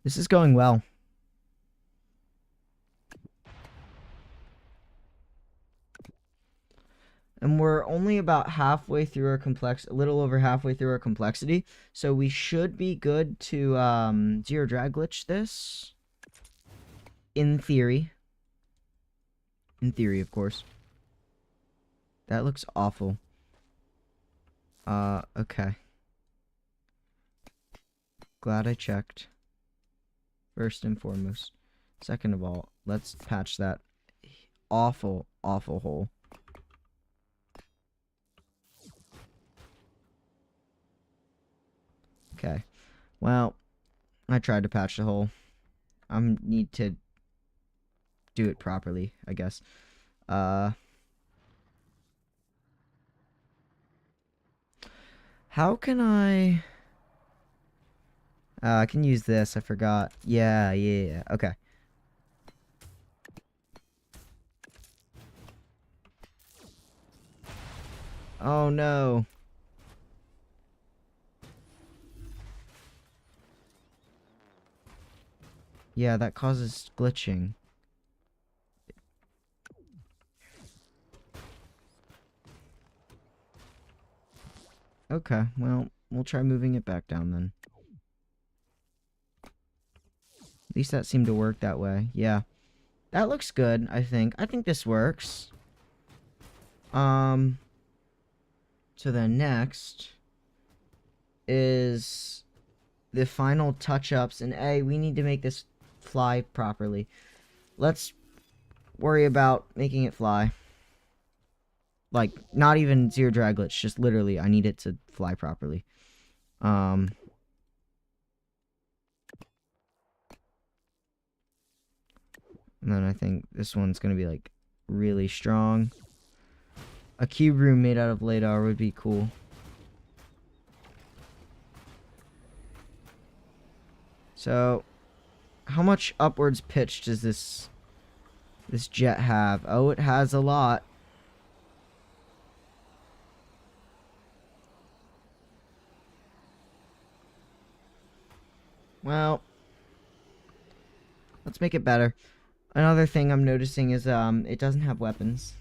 Speaker 1: This is going well. And we're only about halfway through our a little over halfway through our complexity. So we should be good to zero drag glitch this. In theory. In theory, of course. That looks awful. Okay. Glad I checked. First and foremost. Second of all, let's patch that awful, awful hole. Okay. Well, I tried to patch the hole. I need to do it properly, I guess. How can I can use this, I forgot. Yeah. Okay. Oh no. Yeah, that causes glitching. Okay, well, we'll try moving it back down then. At least that seemed to work that way. Yeah. That looks good, I think. I think this works. So then next is the final touch-ups. And we need to make this fly properly. Let's worry about making it fly. Like, not even zero drag glitch, just literally, I need it to fly properly. And then I think this one's gonna be like really strong. A cube room made out of Ladar would be cool. So, how much upwards pitch does this jet have? Oh, it has a lot. Well, let's make it better. Another thing I'm noticing is it doesn't have weapons.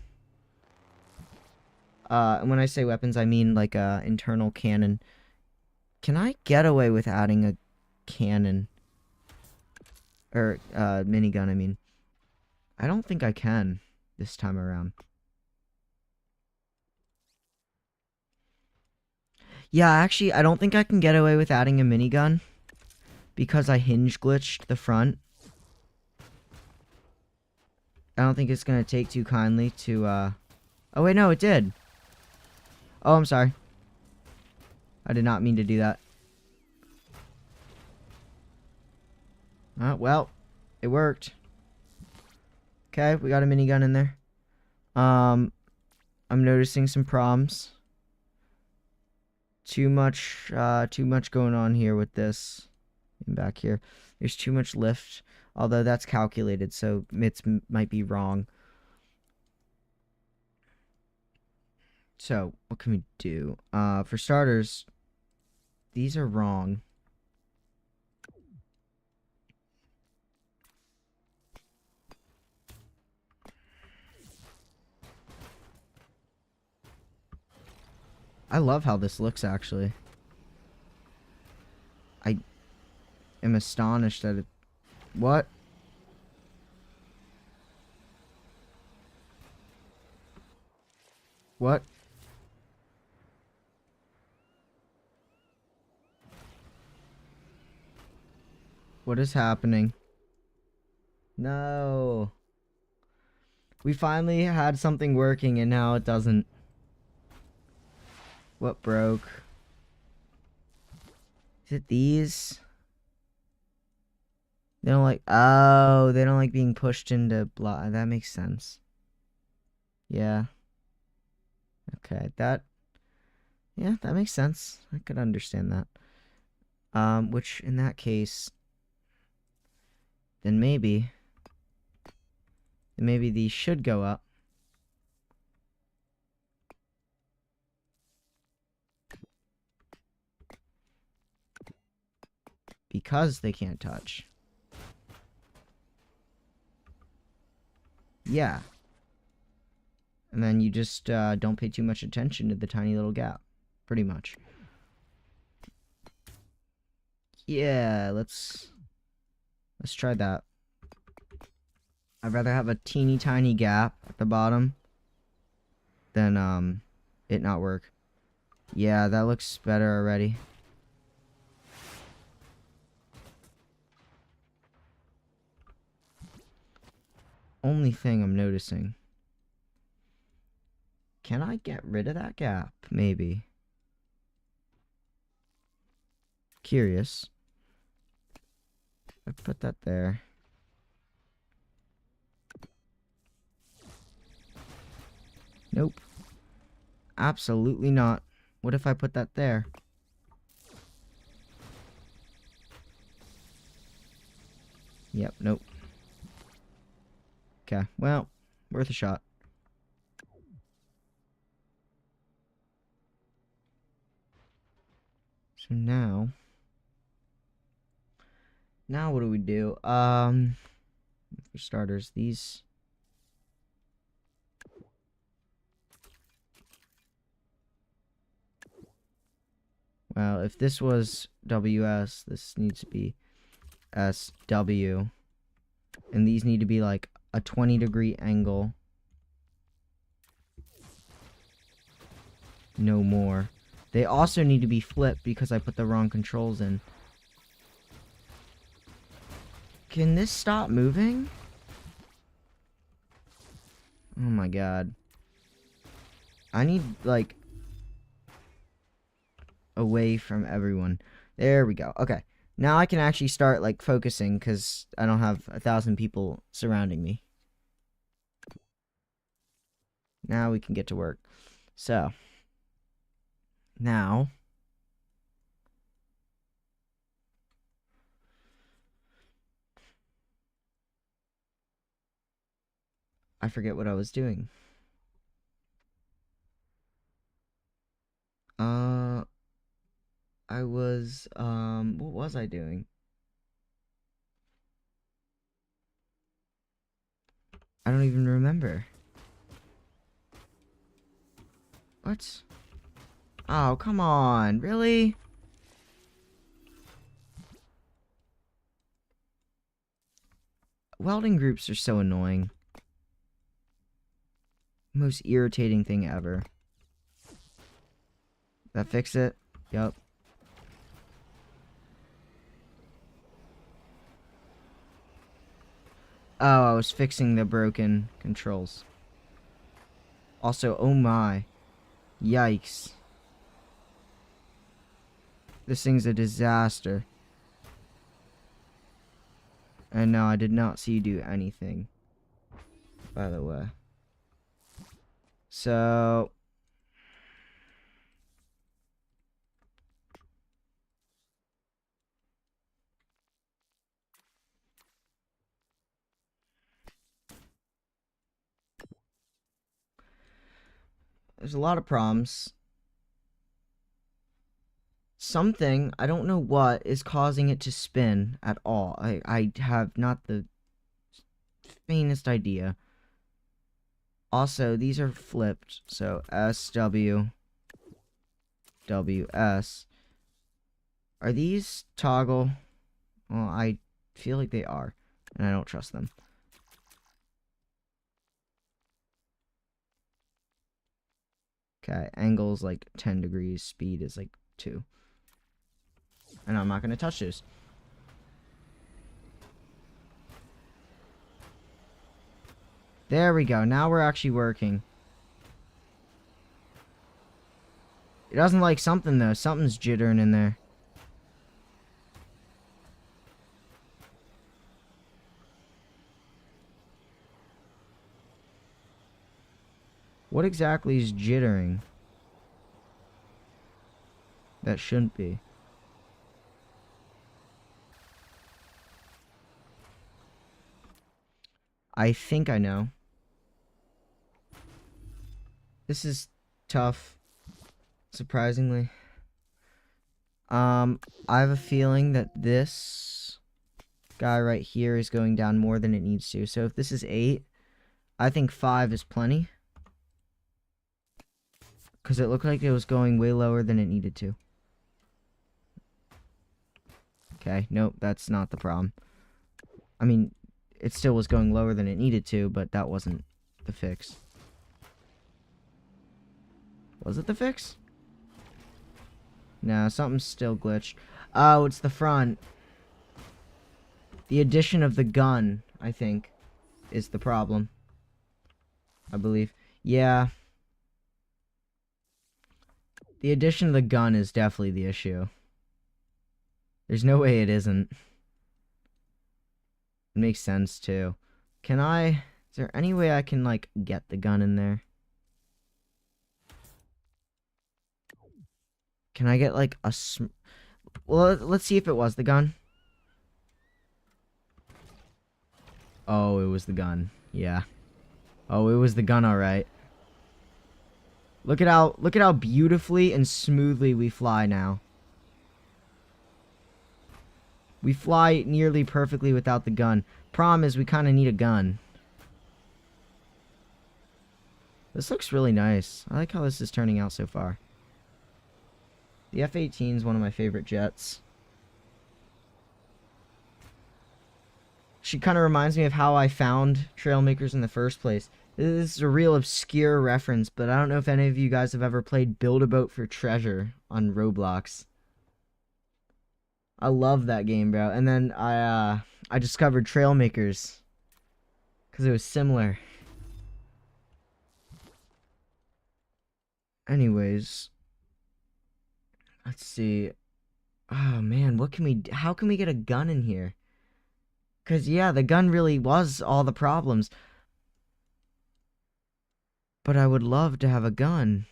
Speaker 1: And when I say weapons, I mean like a internal cannon. Can I get away with adding a cannon? Or minigun, I mean. I don't think I can this time around. Yeah, actually, I don't think I can get away with adding a minigun because I hinge glitched the front. I don't think it's gonna take too kindly to, Oh, wait, no, it did. Oh, I'm sorry. I did not mean to do that. Well, it worked. Okay, we got a minigun in there. I'm noticing some problems. Too much going on here with this. Back here. There's too much lift. Although that's calculated, so it might be wrong. So, what can we do? For starters, these are wrong. I love how this looks, actually. I am astonished at it. What? What? What is happening? No. We finally had something working and now it doesn't. What broke? Is it these? They don't like... Oh, they don't like being pushed into blah. That makes sense. Yeah. Okay, that... Yeah, that makes sense. I could understand that. Which, in that case... Then maybe these should go up. Because they can't touch. Yeah. And then you just don't pay too much attention to the tiny little gap. Pretty much. Yeah, let's try that. I'd rather have a teeny tiny gap at the bottom than it not work. Yeah, that looks better already. Only thing I'm noticing. Can I get rid of that gap? Maybe. Curious. I put that there. Nope. Absolutely not. What if I put that there? Yep, nope. Okay, well, worth a shot. So now what do we do? For starters, these... Well, if this was WS, this needs to be SW. And these need to be like a 20-degree angle. No more. They also need to be flipped because I put the wrong controls in. Can this stop moving? Oh my god. I need, like, away from everyone. There we go. Okay. Now I can actually start, like, focusing, because I don't have 1,000 people surrounding me. Now we can get to work. So, now... I forget what I was doing. What was I doing? I don't even remember. What? Oh, come on. Really? Welding groups are so annoying. Most irritating thing ever. That fix it? Yup. Oh, I was fixing the broken controls. Also, oh my. Yikes. This thing's a disaster. And no, I did not see you do anything. By the way. So... there's a lot of problems. Something, I don't know what, is causing it to spin at all. I have not the faintest idea. Also, these are flipped, so S, W, W, S. Are these toggle? Well, I feel like they are, and I don't trust them. Okay, angle's like 10 degrees, speed is like 2. And I'm not going to touch this. There we go, now we're actually working. It doesn't like something though, something's jittering in there. What exactly is jittering? That shouldn't be. I think I know. This is tough, surprisingly. I have a feeling that this guy right here is going down more than it needs to. So if this is 8, I think 5 is plenty. Because it looked like it was going way lower than it needed to. Okay, nope, that's not the problem. I mean, it still was going lower than it needed to, but that wasn't the fix. Was it the fix? No, something's still glitched. Oh, it's the front. The addition of the gun, I think, is the problem. I believe. Yeah. The addition of the gun is definitely the issue. There's no way it isn't. It makes sense, too. Can I... is there any way I can, like, get the gun in there? Can I get, like, a... well, let's see if it was the gun. Oh, it was the gun. Yeah. Oh, it was the gun, alright. Look at how beautifully and smoothly we fly now. We fly nearly perfectly without the gun. Problem is we kind of need a gun. This looks really nice. I like how this is turning out so far. The F-18 is one of my favorite jets. She kind of reminds me of how I found Trailmakers in the first place. This is a real obscure reference, but I don't know if any of you guys have ever played Build-A-Boat for Treasure on Roblox. I love that game, bro. And then I discovered Trailmakers because it was similar. Anyways, let's see. Oh man, how can we get a gun in here? Cause yeah, the gun really was all the problems. But I would love to have a gun.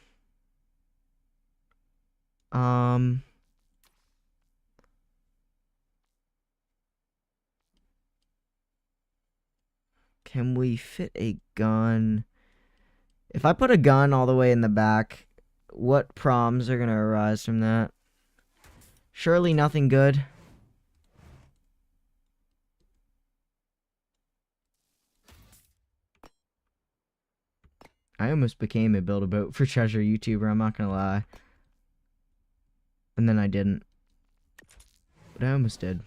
Speaker 1: Um, can we fit a gun? If I put a gun all the way in the back, what problems are gonna arise from that? Surely nothing good. I almost became a Build a Boat for Treasure YouTuber, I'm not gonna lie. And then I didn't. But I almost did.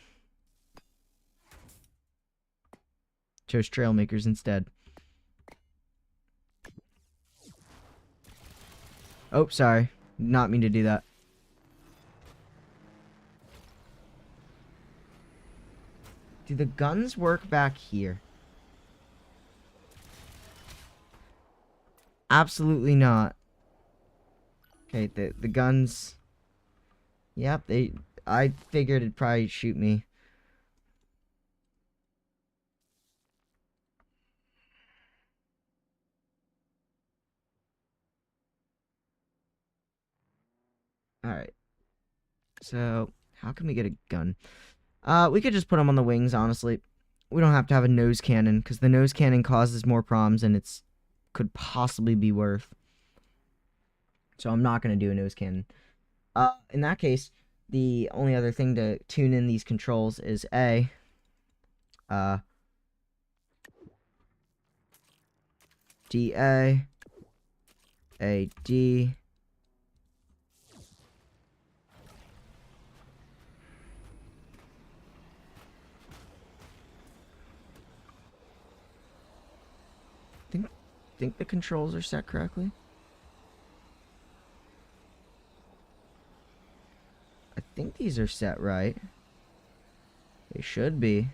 Speaker 1: Chose Trailmakers instead. Oh, sorry. Not mean to do that. Do the guns work back here? Absolutely not. Okay, the guns. Yep, I figured it'd probably shoot me. Alright. So, how can we get a gun? We could just put them on the wings, honestly. We don't have to have a nose cannon, because the nose cannon causes more problems, and it's could possibly be worth. So I'm not going to do a nose cannon. In that case, the only other thing to tune in these controls is A. DA. AD. Think the controls are set correctly? I think these are set right. They should be.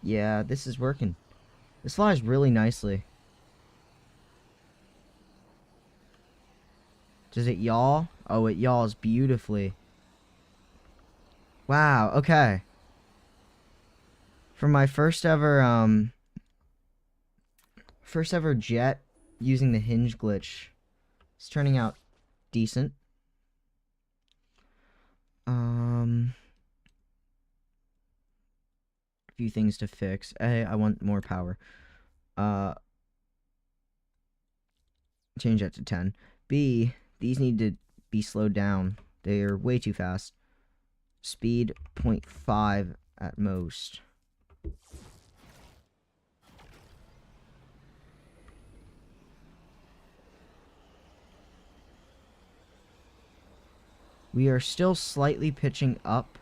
Speaker 1: Yeah, this is working. This flies really nicely. Does it yaw? Oh, it yaws beautifully. Wow, okay. For my first ever jet using the hinge glitch, it's turning out decent. A few things to fix. A, I want more power. Change that to 10. B, these need to be slowed down. They are way too fast. Speed 0.5 at most. We are still slightly pitching up,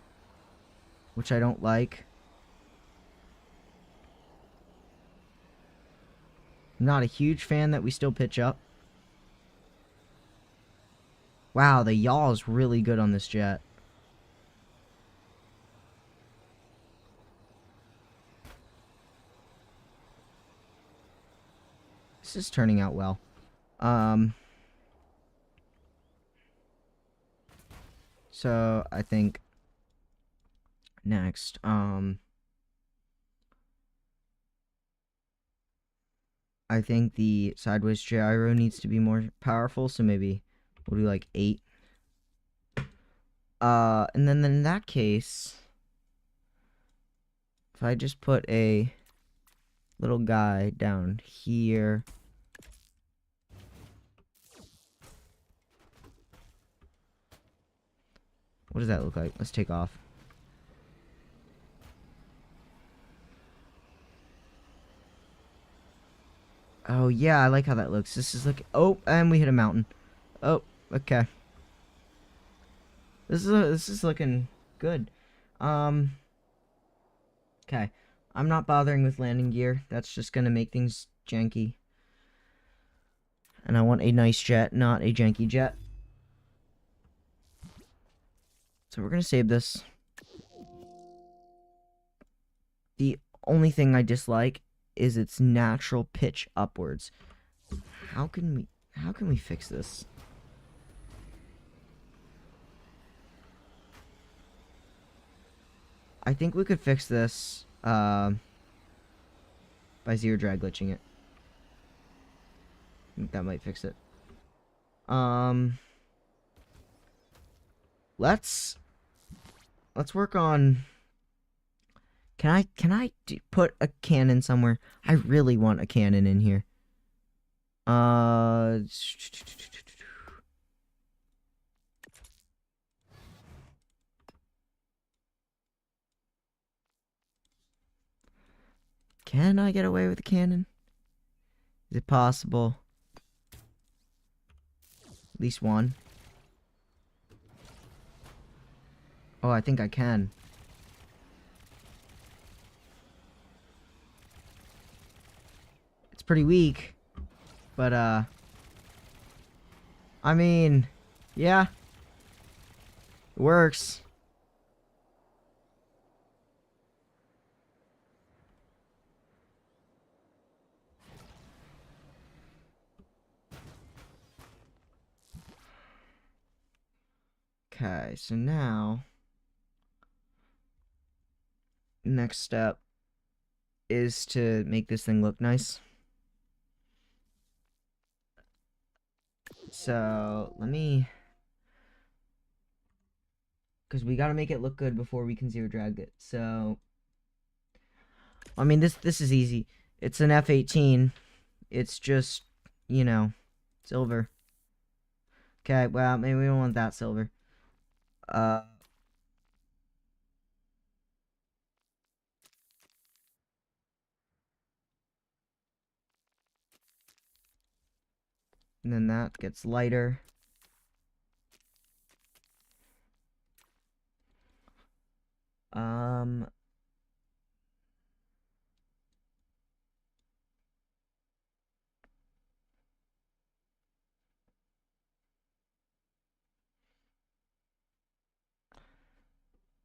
Speaker 1: which I don't like. I'm not a huge fan that we still pitch up. Wow, the yaw is really good on this jet. This is turning out well. So I think next, I think the sideways gyro needs to be more powerful, so maybe we'll do like 8. And then in that case, if I just put a little guy down here. What does that look like? Let's take off. Oh, yeah, I like how that looks. This is like... Oh, and we hit a mountain. Oh, okay. This is looking good. Okay. I'm not bothering with landing gear. That's just gonna make things janky. And I want a nice jet, not a janky jet. So we're gonna save this. The only thing I dislike is its natural pitch upwards. How can we fix this? I think we could fix this by zero drag glitching it. I think that might fix it. Let's work on. Can I put a cannon somewhere? I really want a cannon in here. Can I get away with a cannon? Is it possible? At least one. Oh, I think I can. It's pretty weak, but I mean, yeah, it works. Okay, so now next step is to make this thing look nice. So let me, because we got to make it look good before we can zero drag it. So I mean, this is easy. It's an F-18. It's just, you know, silver. Okay, well, maybe we don't want that silver. And then that gets lighter.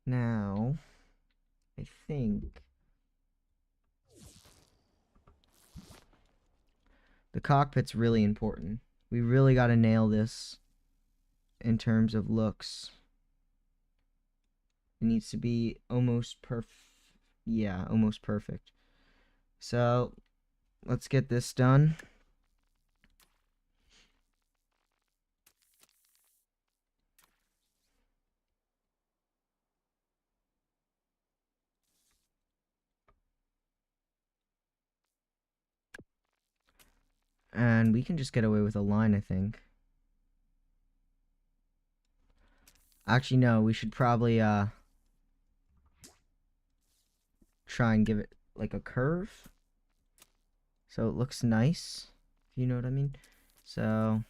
Speaker 1: Now, I think the cockpit's really important. We really got to nail this in terms of looks. It needs to be almost perfect. Yeah, almost perfect. So, let's get this done. And we can just get away with a line, I think. Actually, no, we should probably try and give it like a curve so it looks nice, if you know what I mean. So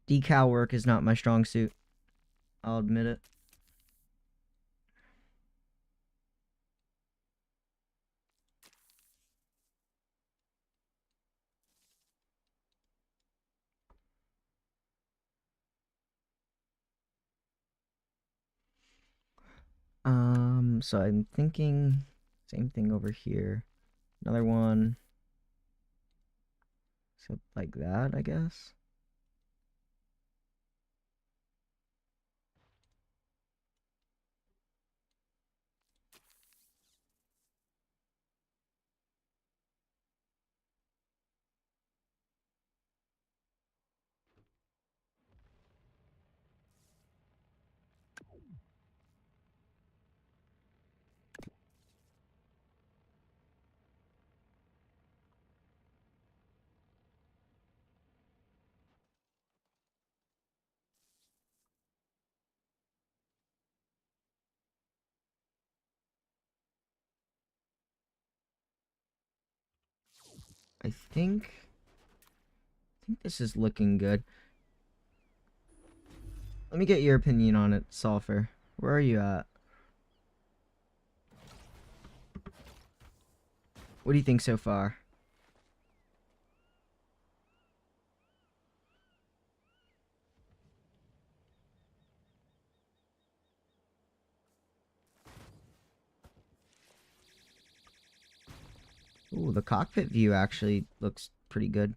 Speaker 1: decal work is not my strong suit. I'll admit it. So I'm thinking same thing over here. Another one. So like that, I guess. I think this is looking good. Let me get your opinion on it, Sulfur. Where are you at? What do you think so far? Ooh, the cockpit view actually looks pretty good.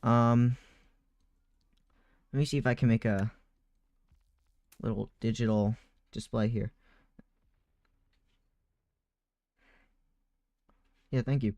Speaker 1: Let me see if I can make a little digital display here. Yeah, thank you.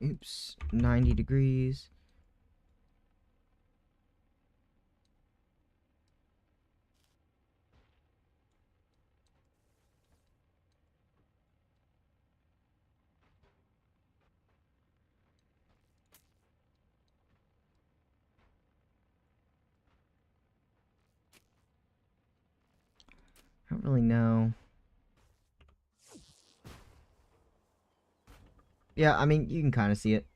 Speaker 1: Oops, 90 degrees. I don't really know. Yeah, I mean, you can kind of see it.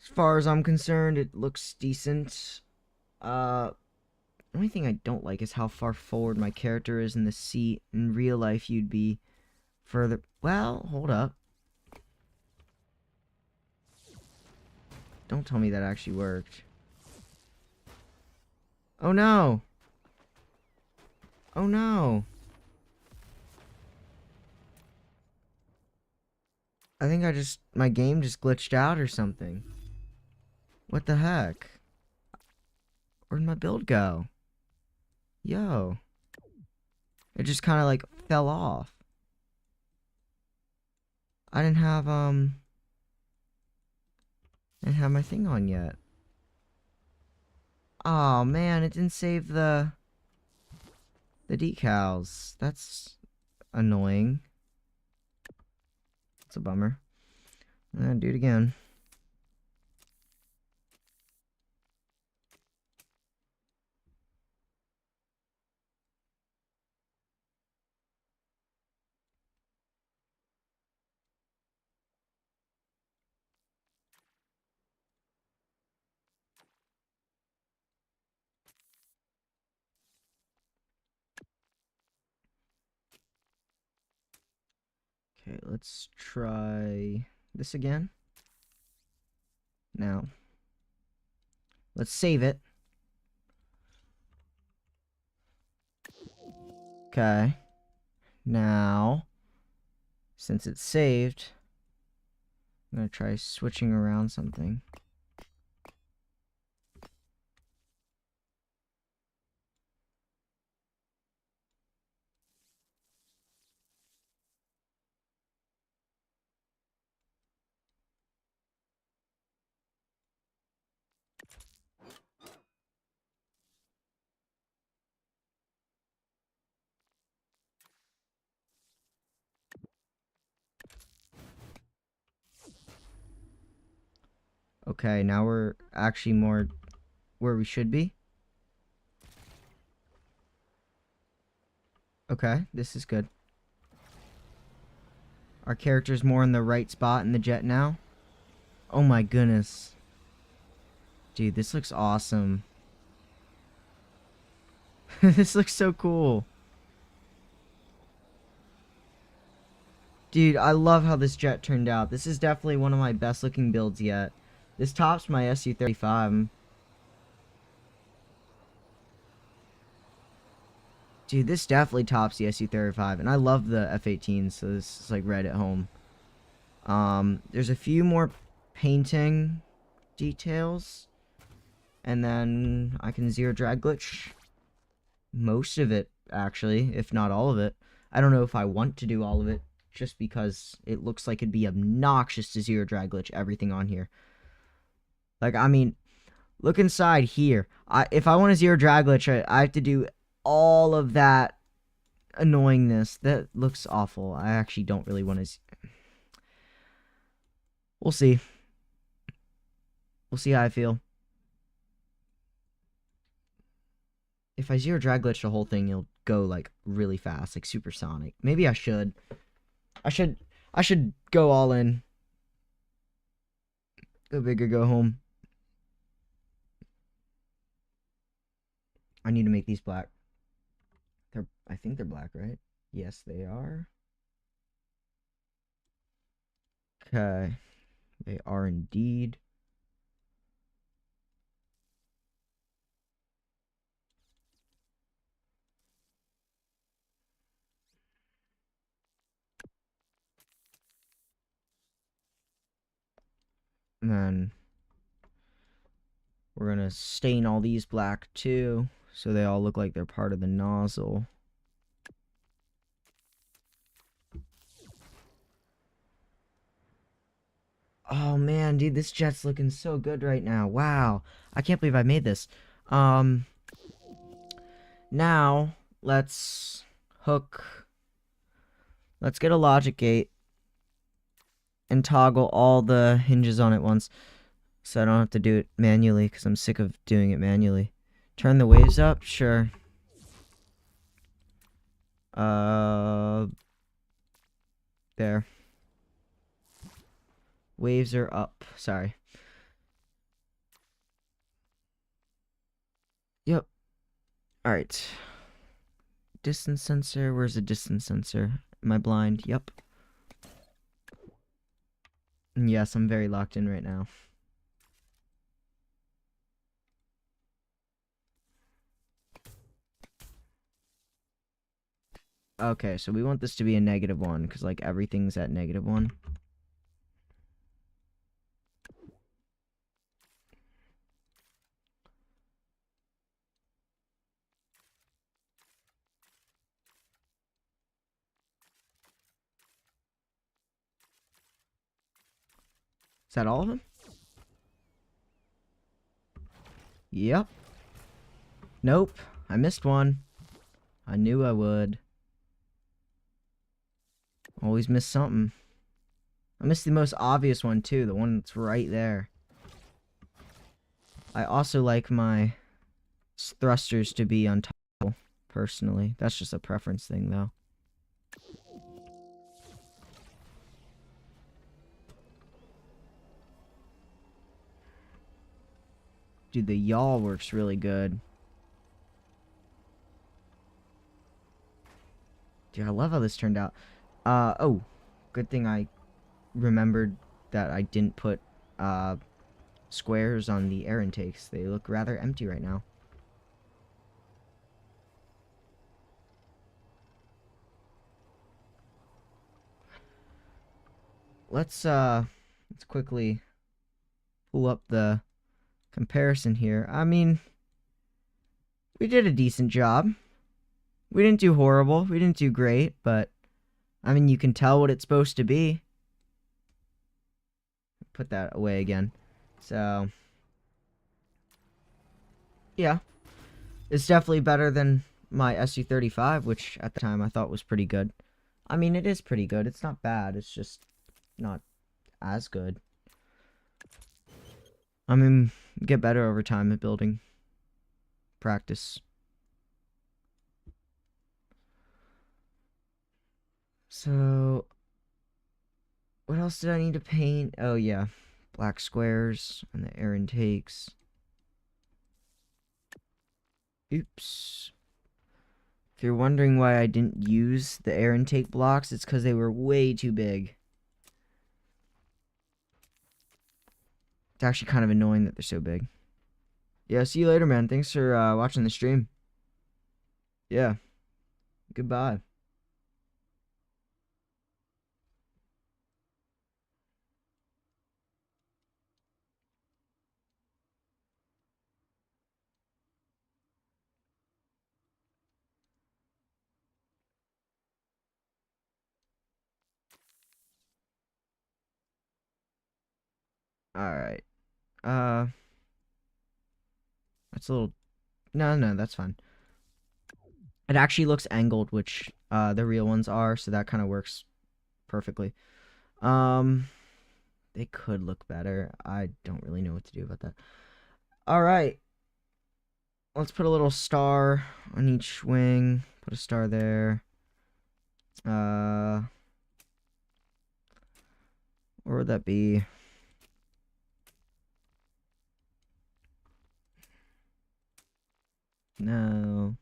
Speaker 1: As far as I'm concerned, it looks decent. The only thing I don't like is how far forward my character is in the seat. In real life, you'd be further... Well, hold up. Don't tell me that actually worked. Oh no! Oh no! I think my game just glitched out or something. What the heck? Where'd my build go? Yo. It just kind of like fell off. I didn't have my thing on yet. Oh man, it didn't save the decals. That's annoying. It's a bummer. Do it again. Okay, let's try this again. Now, let's save it. Okay. Now, since it's saved, I'm gonna try switching around something. Okay, now we're actually more where we should be. Okay, this is good. Our character's more in the right spot in the jet now. Oh my goodness. Dude, this looks awesome. This looks so cool. Dude, I love how this jet turned out. This is definitely one of my best looking builds yet. This tops my SU-35. Dude, this definitely tops the SU-35. And I love the F-18, so this is like right at home. There's a few more painting details. And then I can zero drag glitch most of it, actually, if not all of it. I don't know if I want to do all of it, just because it looks like it'd be obnoxious to zero drag glitch everything on here. Like, I mean, look inside here. If I want a zero drag glitch, I have to do all of that annoyingness. That looks awful. I actually don't really want to. We'll see. We'll see how I feel. If I zero drag glitch the whole thing, it'll go like really fast, like supersonic. Maybe I should. I should. I should go all in. Go big or go home. I need to make these black. I think they're black, right? Yes, they are. Okay. They are indeed. And then we're going to stain all these black too, so they all look like they're part of the nozzle. Oh man, dude, this jet's looking so good right now. Wow. I can't believe I made this. Now let's hook. Let's get a logic gate and toggle all the hinges on it once, so I don't have to do it manually, because I'm sick of doing it manually. Turn the waves up? Sure. There. Waves are up. Sorry. Yep. Alright. Distance sensor. Where's the distance sensor? Am I blind? Yep. Yes, I'm very locked in right now. Okay, so we want this to be a -1, because, like, everything's at -1. Is that all of them? Yep. Nope. I missed one. I knew I would. Always miss something. I missed the most obvious one, too. The one that's right there. I also like my thrusters to be on top, personally. That's just a preference thing, though. Dude, the yaw works really good. Dude, I love how this turned out. Oh. Good thing I remembered that I didn't put, squares on the air intakes. They look rather empty right now. Let's quickly pull up the comparison here. I mean, we did a decent job. We didn't do horrible. We didn't do great, but I mean, you can tell what it's supposed to be. Put that away again. So, yeah. It's definitely better than my SU-35, which at the time I thought was pretty good. I mean, it is pretty good. It's not bad. It's just not as good. I mean, get better over time at building. Practice. So, what else did I need to paint? Oh, yeah. Black squares and the air intakes. Oops. If you're wondering why I didn't use the air intake blocks, it's because they were way too big. It's actually kind of annoying that they're so big. Yeah, see you later, man. Thanks for watching the stream. Yeah. Goodbye. Alright. That's a little... No, that's fine. It actually looks angled, which the real ones are, so that kind of works perfectly. They could look better. I don't really know what to do about that. All right. Let's put a little star on each wing. Put a star there. Where would that be? No.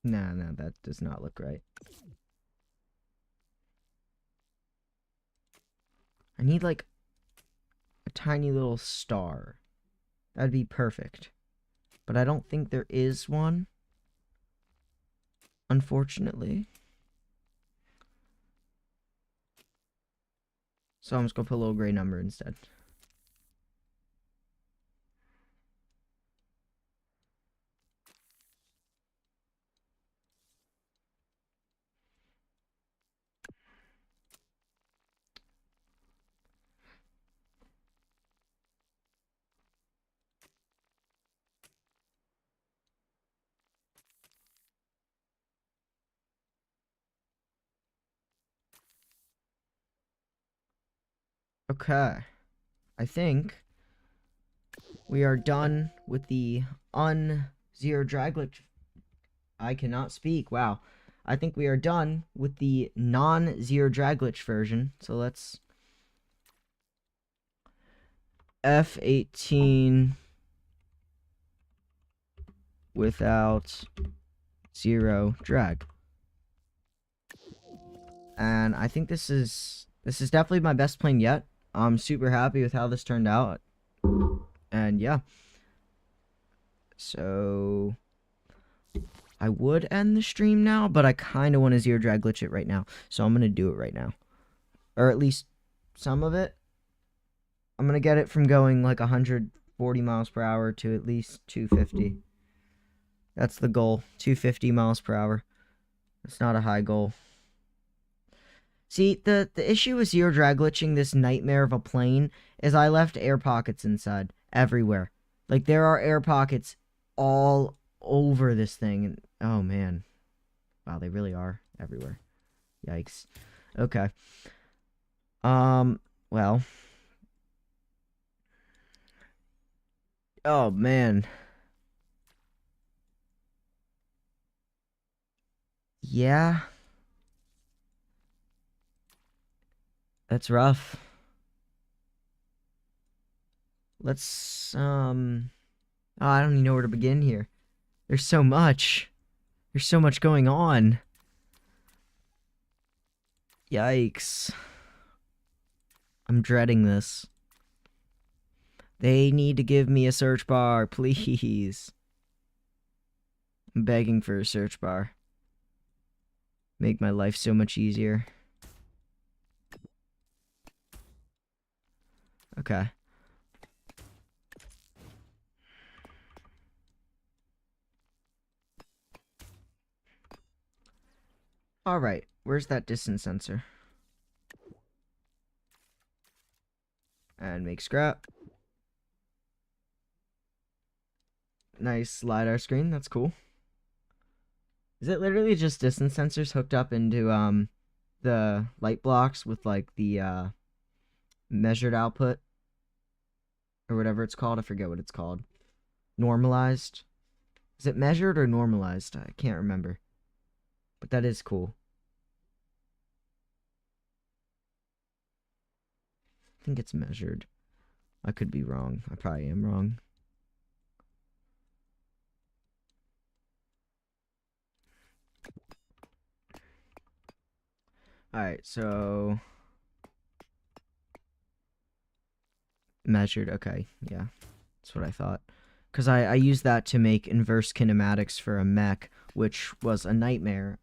Speaker 1: No, that does not look right. I need like a tiny little star. That'd be perfect. But I don't think there is one, unfortunately. So I'm just gonna put a little gray number instead. Okay. I think we are done with the zero drag glitch. I cannot speak. Wow. I think we are done with the non-zero drag glitch version. So let's F18 without zero drag. And I think this is definitely my best plane yet. I'm super happy with how this turned out. And yeah. So I would end the stream now, but I kind of want to zero drag glitch it right now. So I'm going to do it right now. Or at least some of it. I'm going to get it from going like 140 miles per hour to at least 250. That's the goal. 250 miles per hour. It's not a high goal. See, the issue with zero drag glitching this nightmare of a plane is I left air pockets inside everywhere. Like, there are air pockets all over this thing. And, oh, man. Wow, they really are everywhere. Yikes. Okay. Well. Oh, man. Yeah. That's rough. Let's, oh, I don't even know where to begin here. There's so much. There's so much going on. Yikes. I'm dreading this. They need to give me a search bar, please. I'm begging for a search bar. Make my life so much easier. Okay. Alright, where's that distance sensor? And make scrap. Nice LiDAR screen, that's cool. Is it literally just distance sensors hooked up into the light blocks with like the measured output? Or whatever it's called, I forget what it's called. Normalized? Is it measured or normalized? I can't remember. But that is cool. I think it's measured. I could be wrong. I probably am wrong. Alright, so... measured, okay, yeah. That's what I thought. Because I used that to make inverse kinematics for a mech, which was a nightmare.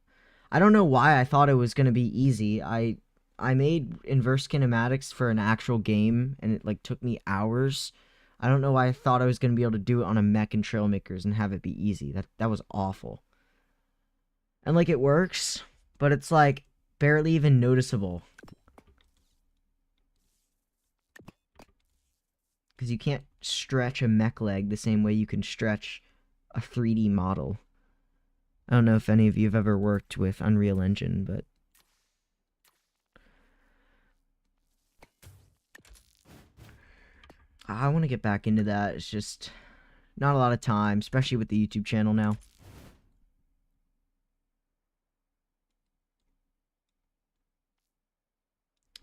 Speaker 1: I don't know why I thought it was going to be easy. I made inverse kinematics for an actual game, and it like took me hours. I don't know why I thought I was going to be able to do it on a mech and Trailmakers and have it be easy. That was awful. And like it works, but it's like barely even noticeable. Because you can't stretch a mech leg the same way you can stretch a 3D model. I don't know if any of you have ever worked with Unreal Engine, but I want to get back into that. It's just not a lot of time, especially with the YouTube channel now.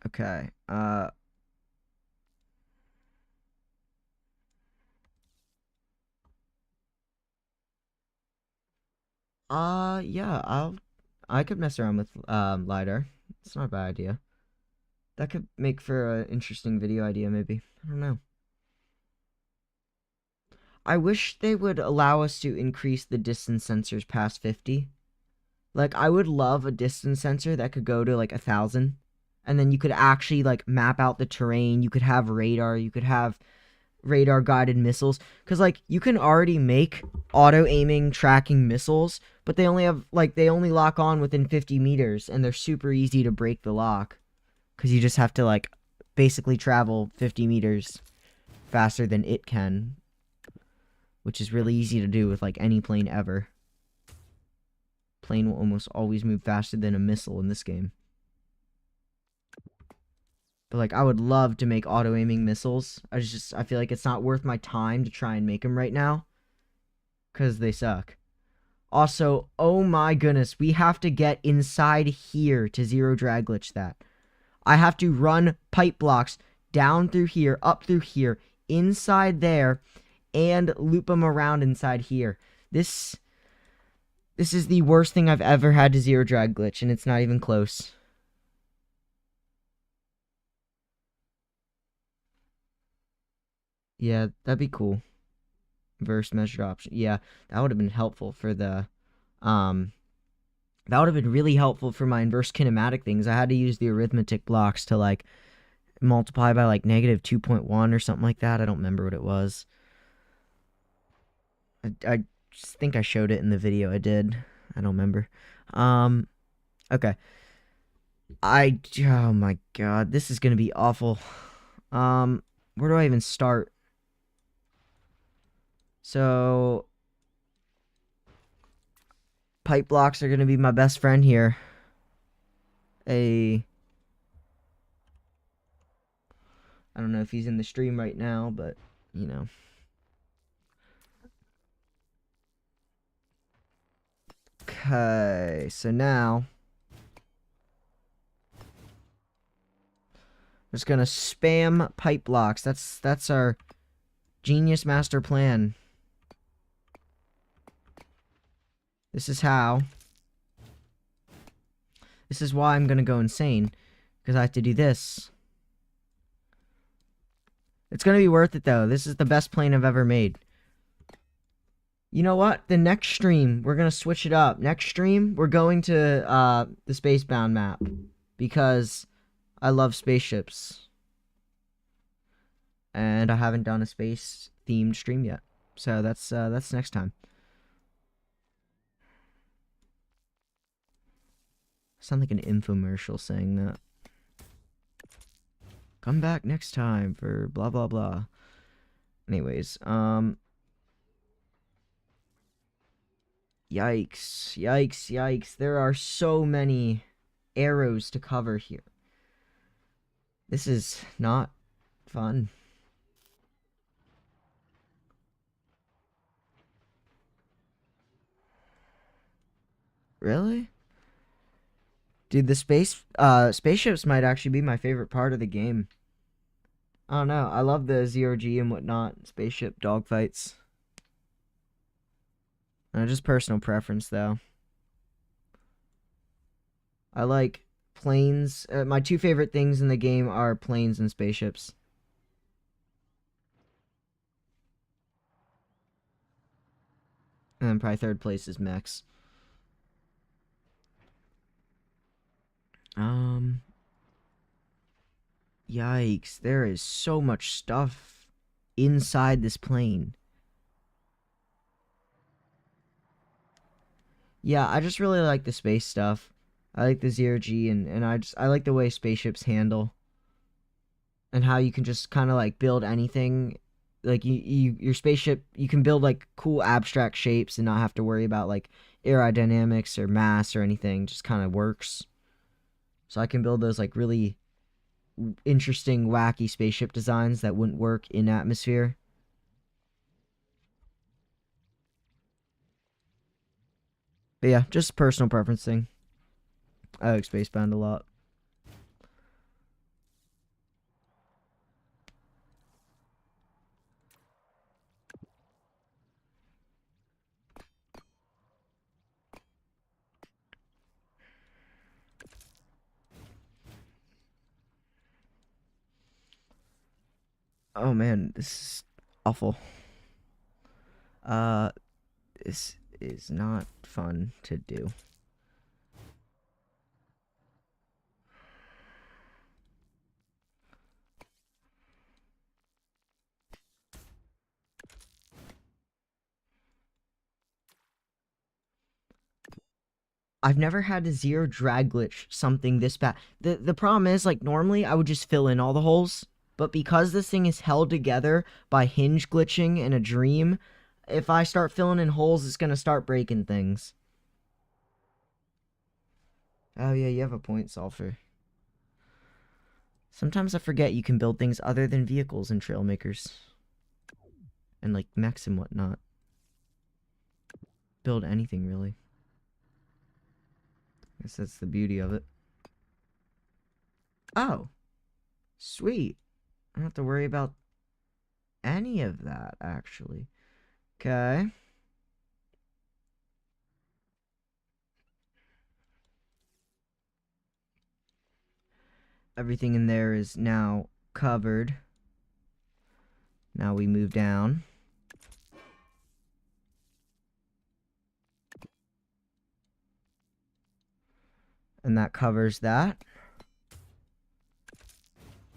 Speaker 1: Okay. Yeah, I could mess around with LiDAR. It's not a bad idea. That could make for an interesting video idea, maybe. I don't know. I wish they would allow us to increase the distance sensors past 50. Like, I would love a distance sensor that could go to like 1,000. And then you could actually like map out the terrain. You could have radar. You could have radar guided missiles. Because like you can already make auto aiming tracking missiles, but they only have like they only lock on within 50 meters, and they're super easy to break the lock. Because you just have to like basically travel 50 meters faster than it can, which is really easy to do with like any plane ever. Plane will almost always move faster than a missile in this game. But like I would love to make auto aiming missiles. I feel like it's not worth my time to try and make them right now cuz they suck. Also, oh my goodness, we have to get inside here to zero drag glitch that. I have to run pipe blocks down through here, up through here, inside there, and loop them around inside here. This is the worst thing I've ever had to zero drag glitch, and it's not even close. Yeah, that'd be cool. Verse measured option. Yeah, that would have been helpful for the that would have been really helpful for my inverse kinematic things. I had to use the arithmetic blocks to like multiply by like negative 2.1 or something like that. I don't remember what it was. I just think I showed it in the video I did. I don't remember. Okay. Oh my god, this is gonna be awful. Where do I even start? So, pipe blocks are gonna be my best friend here. I don't know if he's in the stream right now, but, you know. Okay, so now I'm just gonna spam pipe blocks. That's our genius master plan. This is how. This is why I'm gonna go insane, because I have to do this. It's gonna be worth it though. This is the best plane I've ever made. You know what? The next stream, we're gonna switch it up. Next stream, we're going to the Spacebound map, because I love spaceships. And I haven't done a space themed stream yet. So that's next time. Sound like an infomercial saying that. Come back next time for blah blah blah. Anyways, yikes, yikes, yikes. There are so many arrows to cover here. This is not fun. Really? Dude, the spaceships might actually be my favorite part of the game. I don't know. I love the zero-G and whatnot. Spaceship dogfights. Just personal preference, though. I like planes. My two favorite things in the game are planes and spaceships. And then probably third place is mechs. Yikes. There is so much stuff. inside this plane. Yeah, I just really like the space stuff. I like the zero G, and I like the way spaceships handle and how you can just kind of like build anything. Like your spaceship, you can build like cool abstract shapes and not have to worry about like aerodynamics or mass or anything. Just kind of works. So I can build those like really interesting, wacky spaceship designs that wouldn't work in atmosphere. But yeah, just personal preference thing. I like Spacebound a lot. Oh man, this is awful. Uh, this is not fun to do. I've never had a zero drag glitch something this bad. The problem is, like, normally I would just fill in all the holes, but because this thing is held together by hinge glitching and a dream, if I start filling in holes, it's gonna start breaking things. Oh yeah, you have a point, Sulfur. Sometimes I forget you can build things other than vehicles in Trailmakers. And like mechs and whatnot. Build anything really. I guess that's the beauty of it. Oh, sweet. I don't have to worry about any of that, actually. Okay. Everything in there is now covered. Now we move down. And that covers that.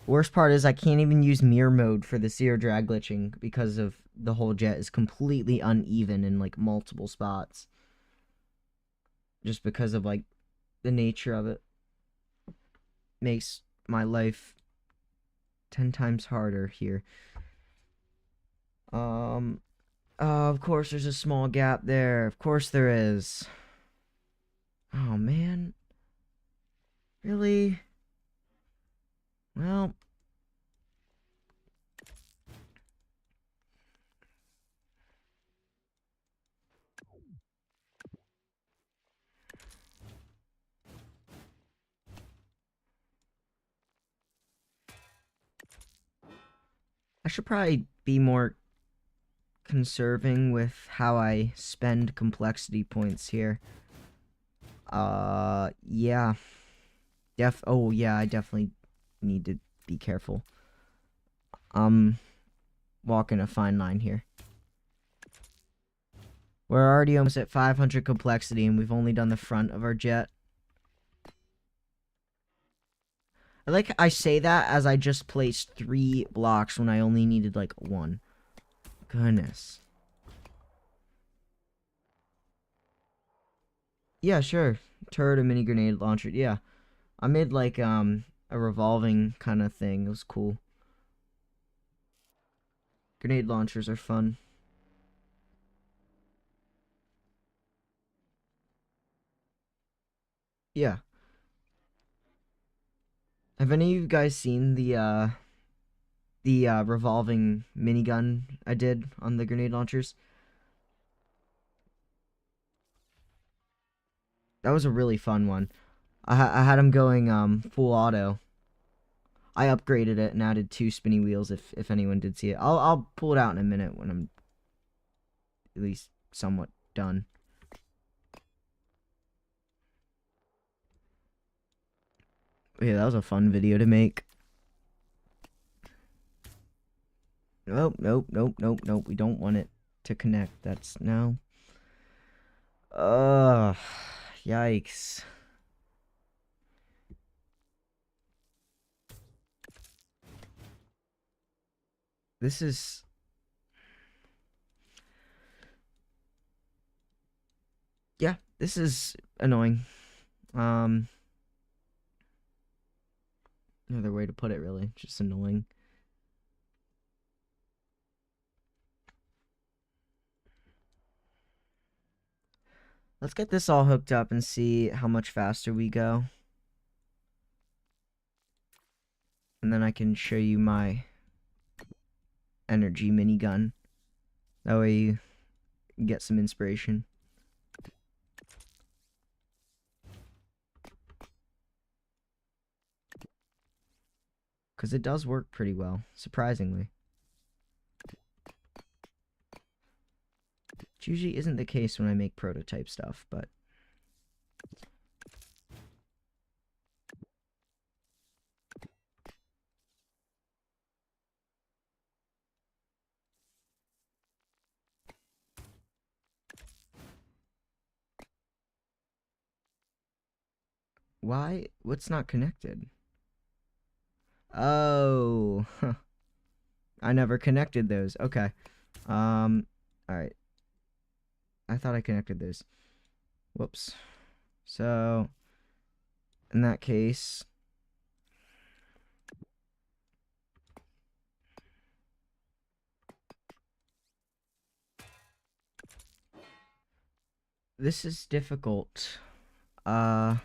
Speaker 1: Worst part is I can't even use mirror mode for the zero drag glitching because of the whole jet is completely uneven in like multiple spots. Just because of like the nature of it. Makes my life 10 times harder here. Of course there's a small gap there. Of course there is. Oh man. Really? Well, I should probably be more conserving with how I spend complexity points here. Yeah. Oh, yeah, I definitely need to be careful. Walking a fine line here. We're already almost at 500 complexity, and we've only done the front of our jet. I say that as I just placed 3 blocks when I only needed, like, 1. Goodness. Yeah, sure. Turret, a mini grenade launcher. Yeah. I made, like, a revolving kind of thing. It was cool. Grenade launchers are fun. Yeah. Have any of you guys seen the revolving minigun I did on the grenade launchers? That was a really fun one. I had him going full auto. I upgraded it and added 2 spinny wheels if anyone did see it. I'll pull it out in a minute when I'm at least somewhat done. Yeah, that was a fun video to make. Nope, nope, nope, nope, nope. We don't want it to connect. That's no. Ugh. Yikes. This is This is annoying. Another way to put it, really. Just annoying. Let's get this all hooked up and see how much faster we go. And then I can show you my energy minigun. That way you get some inspiration. Because it does work pretty well, surprisingly. Which usually isn't the case when I make prototype stuff, but... Why? What's not connected? Oh, huh. I never connected those. Okay. Alright. I thought I connected those. Whoops. So, in that case... This is difficult. Oh,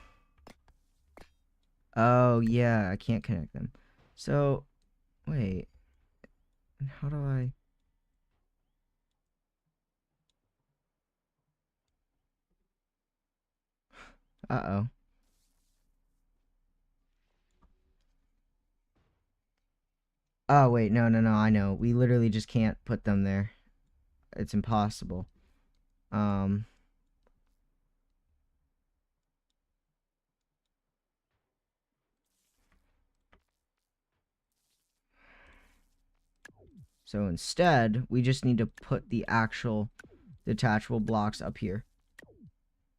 Speaker 1: yeah, I can't connect them. So, wait. How do I... Uh-oh. Oh, wait, no, I know. We literally just can't put them there. It's impossible. Um... So instead, we just need to put the actual detachable blocks up here.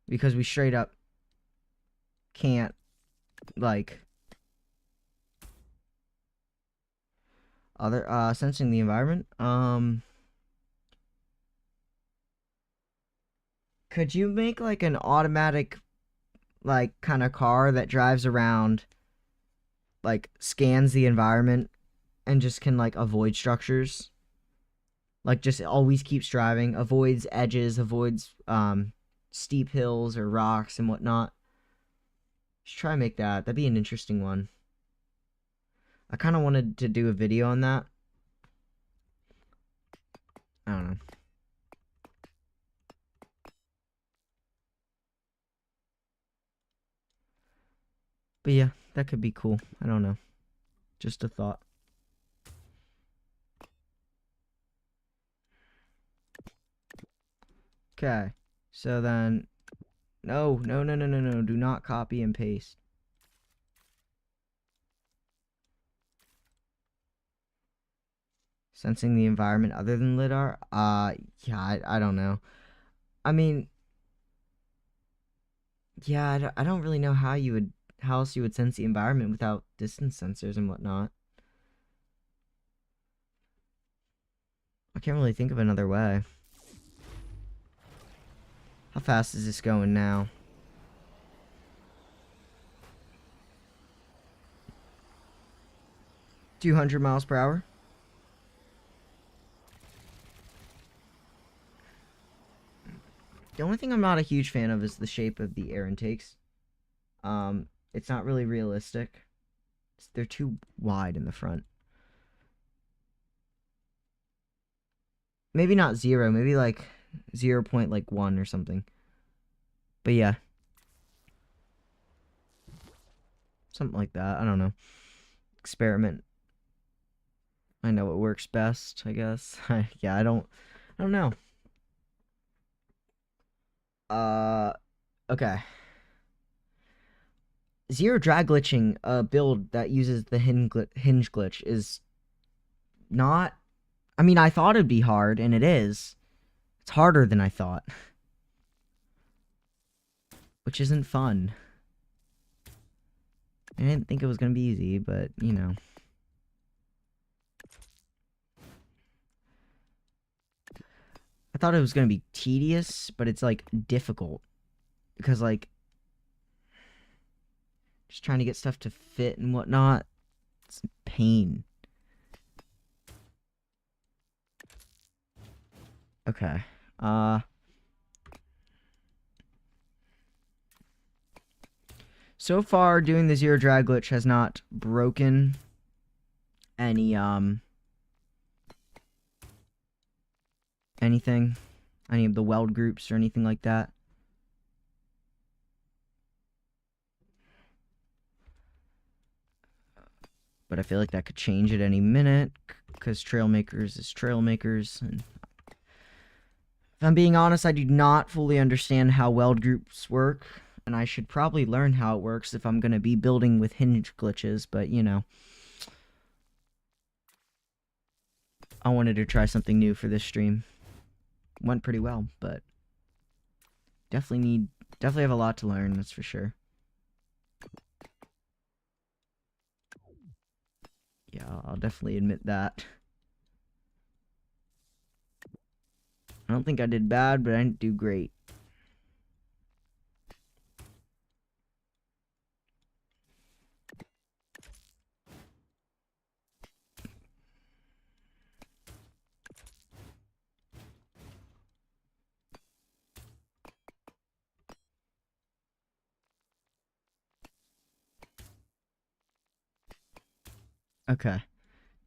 Speaker 1: Because we straight up can't, like... Sensing the environment. Could you make, like, an automatic, like, kind of car that drives around, like, scans the environment and just can, like, avoid structures? Like, just always keeps driving, avoids edges, avoids, steep hills or rocks and whatnot. Just try and make that. That'd be an interesting one. I kind of wanted to do a video on that. I don't know. But yeah, that could be cool. I don't know. Just a thought. Okay. So then... No. Do not copy and paste. Sensing the environment other than lidar? Yeah, I don't know. I mean... Yeah, I don't really know how you would... How else you would sense the environment without distance sensors and whatnot. I can't really think of another way. How fast is this going now? $200 miles per hour? The only thing I'm not a huge fan of is the shape of the air intakes. It's not really realistic. They're too wide in the front. Maybe not 0, maybe like 0.1 or something. But yeah. Something like that. I don't know. Experiment. I know what works best, I guess. Yeah, I don't know. Okay. Zero drag glitching, a build that uses the hinge glitch is not... I mean, I thought it'd be hard, and it is. It's harder than I thought. Which isn't fun. I didn't think it was gonna be easy, but, you know. I thought it was gonna be tedious, but it's, like, difficult. Because, like, just trying to get stuff to fit and whatnot, it's pain. Okay. So far, doing the zero drag glitch has not broken any, anything. Any of the weld groups or anything like that. But I feel like that could change at any minute, because Trailmakers is Trailmakers. And if I'm being honest, I do not fully understand how weld groups work, and I should probably learn how it works if I'm going to be building with hinge glitches, but you know. I wanted to try something new for this stream. Went pretty well, but definitely have a lot to learn, that's for sure. Yeah, I'll definitely admit that. I don't think I did bad, but I didn't do great. Okay.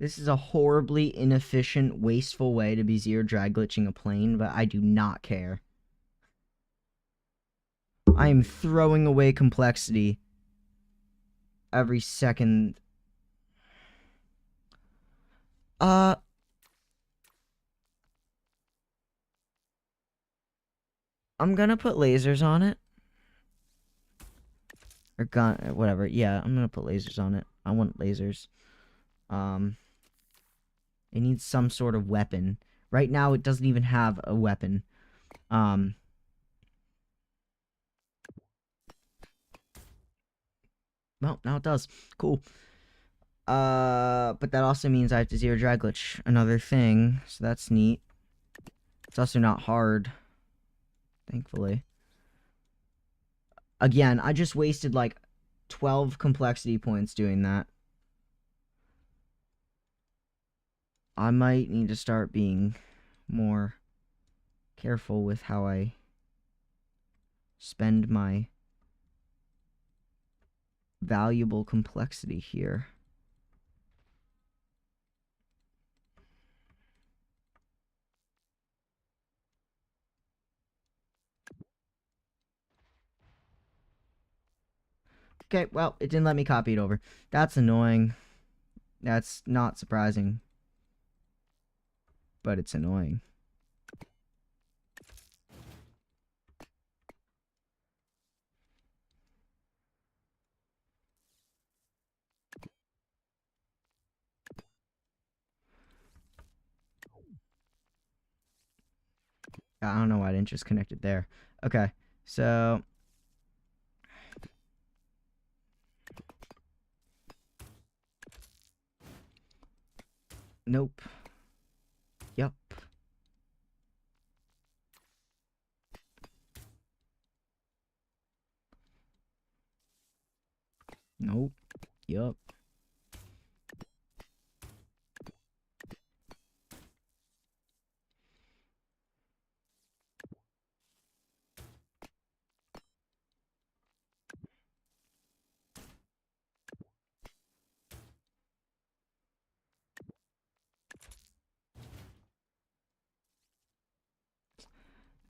Speaker 1: This is a horribly inefficient, wasteful way to be zero drag glitching a plane, but I do not care. I am throwing away complexity every second. I'm gonna put lasers on it. Or gun, whatever. Yeah, I'm gonna put lasers on it. I want lasers. It needs some sort of weapon. Right now, it doesn't even have a weapon. Well, now it does. Cool. But that also means I have to zero drag glitch another thing, so that's neat. It's also not hard, thankfully. Again, I just wasted like 12 complexity points doing that. I might need to start being more careful with how I spend my valuable complexity here. Okay, well, it didn't let me copy it over. That's annoying. That's not surprising. But it's annoying. I don't know why I didn't just connect it there. Okay, so... Nope. Yep. Nope. Yup.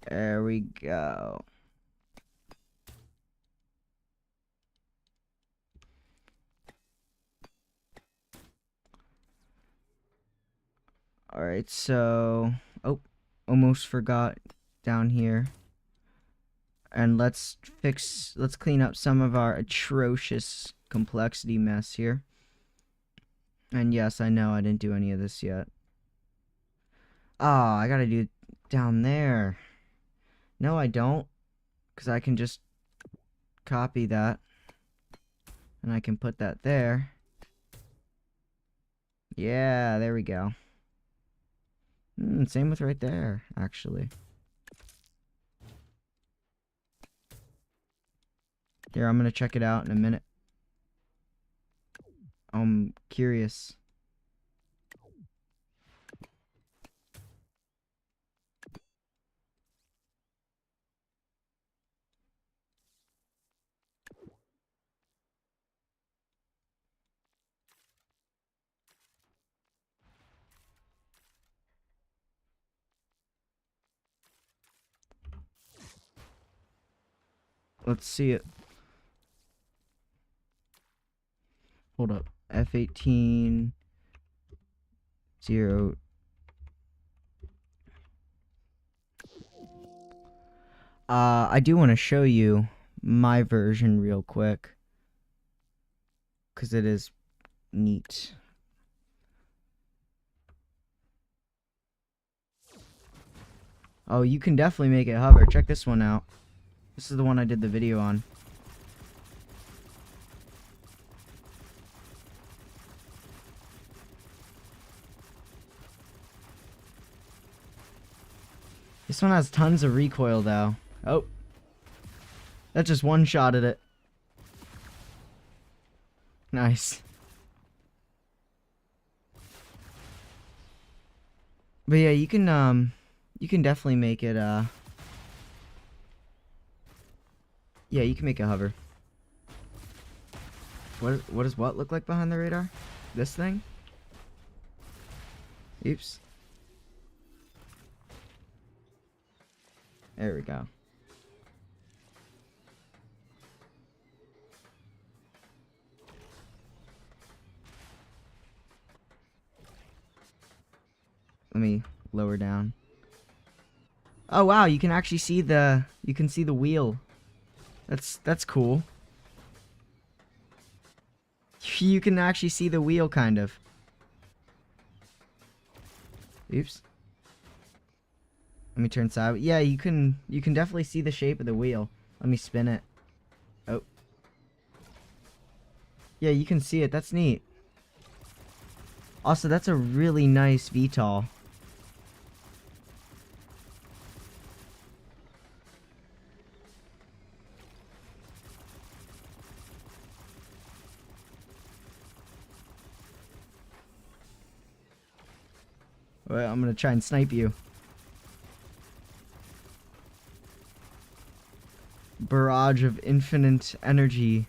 Speaker 1: There we go. Alright, so... Oh, almost forgot down here. And let's clean up some of our atrocious complexity mess here. And yes, I know I didn't do any of this yet. Oh, I gotta do it down there. No, I don't. Because I can just copy that. And I can put that there. Yeah, there we go. Same with right there, actually. Here, I'm gonna check it out in a minute. I'm curious. Let's see it. Hold up. F18 0. I do want to show you my version real quick, because it is neat. Oh, you can definitely make it hover. Check this one out. This is the one I did the video on. This one has tons of recoil though. Oh. That just one-shotted it. Nice. But yeah, you can definitely make it yeah, you can make it hover. What does what look like behind the radar? This thing? Oops. There we go. Let me lower down. Oh wow, you can actually see the wheel. That's cool. You can actually see the wheel kind of. Oops. Let me turn side. Yeah, you can definitely see the shape of the wheel. Let me spin it. Oh. Yeah, you can see it. That's neat. Also, that's a really nice VTOL. Well, I'm gonna try and snipe you. Barrage of infinite energy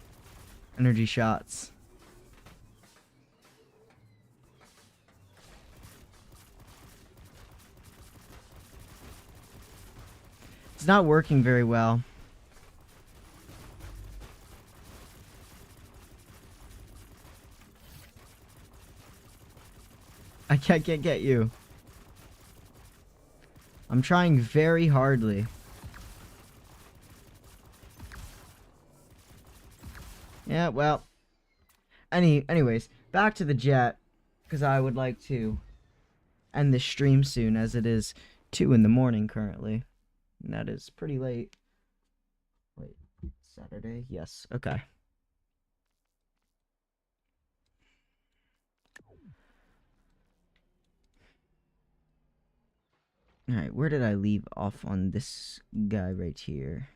Speaker 1: shots. It's not working very well. I can't get you. I'm trying very hardly. Yeah, well. Anyways, back to the jet, because I would like to end this stream soon, as it is 2 in the morning currently. And that is pretty late. Wait, Saturday? Yes, okay. Alright, where did I leave off on this guy right here?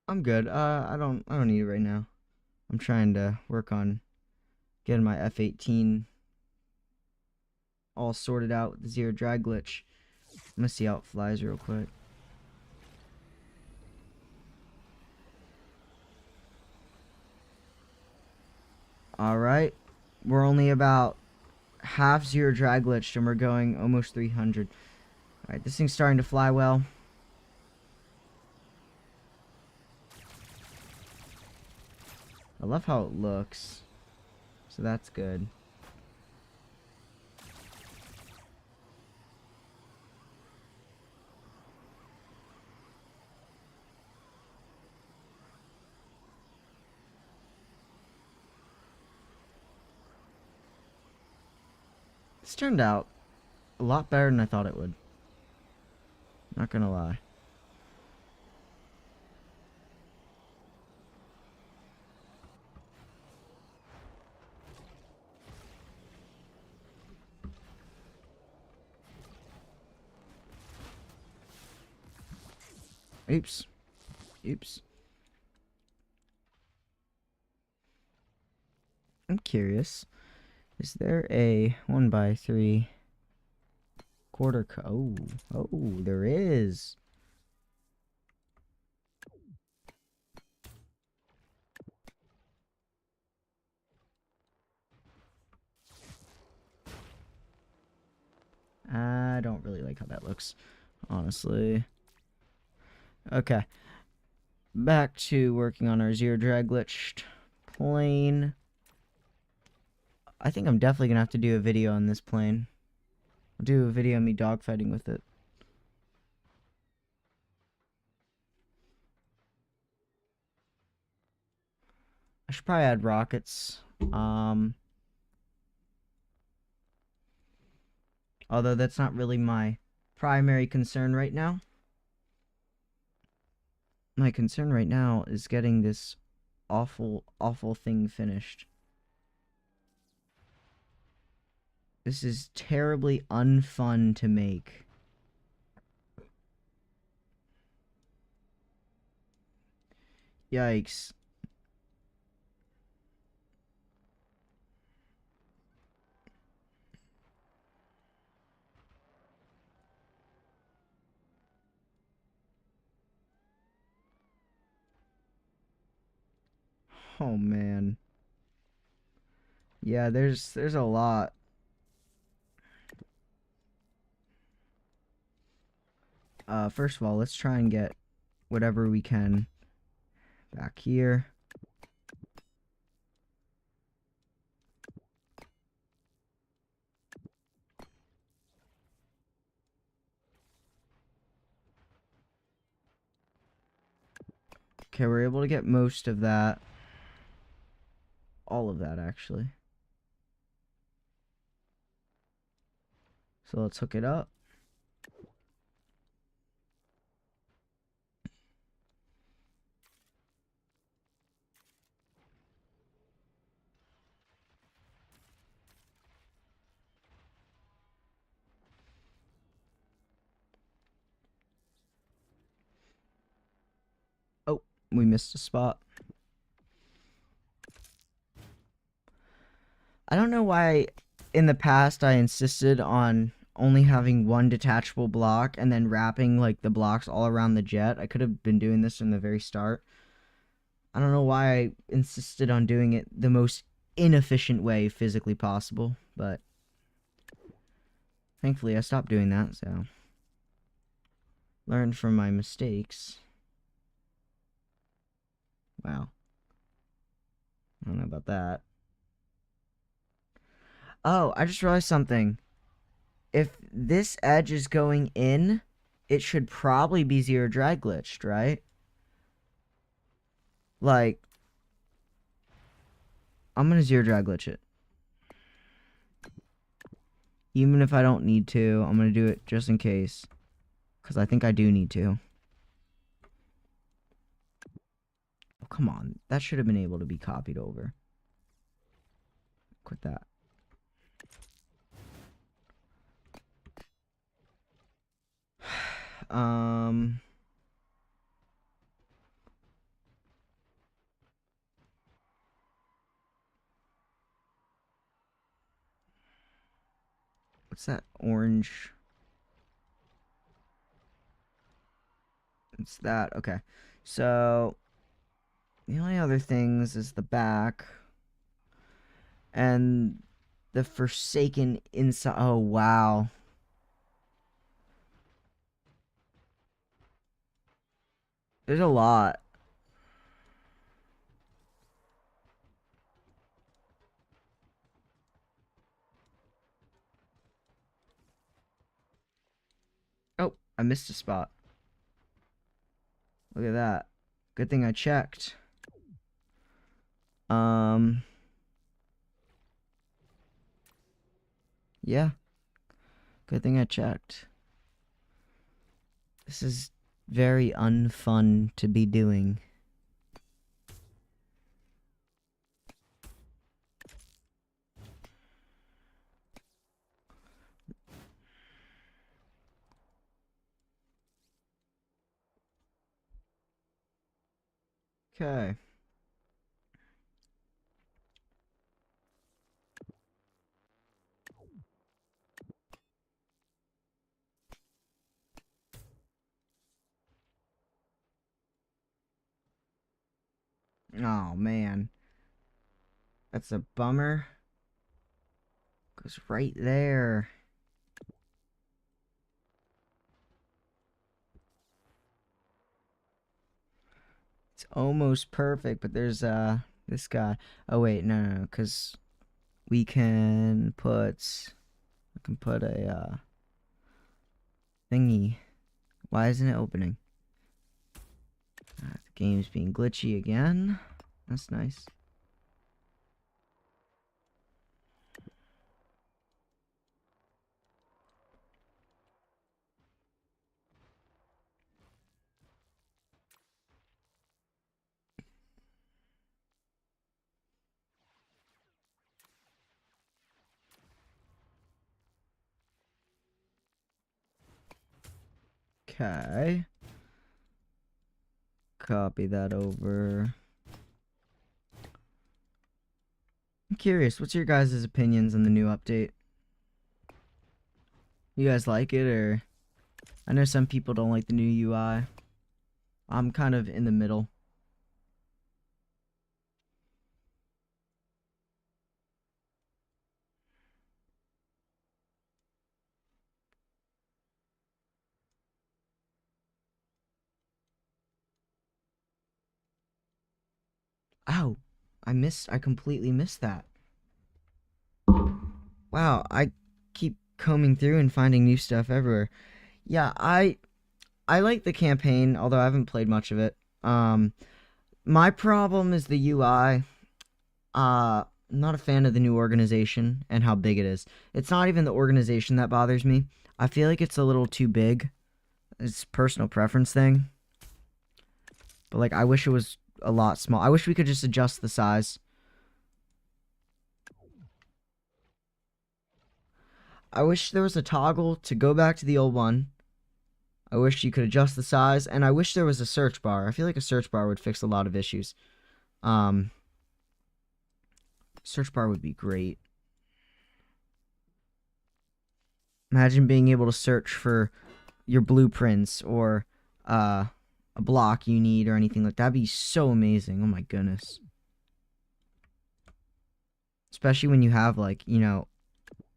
Speaker 1: I'm good. I don't need it right now. I'm trying to work on getting my F18 all sorted out with the zero drag glitch. I'm gonna see how it flies real quick. Alright. We're only about half zero drag glitched and we're going almost 300. Alright, this thing's starting to fly well. I love how it looks. So that's good. This turned out a lot better than I thought it would. Not gonna lie. Oops. Oops. I'm curious. Is there a 1x3 quarter oh, there is. I don't really like how that looks, honestly. Okay. Back to working on our zero drag glitched plane. I think I'm definitely gonna have to do a video on this plane. I'll do a video of me dogfighting with it. I should probably add rockets. Although that's not really my primary concern right now. My concern right now is getting this awful, awful thing finished. This is terribly unfun to make. Yikes. Oh man. Yeah, there's a lot. First of all, let's try and get whatever we can back here. Okay, we're able to get most of that. All of that, actually. So let's hook it up. Oh, we missed a spot. I don't know why in the past I insisted on only having one detachable block and then wrapping like the blocks all around the jet. I could have been doing this from the very start. I don't know why I insisted on doing it the most inefficient way physically possible, but thankfully I stopped doing that, so learned from my mistakes. Wow. I don't know about that. Oh, I just realized something. If this edge is going in, it should probably be zero drag glitched, right? Like, I'm gonna zero drag glitch it. Even if I don't need to, I'm gonna do it just in case. Because I think I do need to. Oh, come on. That should have been able to be copied over. Quit that. What's that orange? It's that. Okay. So, the only other things is the back. And the Forsaken inside. Oh, wow. There's a lot. Oh, I missed a spot. Look at that. Good thing I checked. Yeah. Good thing I checked. This is very unfun to be doing. Okay. Oh, man. That's a bummer. Goes right there. It's almost perfect, but there's this guy. Oh wait, no, because we can put a thingy. Why isn't it opening? The game's being glitchy again. That's nice. Okay. Copy that over. I'm curious, what's your guys' opinions on the new update? You guys like it, or... I know some people don't like the new UI. I'm kind of in the middle. Ow! I completely missed that. Wow, I keep combing through and finding new stuff everywhere. Yeah, I like the campaign, although I haven't played much of it. My problem is the UI. I'm not a fan of the new organization and how big it is. It's not even the organization that bothers me. I feel like it's a little too big. It's a personal preference thing. But like, I wish it was a lot small. I wish we could just adjust the size. I wish there was a toggle to go back to the old one. I wish you could adjust the size, and I wish there was a search bar. I feel like a search bar would fix a lot of issues. Search bar would be great. Imagine being able to search for your blueprints or a block you need or anything like that. That'd be so amazing. Oh my goodness. Especially when you have, like, you know,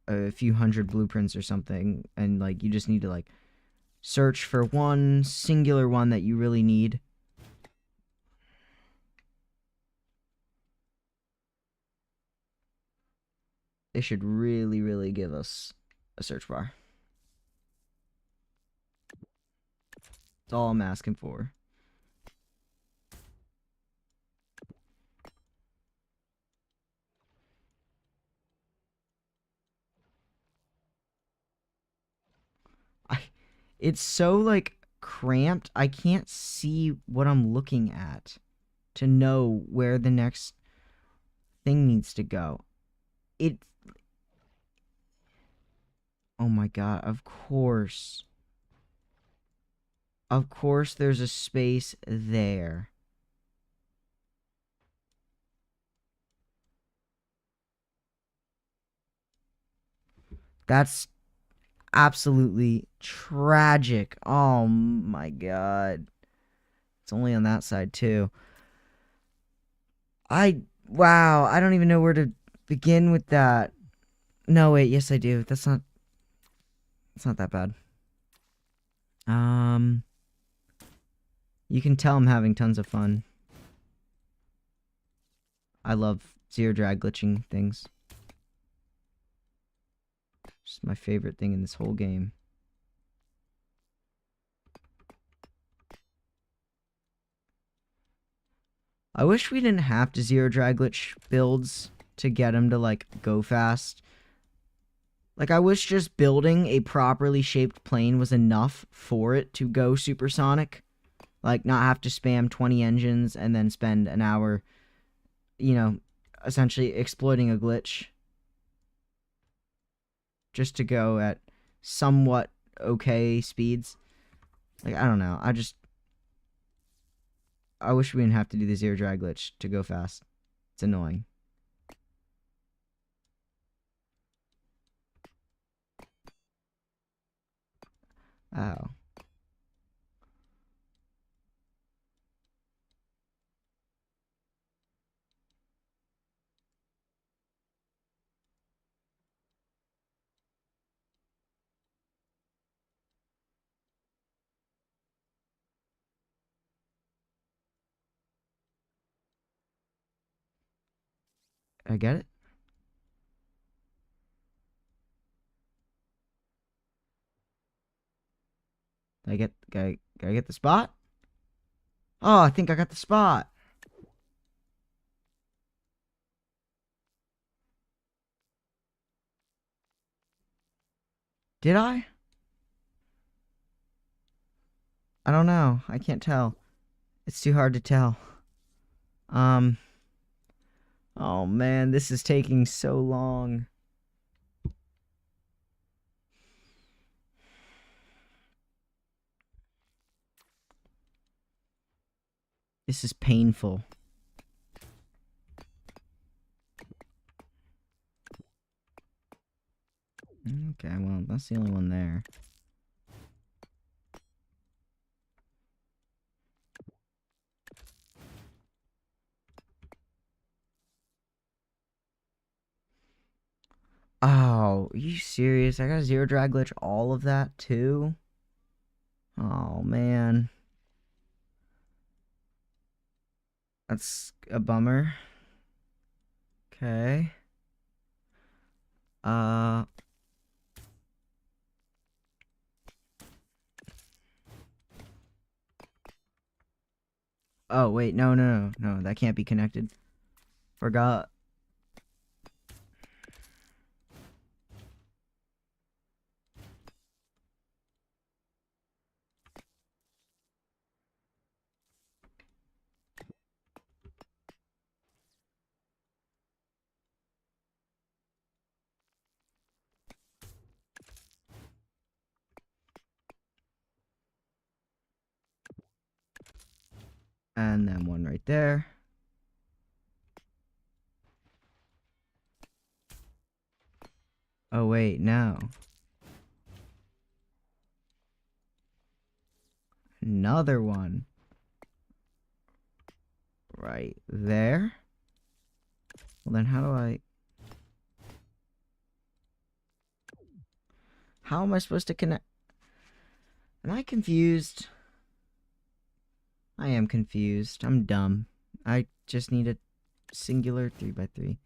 Speaker 1: a few hundred blueprints or something, and like you just need to like search for one singular one that you really need. They should really, really give us a search bar. That's all I'm asking for. It's so like cramped. I can't see what I'm looking at to know where the next thing needs to go. It. Oh my god! Of course. Of course, there's a space there. That's absolutely tragic. Oh my god. It's only on that side too. Wow, I don't even know where to begin with that. No, wait, yes I do. It's not that bad. You can tell I'm having tons of fun. I love zero drag glitching things. It's my favorite thing in this whole game. I wish we didn't have to zero drag glitch builds to get them to like go fast. Like, I wish just building a properly shaped plane was enough for it to go supersonic. Like, not have to spam 20 engines and then spend an hour, you know, essentially exploiting a glitch. Just to go at somewhat okay speeds. Like, I don't know. I wish we didn't have to do the zero drag glitch to go fast. It's annoying. Oh. I get it? Gotta get the spot? Oh, I think I got the spot. Did I? I don't know. I can't tell. It's too hard to tell. Oh man, this is taking so long. This is painful. Okay, well, that's the only one there. Oh, are you serious? I got a zero drag glitch all of that too? Oh man. That's a bummer. Okay. Oh wait, no, that can't be connected. Forgot. And then one right there. Oh wait, no. Another one. Right there. Well then how do I... How am I supposed to connect? Am I confused? I am confused. I'm dumb. I just need a singular 3x3.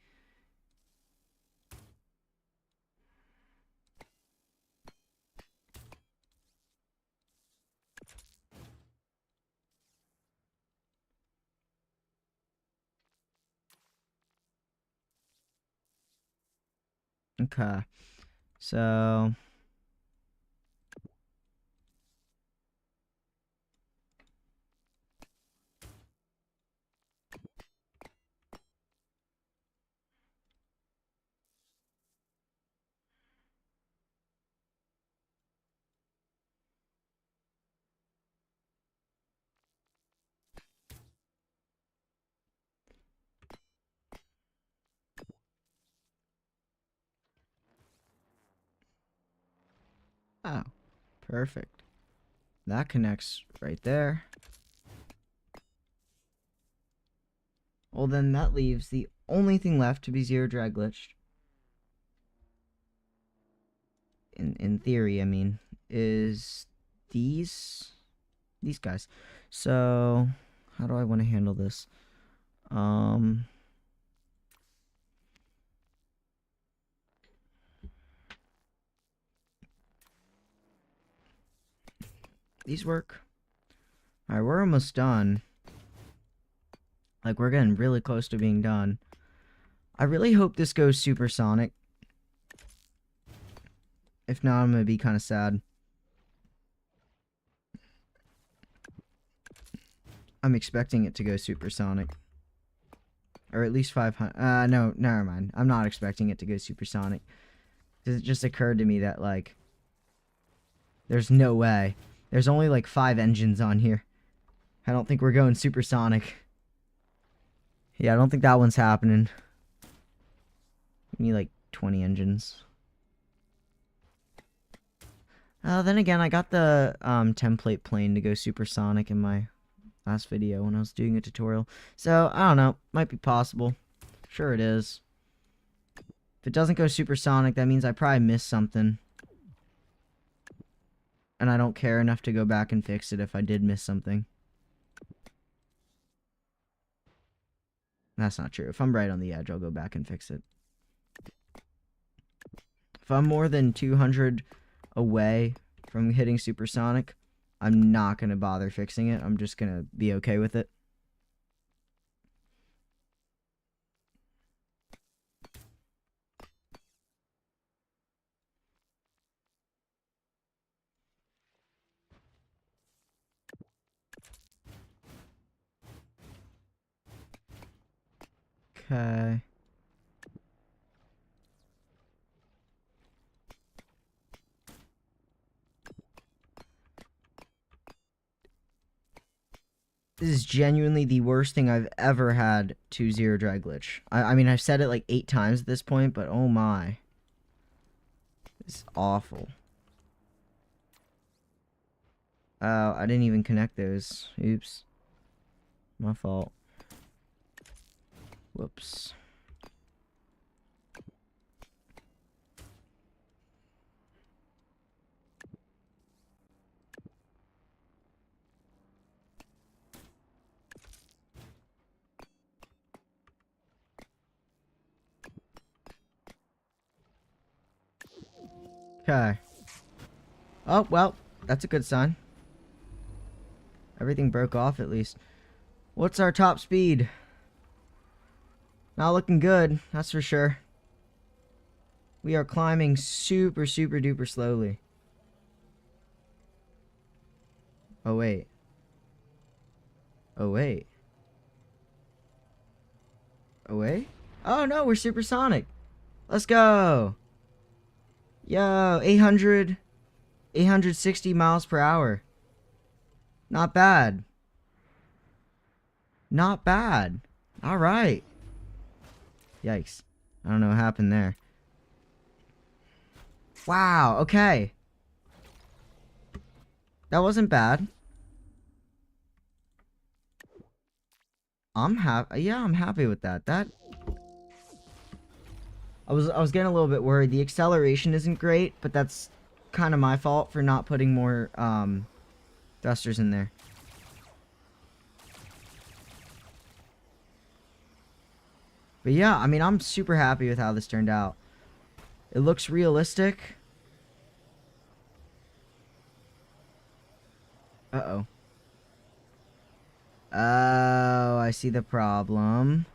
Speaker 1: Okay. So... Oh, perfect. That connects right there. Well, then that leaves the only thing left to be zero drag glitched. In theory, I mean, is these guys. So, how do I want to handle this? These work. Alright, we're almost done. Like, we're getting really close to being done. I really hope this goes supersonic. If not, I'm gonna be kind of sad. I'm expecting it to go supersonic. Or at least 500. No, never mind. I'm not expecting it to go supersonic. It just occurred to me that, like, there's no way. There's only, like, 5 engines on here. I don't think we're going supersonic. Yeah, I don't think that one's happening. We need, like, 20 engines. Then again, I got the template plane to go supersonic in my last video when I was doing a tutorial. So, I don't know. Might be possible. Sure it is. If it doesn't go supersonic, that means I probably missed something. And I don't care enough to go back and fix it if I did miss something. That's not true. If I'm right on the edge, I'll go back and fix it. If I'm more than 200 away from hitting supersonic, I'm not going to bother fixing it. I'm just going to be okay with it. Okay. This is genuinely the worst thing I've ever had to zero drag glitch. I mean, I've said it like 8 times at this point, but oh my. It's awful. Oh, I didn't even connect those. Oops. My fault. Whoops. Okay. Oh, well, that's a good sign. Everything broke off at least. What's our top speed? Not looking good, that's for sure. We are climbing super, super duper slowly. Oh, wait. Oh, wait. Oh, wait. Oh, no, we're supersonic. Let's go. Yo, 860 miles per hour. Not bad. Not bad. All right. Yikes. I don't know what happened there. Wow, okay. That wasn't bad. I'm happy with that. I was getting a little bit worried. The acceleration isn't great, but that's kind of my fault for not putting more thrusters in there. But yeah, I mean, I'm super happy with how this turned out. It looks realistic. Uh-oh. Oh, I see the problem.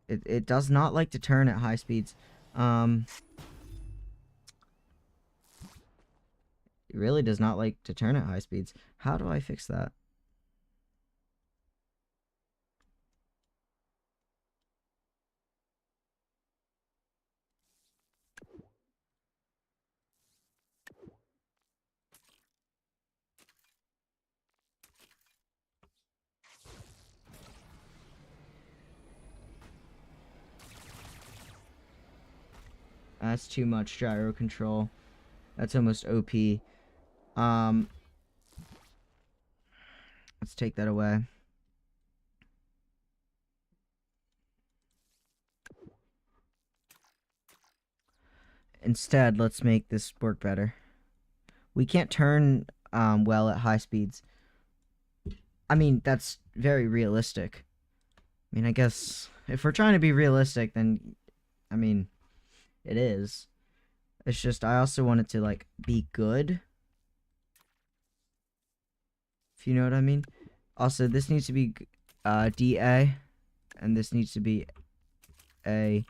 Speaker 1: It does not like to turn at high speeds. It really does not like to turn at high speeds. How do I fix that? That's too much gyro control. That's almost OP. Let's take that away. Instead, let's make this work better. We can't turn well at high speeds. I mean, that's very realistic. I mean, I guess if we're trying to be realistic, then, I mean, it is. It's just, I also want it to, like, be good. If you know what I mean. Also, this needs to be DA, and this needs to be AD.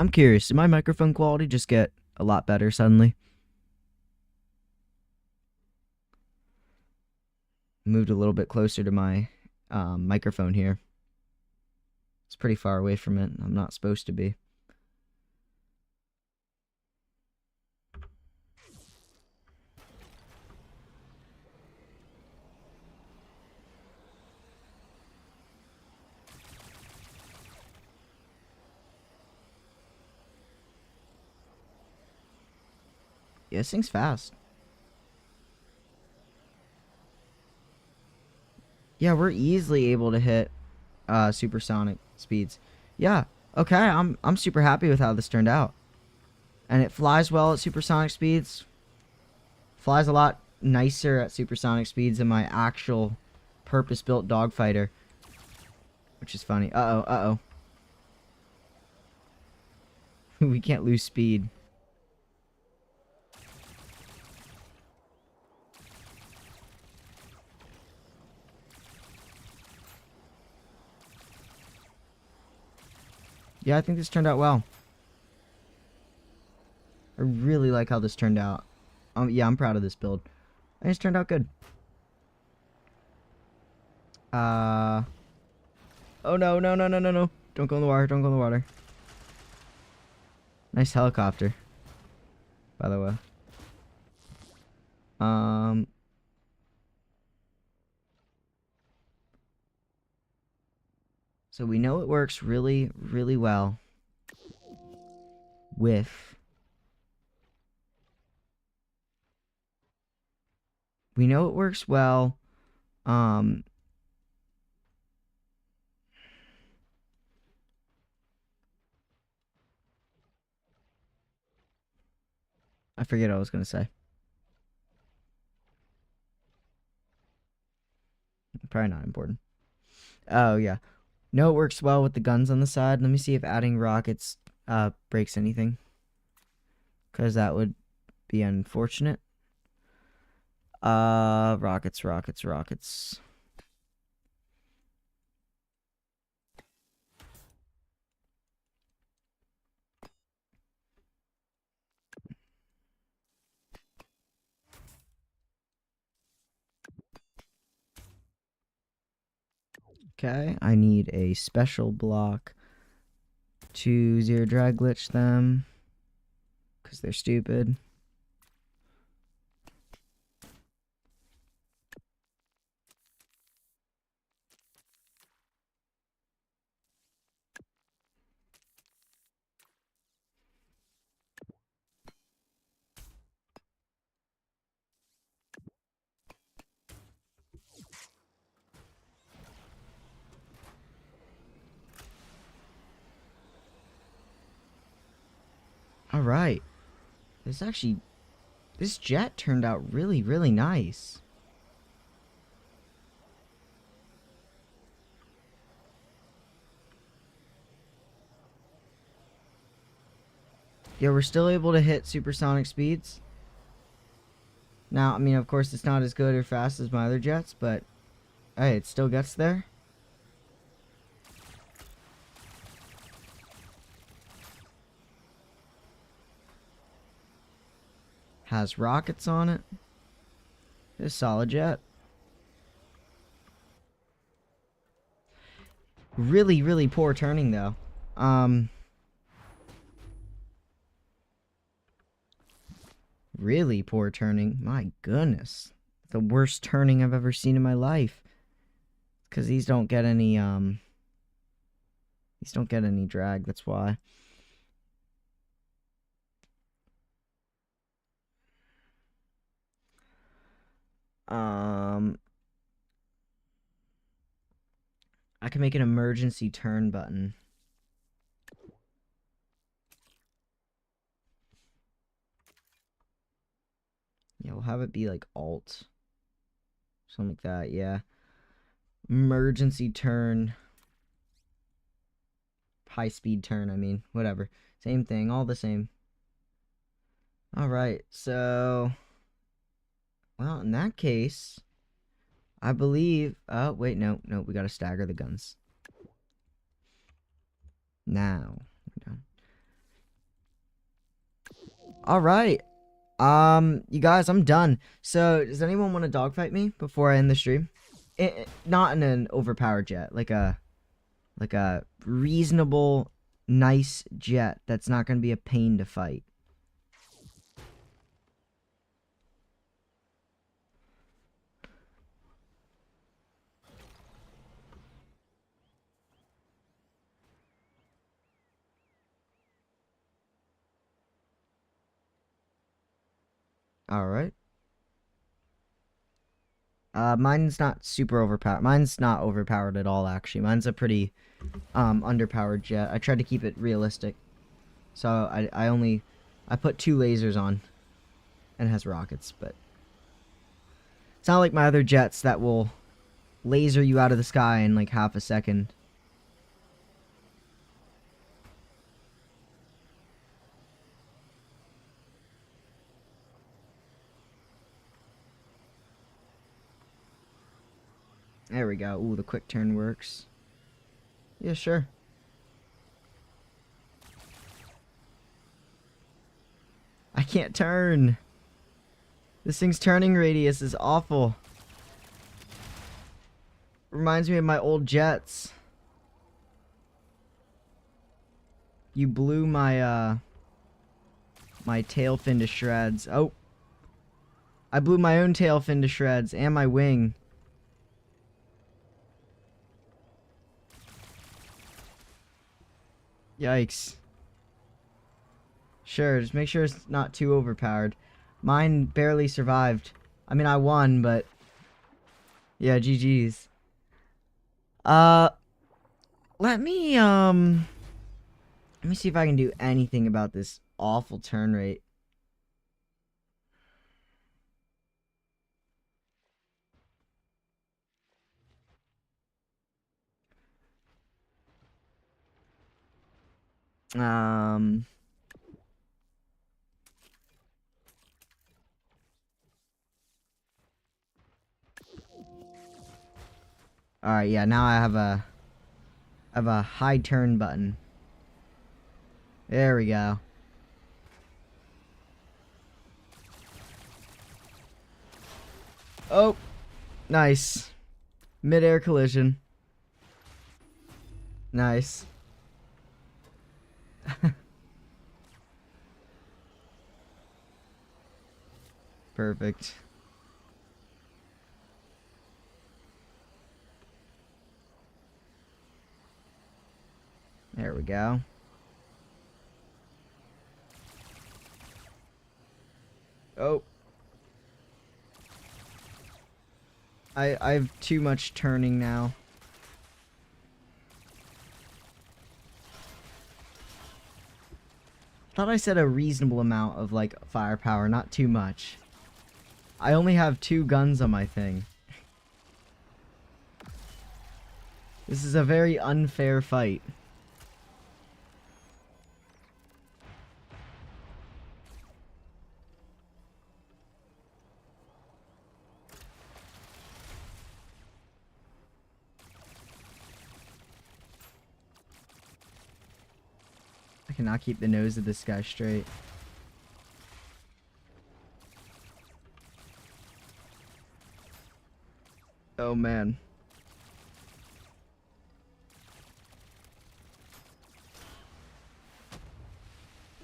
Speaker 1: I'm curious, did my microphone quality just get a lot better suddenly? Moved a little bit closer to my microphone here. It's pretty far away from it. I'm not supposed to be. Yeah, this thing's fast. Yeah, we're easily able to hit supersonic speeds. Yeah, okay, I'm super happy with how this turned out. And it flies well at supersonic speeds. Flies a lot nicer at supersonic speeds than my actual purpose-built dogfighter. Which is funny. Uh-oh, uh-oh. We can't lose speed. Yeah, I think this turned out well. I really like how this turned out. Yeah, I'm proud of this build. I think it's turned out good. Oh no, no, no, no, no, no. Don't go in the water, don't go in the water. Nice helicopter, by the way. So we know it works really, really well with... We know it works well, I forget what I was gonna say. Probably not important. Oh, yeah. No, it works well with the guns on the side. Let me see if adding rockets breaks anything. Because that would be unfortunate. Rockets, rockets, rockets. Okay, I need a special block to zero drag glitch them. Because they're stupid. Alright. This jet turned out really, really nice. Yeah, we're still able to hit supersonic speeds. Now, I mean, of course, it's not as good or fast as my other jets, but hey, it still gets there. Has rockets on it. It's a solid jet. Really, really poor turning, though. Really poor turning. My goodness. The worst turning I've ever seen in my life. Because these don't get any, these don't get any drag, that's why. I can make an emergency turn button. Yeah, we'll have it be like alt. Something like that, yeah. Emergency turn. High speed turn, I mean. Whatever. Same thing, all the same. Alright, so... Well, in that case... I believe... Oh, wait, no. No, we gotta stagger the guns. Now. All right. You guys, I'm done. So, does anyone want to dogfight me before I end the stream? Not in an overpowered jet, like a reasonable, nice jet that's not going to be a pain to fight. All right. Mine's not super overpowered. Mine's not overpowered at all, actually. Mine's a pretty underpowered jet. I tried to keep it realistic. So I put 2 lasers on, and it has rockets, but it's not like my other jets that will laser you out of the sky in like half a second. There we go. Ooh, the quick turn works. Yeah, sure. I can't turn. This thing's turning radius is awful. Reminds me of my old jets. You blew my my tail fin to shreds. Oh. I blew my own tail fin to shreds and my wing. Yikes. Sure, just make sure it's not too overpowered. Mine barely survived. I mean, I won, but yeah, GG's. Let me see if I can do anything about this awful turn rate. Alright, yeah, now I have a high turn button. There we go. Oh, nice. Mid-air collision. Nice. Perfect. There we go. Oh. I have too much turning now. Thought I said a reasonable amount of like firepower, not too much. I only have 2 guns on my thing. This is a very unfair fight. I cannot keep the nose of this guy straight. Oh man.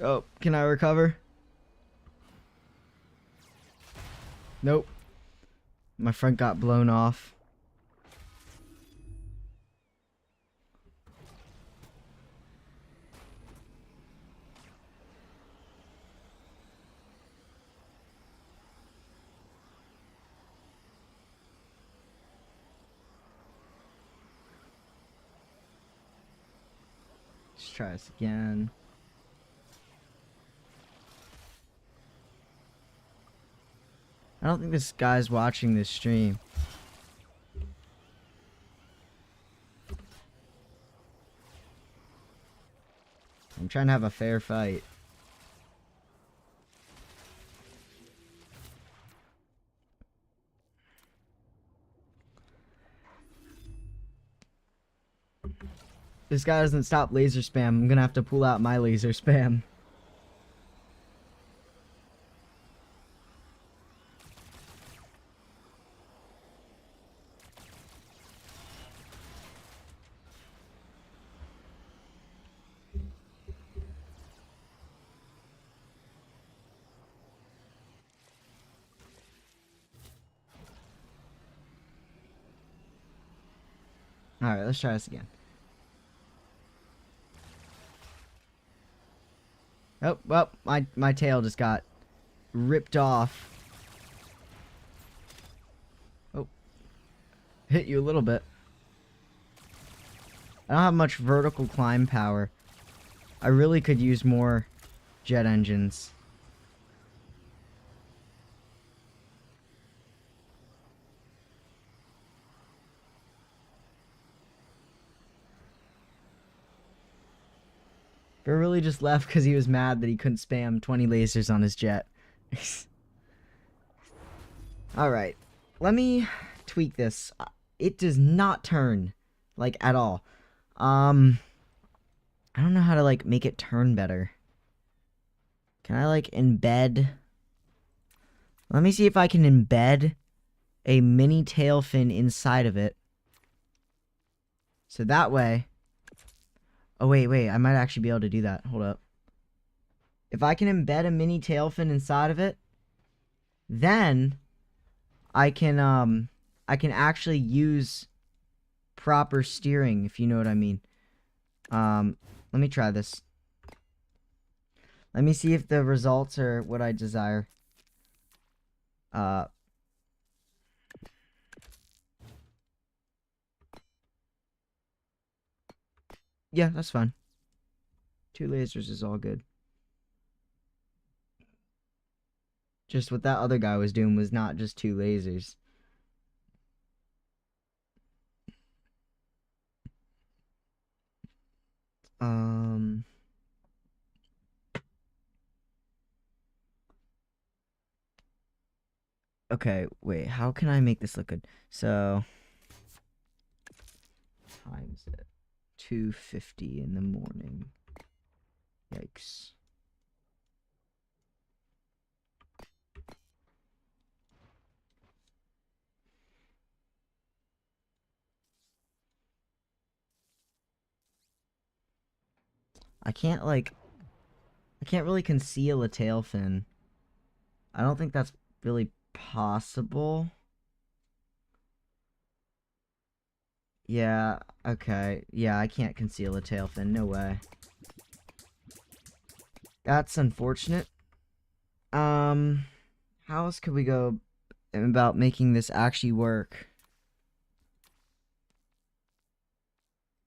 Speaker 1: Oh, can I recover? Nope. My front got blown off. Let's try this again. I don't think this guy's watching this stream. I'm trying to have a fair fight. This guy doesn't stop laser spam. I'm gonna have to pull out my laser spam. Alright, let's try this again. Oh, well, my tail just got ripped off. Oh, hit you a little bit. I don't have much vertical climb power. I really could use more jet engines. But really just left because he was mad that he couldn't spam 20 lasers on his jet. Alright, let me tweak this. It does not turn, like, at all. I don't know how to, like, make it turn better. Can I, like, embed... Let me see if I can embed a mini tail fin inside of it. So that way... Oh, wait, I might actually be able to do that. Hold up. If I can embed a mini tail fin inside of it, then I can actually use proper steering, if you know what I mean. Let me try this. Let me see if the results are what I desire. Yeah, that's fine. 2 lasers is all good. Just what that other guy was doing was not just 2 lasers. Okay, wait, how can I make this look good? So, times it. 2:50 in the morning. Yikes. I can't really conceal a tail fin. I don't think that's really possible. Yeah, okay. Yeah, I can't conceal a tail fin. No way. That's unfortunate. How else could we go about making this actually work?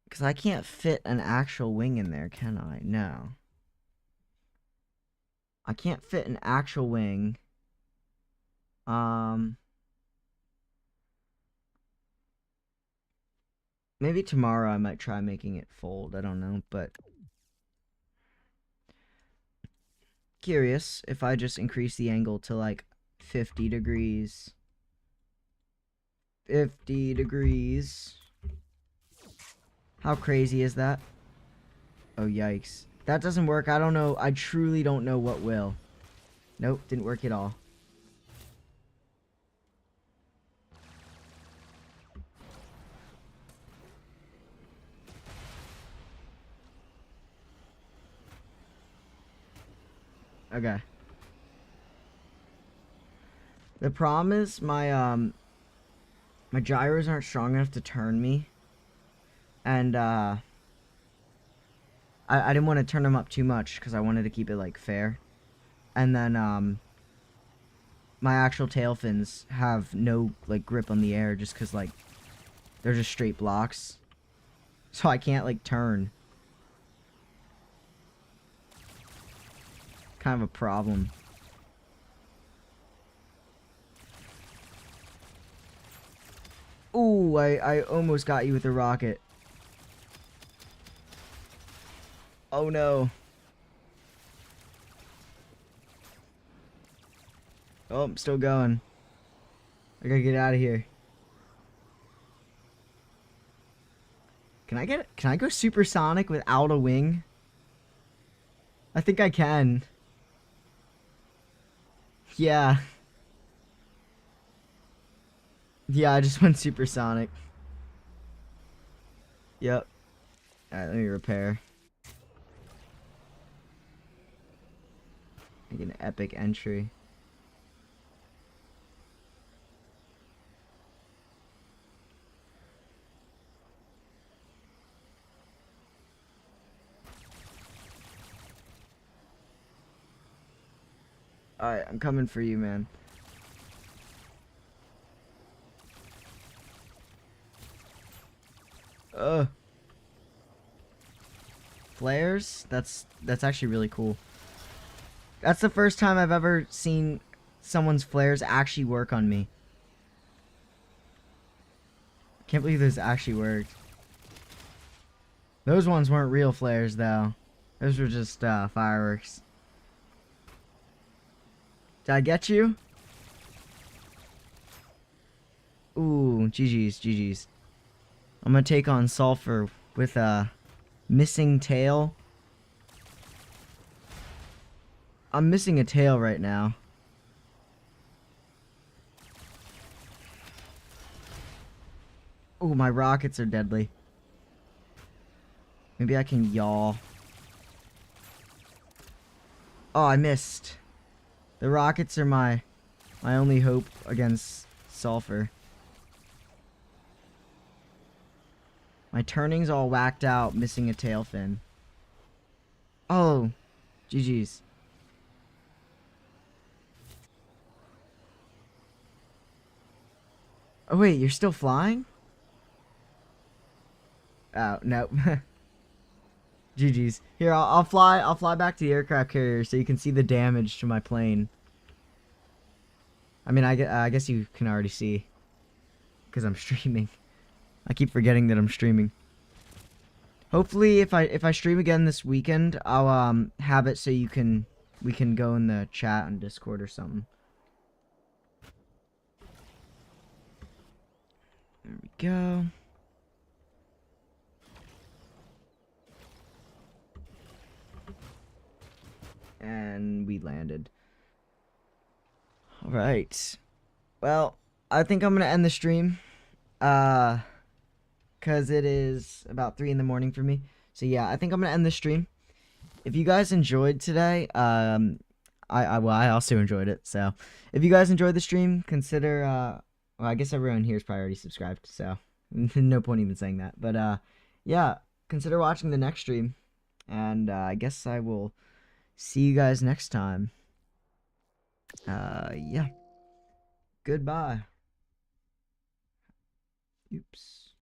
Speaker 1: Because I can't fit an actual wing in there, can I? No. I can't fit an actual wing. Maybe tomorrow I might try making it fold. I don't know, but... Curious if I just increase the angle to, like, 50 degrees. 50 degrees. How crazy is that? Oh, yikes. That doesn't work. I don't know. I truly don't know what will. Nope, didn't work at all. Okay. The problem is my gyros aren't strong enough to turn me. And I didn't want to turn them up too much because I wanted to keep it like fair. And then my actual tail fins have no like grip on the air just because like they're just straight blocks. So I can't like turn. Kind of a problem. Ooh, I almost got you with the rocket. Oh no. Oh, I'm still going. I gotta get out of here. Can I go supersonic without a wing? I think I can. Yeah. Yeah, I just went supersonic. Yep. Alright, let me repair. Make an epic entry. Alright, I'm coming for you, man. Ugh. Flares? That's actually really cool. That's the first time I've ever seen someone's flares actually work on me. Can't believe this actually worked. Those ones weren't real flares, though. Those were just fireworks. Did I get you? Ooh, GG's, GG's. I'm gonna take on Sulfur with a missing tail. I'm missing a tail right now. Ooh, my rockets are deadly. Maybe I can yaw. Oh, I missed. The rockets are my only hope against Sulfur. My turning's all whacked out, missing a tail fin. Oh, GG's. Oh wait, you're still flying? Oh, no. GG's. Here, I'll fly back to the aircraft carrier so you can see the damage to my plane. I mean, I guess you can already see because I'm streaming. I keep forgetting that I'm streaming. Hopefully, if I stream again this weekend, I'll have it so we can go in the chat on Discord or something. There we go. And we landed. All right. Well, I think I'm gonna end the stream. Cause it is about 3 in the morning for me. So yeah, I think I'm gonna end the stream. If you guys enjoyed today, I also enjoyed it. So if you guys enjoyed the stream, consider well, I guess everyone here is probably already subscribed, so no point even saying that. But yeah, consider watching the next stream, and I guess I will see you guys next time. Yeah. Goodbye. Oops.